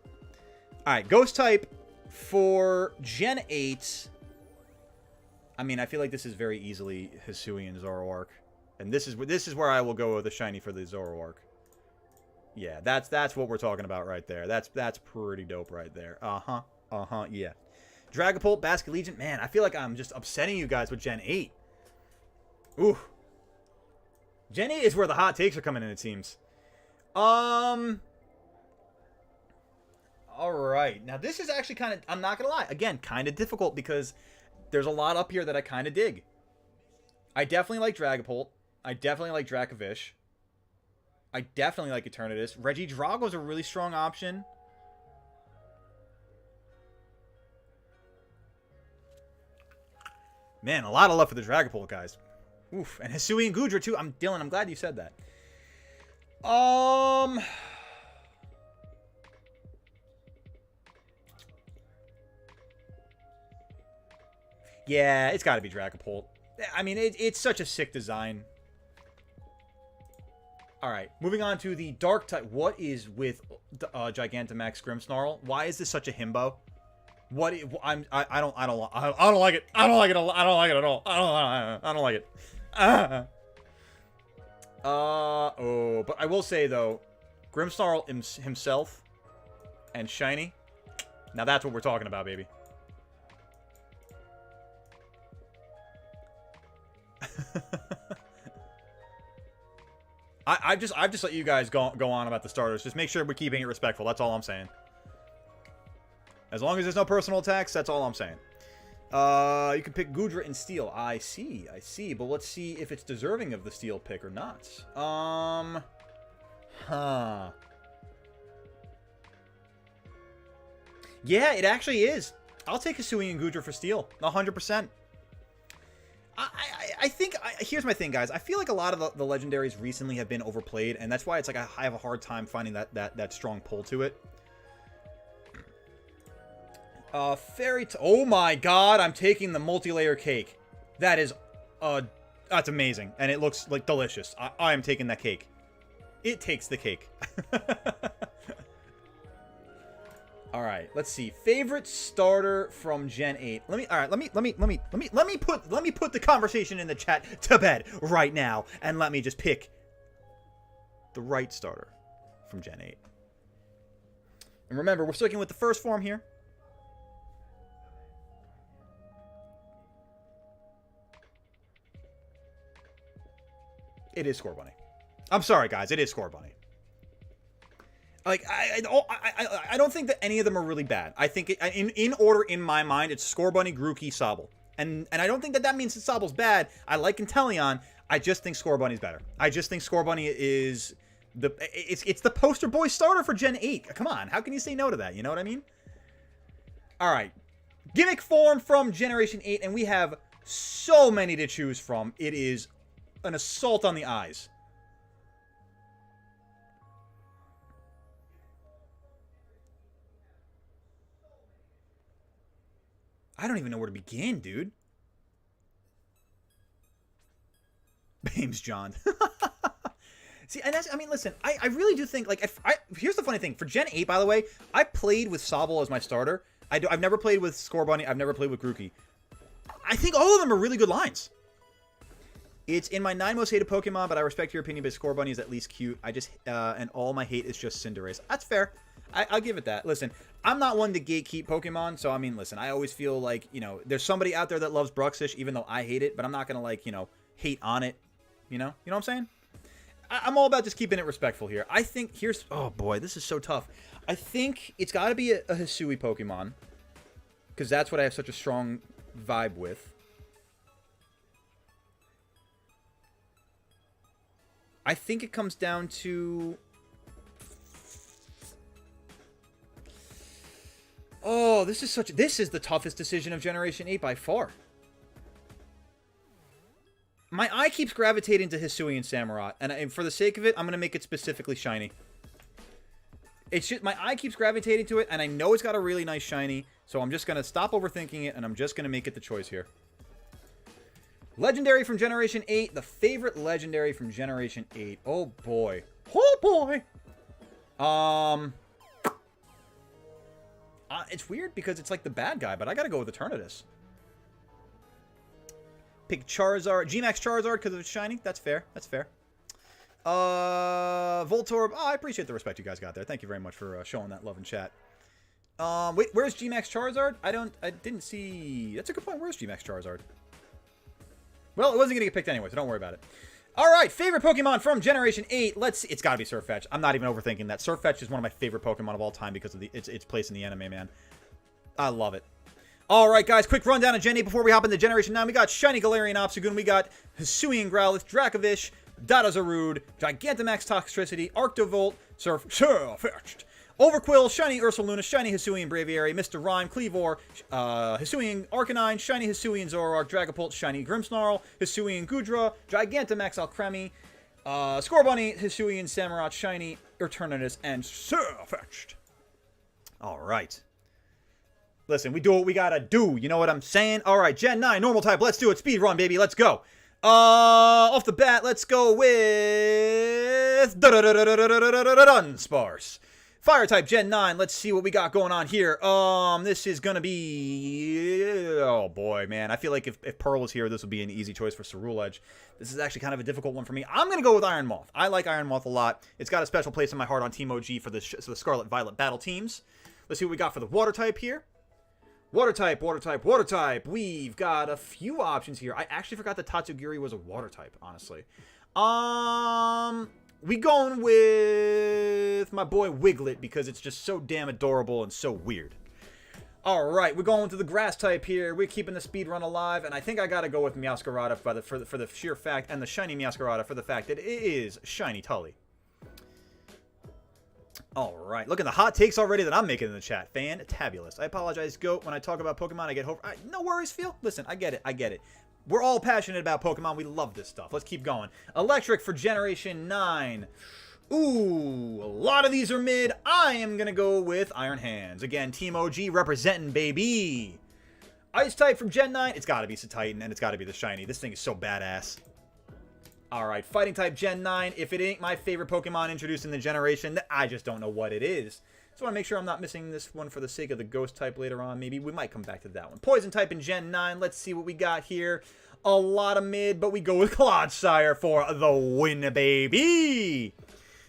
Alright, Ghost type for Gen 8. I mean, I feel like this is very easily Hisuian Zoroark. And this is where I will go with a shiny for the Zoroark. Yeah, that's what we're talking about right there. That's pretty dope right there. Yeah. Dragapult, Basket Legion. Man, I feel like I'm just upsetting you guys with Gen 8. Ooh. Gen 8 is where the hot takes are coming in, it seems. Alright, now this is actually kind of, I'm not going to lie, again, kind of difficult because there's a lot up here that I kind of dig. I definitely like Dragapult. I definitely like Dracovish. I definitely like Eternatus. Regidrago's a really strong option. Man, a lot of love for the Dragapult, guys. Oof, and Hisui and Goodra, too. Dylan, I'm glad you said that. Yeah, it's got to be Dragapult. I mean, it's such a sick design. Alright, moving on to the Dark type. What is with Gigantamax Grimmsnarl? Why is this such a himbo? I don't like it. I don't like it at all. I don't like it. But I will say though, Grimmsnarl himself and shiny. Now that's what we're talking about, baby. I've just let you guys go on about the starters. Just make sure we're keeping it respectful. That's all I'm saying. As long as there's no personal attacks, that's all I'm saying. You can pick Goodra and Steel. I see. But let's see if it's deserving of the Steel pick or not. Yeah, it actually is. I'll take Hisuian and Goodra for Steel. 100%. I think... here's my thing, guys. I feel like a lot of the legendaries recently have been overplayed, and that's why it's like I have a hard time finding that strong pull to it. Oh my god, I'm taking the multi-layer cake. That is... that's amazing, and it looks, like, delicious. I am taking that cake. It takes the cake. Alright, let's see. Favorite starter from Gen 8. Let me put the conversation in the chat to bed right now, and let me just pick the right starter from Gen 8. And remember, we're sticking with the first form here. It is Scorbunny. I'm sorry, guys. It is Scorbunny. Like, I don't think that any of them are really bad. I think, in order in my mind, it's Scorbunny, Grookey, Sobble. And I don't think that means that Sobble's bad. I like Inteleon. I just think Scorbunny's better. I just think Scorbunny is it's the poster boy starter for Gen 8. Come on. How can you say no to that? You know what I mean? Alright. Gimmick form from Generation 8, and we have so many to choose from. It is an assault on the eyes. I don't even know where to begin, dude. Bames John. See, and that's, I mean, listen, I really do think, like, here's the funny thing. For Gen 8, by the way, I played with Sobble as my starter. I've never played with Scorbunny. I've never played with Grookey. I think all of them are really good lines. It's in my 9 most hated Pokemon, but I respect your opinion, but Scorbunny is at least cute. And all my hate is just Cinderace. That's fair. I'll give it that. Listen, I'm not one to gatekeep Pokemon, so I mean, listen, I always feel like, you know, there's somebody out there that loves Bruxish, even though I hate it, but I'm not gonna, like, you know, hate on it, you know what I'm saying? I'm all about just keeping it respectful here. I think, oh boy, this is so tough. I think it's gotta be a Hisui Pokemon, because that's what I have such a strong vibe with. I think it comes down to... Oh, this is the toughest decision of Generation 8 by far. My eye keeps gravitating to Hisui and Samurott, and for the sake of it, I'm going to make it specifically shiny. It's just, my eye keeps gravitating to it, and I know it's got a really nice shiny, so I'm just going to stop overthinking it, and I'm just going to make it the choice here. Legendary from Generation 8, the favorite legendary from Generation 8. Oh boy. Oh boy! It's weird because it's like the bad guy, but I gotta go with Eternatus. Pick Charizard. G-Max Charizard because it's shiny. That's fair. That's fair. Voltorb. Oh, I appreciate the respect you guys got there. Thank you very much for showing that love in chat. Wait, where's G-Max Charizard? I didn't see... That's a good point. Where's G-Max Charizard? Well, it wasn't going to get picked anyway, so don't worry about it. Alright, favorite Pokemon from Generation 8. Let's see. It's got to be Surfetch. I'm not even overthinking that. Surfetch is one of my favorite Pokemon of all time because of its place in the anime, man. I love it. Alright, guys, quick rundown of Gen 8 before we hop into Generation 9. We got Shiny Galarian Obstagoon. We got Hisuian Growlithe, Dracovish, Dadazarud, Gigantamax Toxtricity, Arctovolt, Surfetched. Overquill, Shiny Ursaluna, Shiny Hisuian Braviary, Mr. Rhyme, Cleavor, Hisuian Arcanine, Shiny Hisuian Zoroark, Dragapult, Shiny Grimmsnarl, Hisuian Goodra, Gigantamax Alcremie, Scorbunny, Hisuian Samurott, Shiny Eternatus, and Surfetched. Alright. Listen, we do what we gotta do, you know what I'm saying? Alright, Gen 9, normal type, let's do it, speed run, baby, let's go. Off the bat, let's go with... Dunsparce. Fire type Gen 9, let's see what we got going on here. This is gonna be... Oh boy, man. I feel like if Pearl was here, this would be an easy choice for Ceruledge. This is actually kind of a difficult one for me. I'm gonna go with Iron Moth. I like Iron Moth a lot. It's got a special place in my heart on Team OG for the Scarlet Violet battle teams. Let's see what we got for the Water type here. Water type, Water type, Water type. We've got a few options here. I actually forgot that Tatsugiri was a Water type, honestly. We going with my boy Wiglet because it's just so damn adorable and so weird. Alright, we're going to the grass type here. We're keeping the speed run alive, and I think I gotta go with Meowscarada for the sheer fact, and the shiny Meowscarada for the fact that it is shiny Tully. Alright, look at the hot takes already that I'm making in the chat. Fantabulous. I apologize, Goat. When I talk about Pokemon, I get hope. No worries, Phil. Listen, I get it. I get it. We're all passionate about Pokemon. We love this stuff. Let's keep going. Electric for Generation 9. Ooh, a lot of these are mid. I am going to go with Iron Hands. Again, Team OG representing, baby. Ice type from Gen 9. It's got to be Titan, and it's got to be the shiny. This thing is so badass. Alright, Fighting type Gen 9. If it ain't my favorite Pokemon introduced in the generation, I just don't know what it is. So I want to make sure I'm not missing this one for the sake of the Ghost type later on. Maybe we might come back to that one. Poison type in Gen 9. Let's see what we got here. A lot of mid, but we go with Clodsire for the win, baby.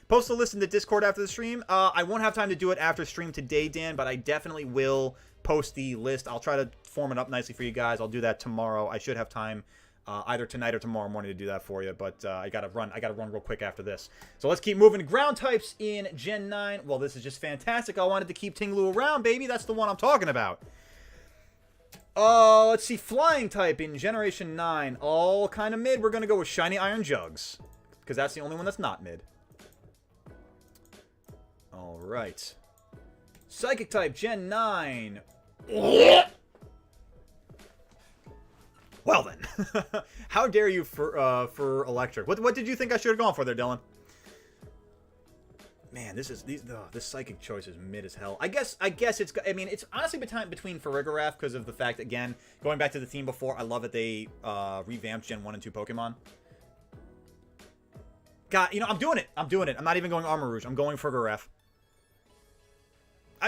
Post a list in the Discord after the stream. I won't have time to do it after stream today, Dan, but I definitely will post the list. I'll try to form it up nicely for you guys. I'll do that tomorrow. I should have time either tonight or tomorrow morning to do that for you, but I gotta run real quick after this. So let's keep moving. Ground types in Gen 9. Well, this is just fantastic. I wanted to keep Tinglu around, baby. That's the one I'm talking about. Let's see. Flying type in Generation 9. All kind of mid. We're gonna go with Shiny Iron Jugs, because that's the only one that's not mid. Alright. Psychic type, Gen 9. Well then. How dare you for electric? What did you think I should have gone for there, Dylan? Man, this psychic choice is mid as hell. I guess it's, I mean, it's honestly between Farigiraf because of the fact, again, going back to the theme before, I love that they revamped Gen 1 and 2 Pokemon. God, you know, I'm doing it. I'm not even going Armor Rouge. I'm going Farigiraf.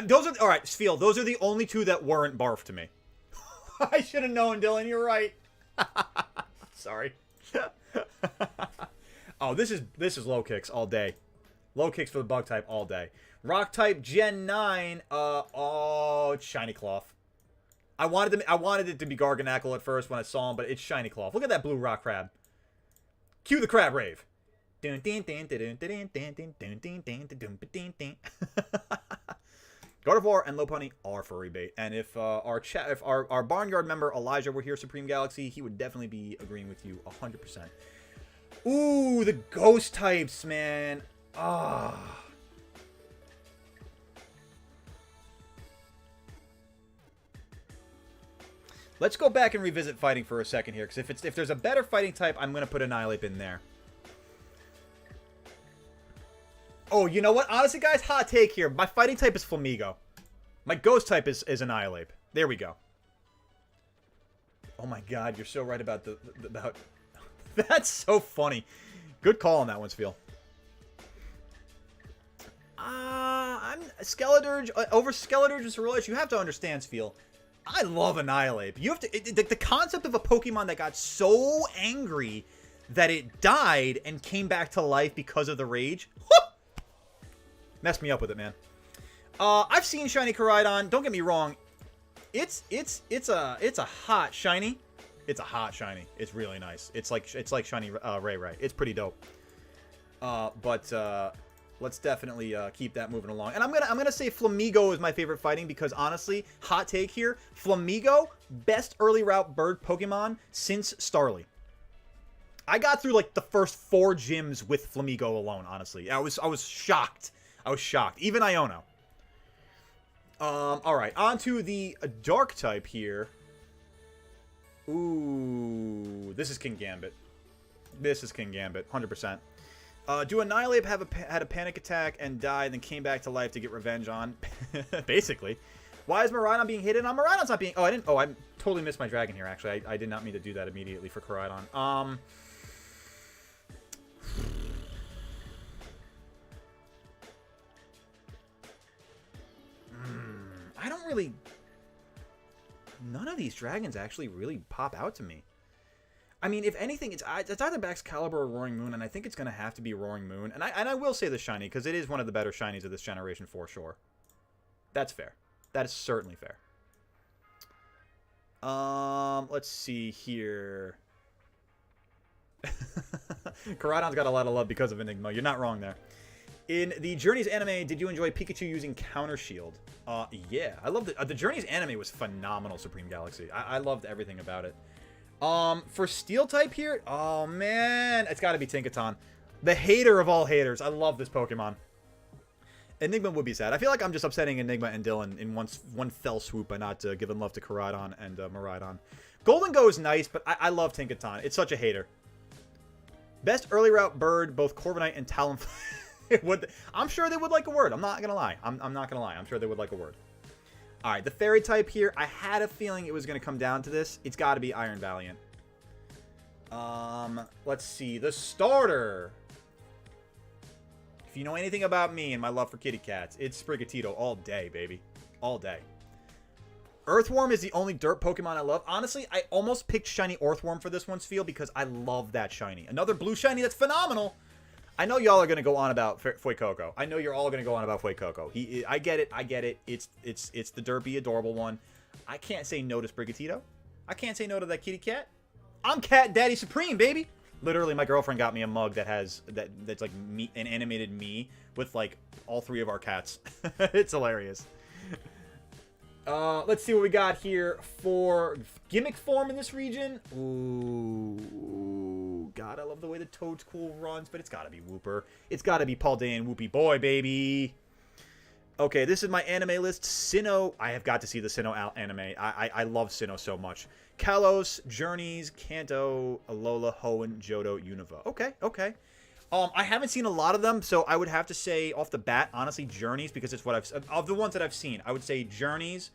Those are, alright, Sfeel, those are the only two that weren't barf to me. I should have known, Dylan, you're right. Sorry. Oh, this is low kicks all day. Low kicks for the bug type all day. Rock type Gen 9, oh, it's Shiny Cloth. I wanted it to be Garganacl at first when I saw him, but it's Shiny Cloth. Look at that blue rock crab. Cue the crab rave. Gardevoir and Lopunny are furry bait, and if our Barnyard member Elijah were here, Supreme Galaxy, he would definitely be agreeing with you 100%. Ooh, the ghost types, man. Ah. Let's go back and revisit fighting for a second here, because if there's a better fighting type, I'm gonna put Annihilate in there. Oh, you know what? Honestly, guys, hot take here. My fighting type is Flamigo. My ghost type is Annihilate. There we go. Oh my god, you're so right about about... That's so funny. Good call on that one, Spiel. I'm Skeledirge over Skeledirge and Cerulean. You have to understand, Spiel. I love Annihilate. You have to the concept of a Pokemon that got so angry that it died and came back to life because of the rage. Messed me up with it, man. I've seen Shiny Koraidon. Don't get me wrong. It's a hot shiny. It's a hot shiny. It's really nice. It's like shiny Ray. It's pretty dope. But let's definitely keep that moving along. And I'm gonna say Flamigo is my favorite fighting because honestly, hot take here, Flamigo, best early route bird Pokemon since Starly. I got through like the first 4 gyms with Flamigo alone. Honestly, I was shocked. I was shocked. Even Iono. All right, on to the dark type here. Ooh, this is King Gambit. This is King Gambit, 100%. Do Annihilate had a panic attack and died, then came back to life to get revenge on? Basically. Why is Miraidon being hidden on? Miraidon's not being... Oh, I totally missed my dragon here, actually. I did not mean to do that immediately for Koraidon. I don't really... None of these dragons actually really pop out to me. I mean, if anything, it's either Baxcalibur or Roaring Moon, and I think it's going to have to be Roaring Moon. And I will say the shiny, because it is one of the better shinies of this generation for sure. That's fair. That is certainly fair. Let's see here. Koraidon's got a lot of love because of Enigma. You're not wrong there. In the Journeys anime, did you enjoy Pikachu using Counter Shield? Yeah, I loved it. The Journey's anime was phenomenal, Supreme Galaxy. I loved everything about it. For Steel type here, oh man, it's got to be Tinkaton. The hater of all haters. I love this Pokemon. Enigma would be sad. I feel like I'm just upsetting Enigma and Dylan in one fell swoop by not giving love to Koraidon and Miraidon. Golden Go is nice, but I love Tinkaton. It's such a hater. Best early route bird, both Corviknight and Talonflame. I'm sure they would like a word. I'm not gonna lie. I'm not gonna lie. I'm sure they would like a word. All right, the fairy type here. I had a feeling it was gonna come down to this. It's got to be Iron Valiant. Let's see. The starter. If you know anything about me and my love for kitty cats, it's Sprigatito all day, baby. All day. Earthworm is the only dirt Pokemon I love. Honestly, I almost picked Shiny Earthworm for this one's field because I love that Shiny. Another blue Shiny that's phenomenal. I know y'all are going to go on about Fuecoco. I know you're all going to go on about Fuecoco. I get it. I get it. It's the derpy, adorable one. I can't say no to Sprigatito. I can't say no to that kitty cat. I'm Cat Daddy Supreme, baby. Literally, my girlfriend got me a mug that's like me, an animated me with like all three of our cats. It's hilarious. Let's see what we got here for gimmick form in this region. Ooh, God, I love the way the Toadstool runs, but it's got to be Wooper. It's got to be Paldean Whoopie Boy, baby. Okay, this is my anime list. Sinnoh. I have got to see the Sinnoh anime. I love Sinnoh so much. Kalos, Journeys, Kanto, Alola, Hoenn, Johto, Unova. Okay, okay. I haven't seen a lot of them, so I would have to say off the bat, honestly, Journeys, because it's what of the ones that I've seen, I would say Journeys,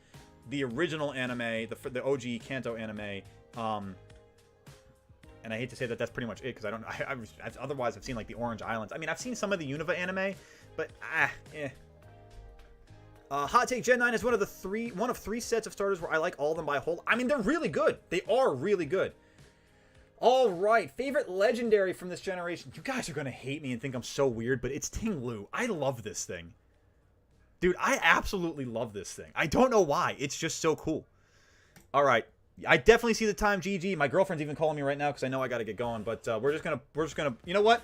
the original anime, the OG Kanto anime, and I hate to say that that's pretty much it, because otherwise I've seen like the Orange Islands. I mean, I've seen some of the Unova anime, but Hot Take Gen 9 is one of three sets of starters where I like all of them by a whole. I mean, they're really good. They are really good. All right, favorite legendary from this generation. You guys are going to hate me and think I'm so weird, but it's Ting-Lu. I love this thing. Dude, I absolutely love this thing. I don't know why. It's just so cool. All right. I definitely see the time, GG. My girlfriend's even calling me right now because I know I got to get going, but we're just going to, you know what?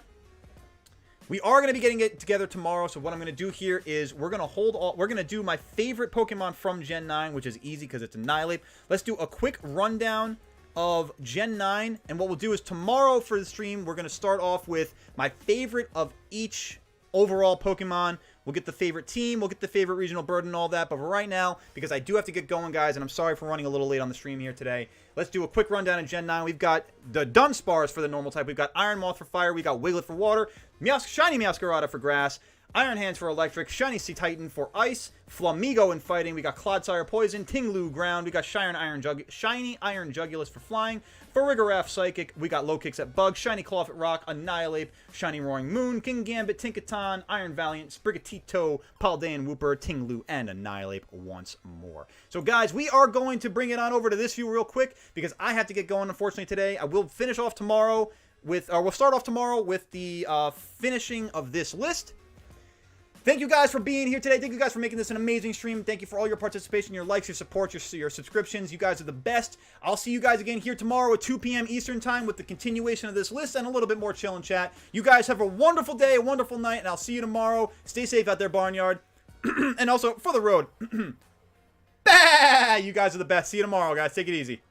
We are going to be getting it together tomorrow, so what I'm going to do here is we're going to do my favorite Pokemon from Gen 9, which is easy because it's Annihilate. Let's do a quick rundown of Gen 9, and what we'll do is tomorrow for the stream, we're going to start off with my favorite of each overall Pokemon. We'll get the favorite team, we'll get the favorite regional bird and all that, but for right now, because I do have to get going, guys, and I'm sorry for running a little late on the stream here today, let's do a quick rundown of Gen 9. We've got the Dunsparce for the normal type, we've got Iron Moth for fire, we got Wiglet for water, Shiny Meowscarada for grass, Iron Hands for electric, Shiny Sea Titan for ice, Flamigo in fighting, we got Clodsire poison, Ting-Lu ground, we got Shiny Iron Jugulus for flying, Farigiraf psychic, we got Low Kicks at bug, Shiny Claw at rock, Annihilate, Shiny Roaring Moon, King Gambit, Tinkaton, Iron Valiant, Sprigatito, Paldean Wooper, Ting-Lu, and Annihilate once more. So guys, we are going to bring it on over to this view real quick because I have to get going unfortunately today. I will finish off tomorrow with, or we'll start off tomorrow with the finishing of this list. Thank you guys for being here today. Thank you guys for making this an amazing stream. Thank you for all your participation, your likes, your support, your subscriptions. You guys are the best. I'll see you guys again here tomorrow at 2 p.m. Eastern time with the continuation of this list and a little bit more chill and chat. You guys have a wonderful day, a wonderful night, and I'll see you tomorrow. Stay safe out there, Barnyard. And also, for the road. Bah! You guys are the best. See you tomorrow, guys. Take it easy.